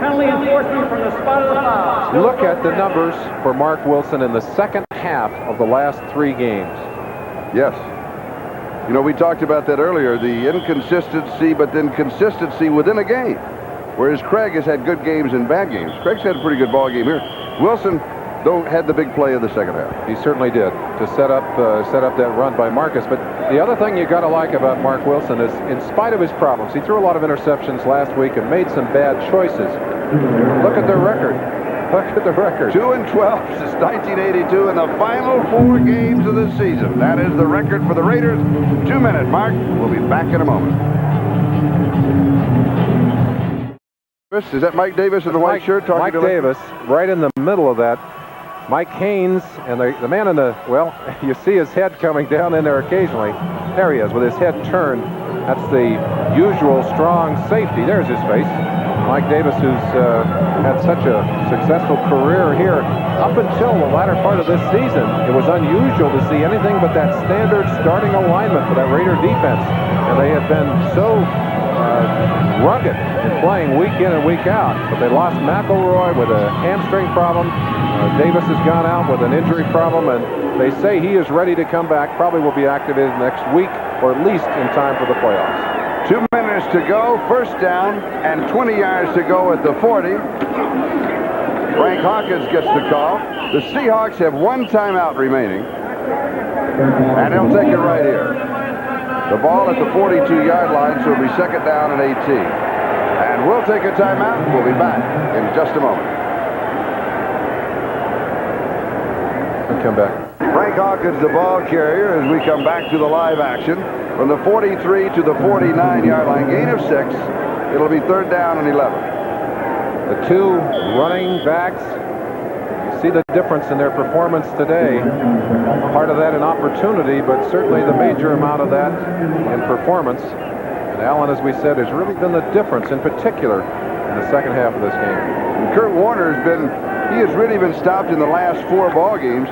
penalty enforcement from the spot of the foul. Look at the numbers for Mark Wilson in the second half of the last 3 games. Yes. You know, we talked about that earlier, the inconsistency, but then consistency within a game. Whereas Craig has had good games and bad games. Craig's had a pretty good ball game here. Wilson, though, had the big play of the second half. He certainly did to set up that run by Marcus. But the other thing you got to like about Mark Wilson is, in spite of his problems, he threw a lot of interceptions last week and made some bad choices. Look at their record. Look at the record. 2-12 since 1982 in the final 4 games of the season. That is the record for the Raiders. 2-minute mark. We'll be back in a moment. Is that Mike Davis in the white shirt talking Mike to Davis, right in the middle of that. Mike Haynes and the man in the, well, you see his head coming down in there occasionally. There he is with his head turned. That's the usual strong safety. There's his face. Mike Davis, who's had such a successful career here. Up until the latter part of this season, it was unusual to see anything but that standard starting alignment for that Raider defense. And they have been so rugged in playing week in and week out. But they lost McElroy with a hamstring problem. Davis has gone out with an injury problem, and they say he is ready to come back. Probably will be activated next week, or at least in time for the playoffs. 2 minutes to go, first down, and 20 yards to go at the 40. Frank Hawkins gets the call. The Seahawks have one timeout remaining, and they'll take it right here. The ball at the 42-yard line, so it'll be second down and 18. And we'll take a timeout. We'll be back in just a moment. Come back. Frank Hawkins, the ball carrier, as we come back to the live action. From the 43 to the 49-yard line, gain of 6. It'll be third down and 11. The two running backs, you see the difference in their performance today. Part of that in opportunity, but certainly the major amount of that in performance. And Allen, as we said, has really been the difference, in particular, in the second half of this game. And Kurt Warner has really been stopped in the last 4 ball games.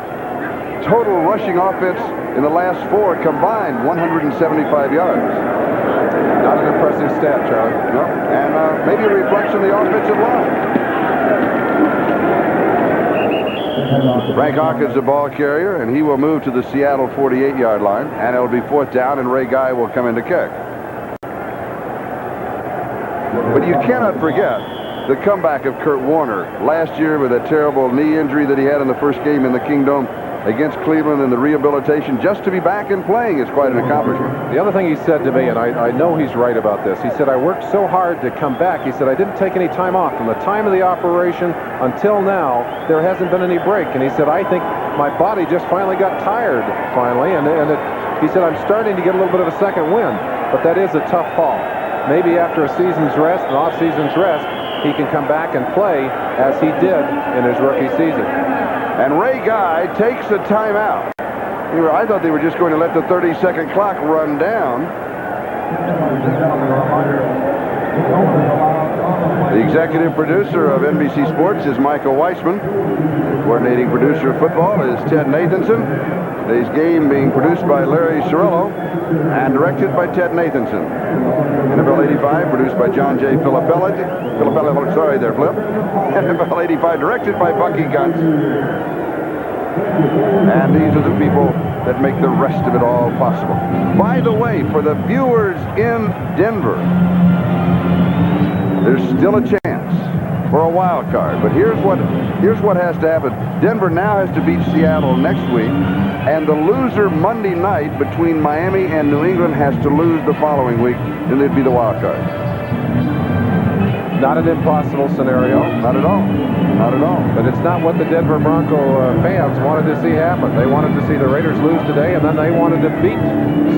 Total rushing offense in the last 4 combined 175 yards. Not an impressive stat, Charlie. No. And maybe a reflection of the offensive line. Frank Hawkins, the ball carrier, and he will move to the Seattle 48-yard line, and it'll be fourth down, and Ray Guy will come in to kick. But you cannot forget the comeback of Kurt Warner last year with that terrible knee injury that he had in the first game in the Kingdome against Cleveland, and the rehabilitation just to be back and playing is quite an accomplishment. The other thing he said to me, and I know he's right about this, he said, I worked so hard to come back. He said, I didn't take any time off. From the time of the operation until now, there hasn't been any break. And he said, I think my body just finally got tired, he said, I'm starting to get a little bit of a second wind, but that is a tough call. Maybe after a season's rest, an off-season's rest, he can come back and play as he did in his rookie season. And Ray Guy takes a timeout. I thought they were just going to let the 30-second clock run down. The executive producer of NBC Sports is Michael Weissman. The coordinating producer of football is Ted Nathanson. Today's game being produced by Larry Cirillo and directed by Ted Nathanson. NFL 85 produced by John J. Filippelli. Sorry there, Flip. NFL 85 directed by Bucky Gunts. And these are the people that make the rest of it all possible. By the way, for the viewers in Denver, there's still a chance for a wild card. But here's what has to happen. Denver now has to beat Seattle next week, and the loser Monday night between Miami and New England has to lose the following week, then they'd be the wild card. Not an impossible scenario. Not at all. Not at all. But it's not what the Denver Bronco fans wanted to see happen. They wanted to see the Raiders lose today, and then they wanted to beat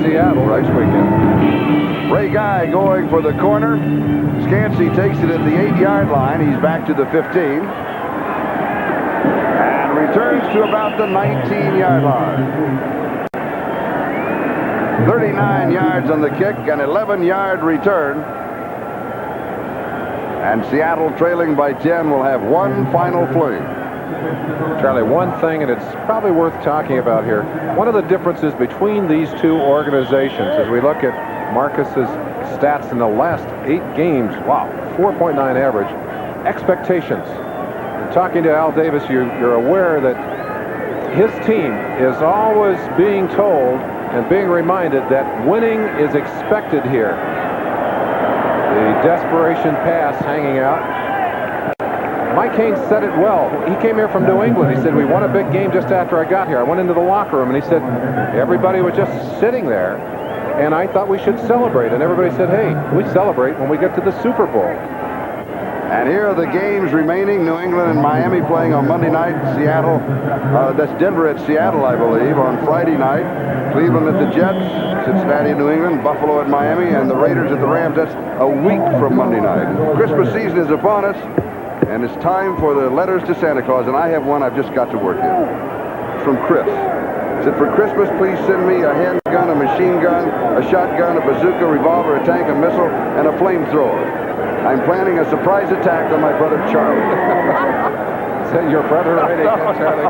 Seattle next weekend. Ray Guy going for the corner. Scansey takes it at the 8-yard line. He's back to the 15. And returns to about the 19-yard line. 39 yards on the kick, an 11-yard return. And Seattle, trailing by 10, will have one final fling. Charlie, one thing, and it's probably worth talking about here. One of the differences between these two organizations, as we look at Marcus's stats in the last 8 games, wow, 4.9 average, expectations. Talking to Al Davis, you're aware that his team is always being told and being reminded that winning is expected here. The desperation pass hanging out. Mike Haynes said it well. He came here from New England. He said, we won a big game just after I got here. I went into the locker room, and he said, everybody was just sitting there, and I thought we should celebrate. And everybody said, hey, we celebrate when we get to the Super Bowl. And here are the games remaining. New England and Miami playing on Monday night. Seattle, that's Denver at Seattle, I believe, on Friday night. Cleveland at the Jets, Cincinnati at New England, Buffalo at Miami, and the Raiders at the Rams. That's a week from Monday night. Christmas season is upon us. And it's time for the letters to Santa Claus, and I have one I've just got to work in. It's from Chris. It said, for Christmas, please send me a handgun, a machine gun, a shotgun, a bazooka, revolver, a tank, a missile, and a flamethrower. I'm planning a surprise attack on my brother Charlie. Is that your brother right again, Charlie?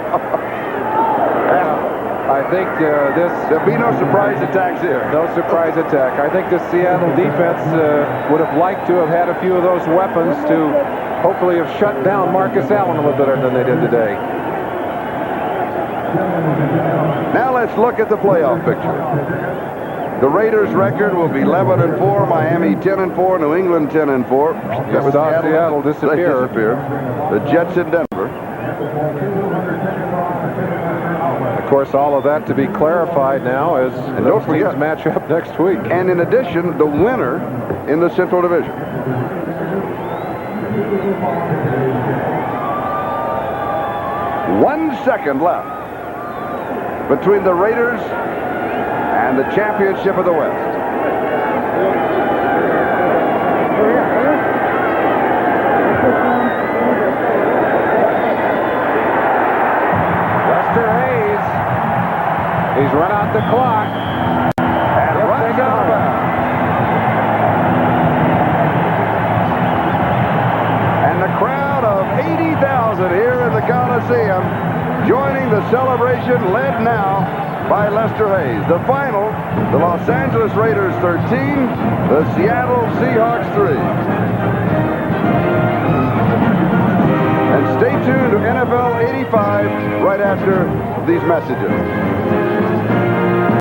I think There'll be no surprise attacks here. no surprise attack. I think the Seattle defense would have liked to have had a few of those weapons to hopefully have shut down Marcus Allen a little better than they did today. Now let's look at the playoff picture. The Raiders' record will be 11-4, Miami 10-4, New England 10-4. Just saw Seattle disappear. The Jets in Denver. Of course, all of that to be clarified now as And those don't forget- teams match up next week. And in addition, the winner in the Central Division. One second left between the Raiders and the championship of the West. Lester Hayes, he's run out the clock. And runs out of bounds. And the crowd of 80,000 here in the Coliseum joining the celebration, led now by Lester Hayes. The final, the Los Angeles Raiders 13, the Seattle Seahawks 3. And stay tuned to NFL 85 right after these messages.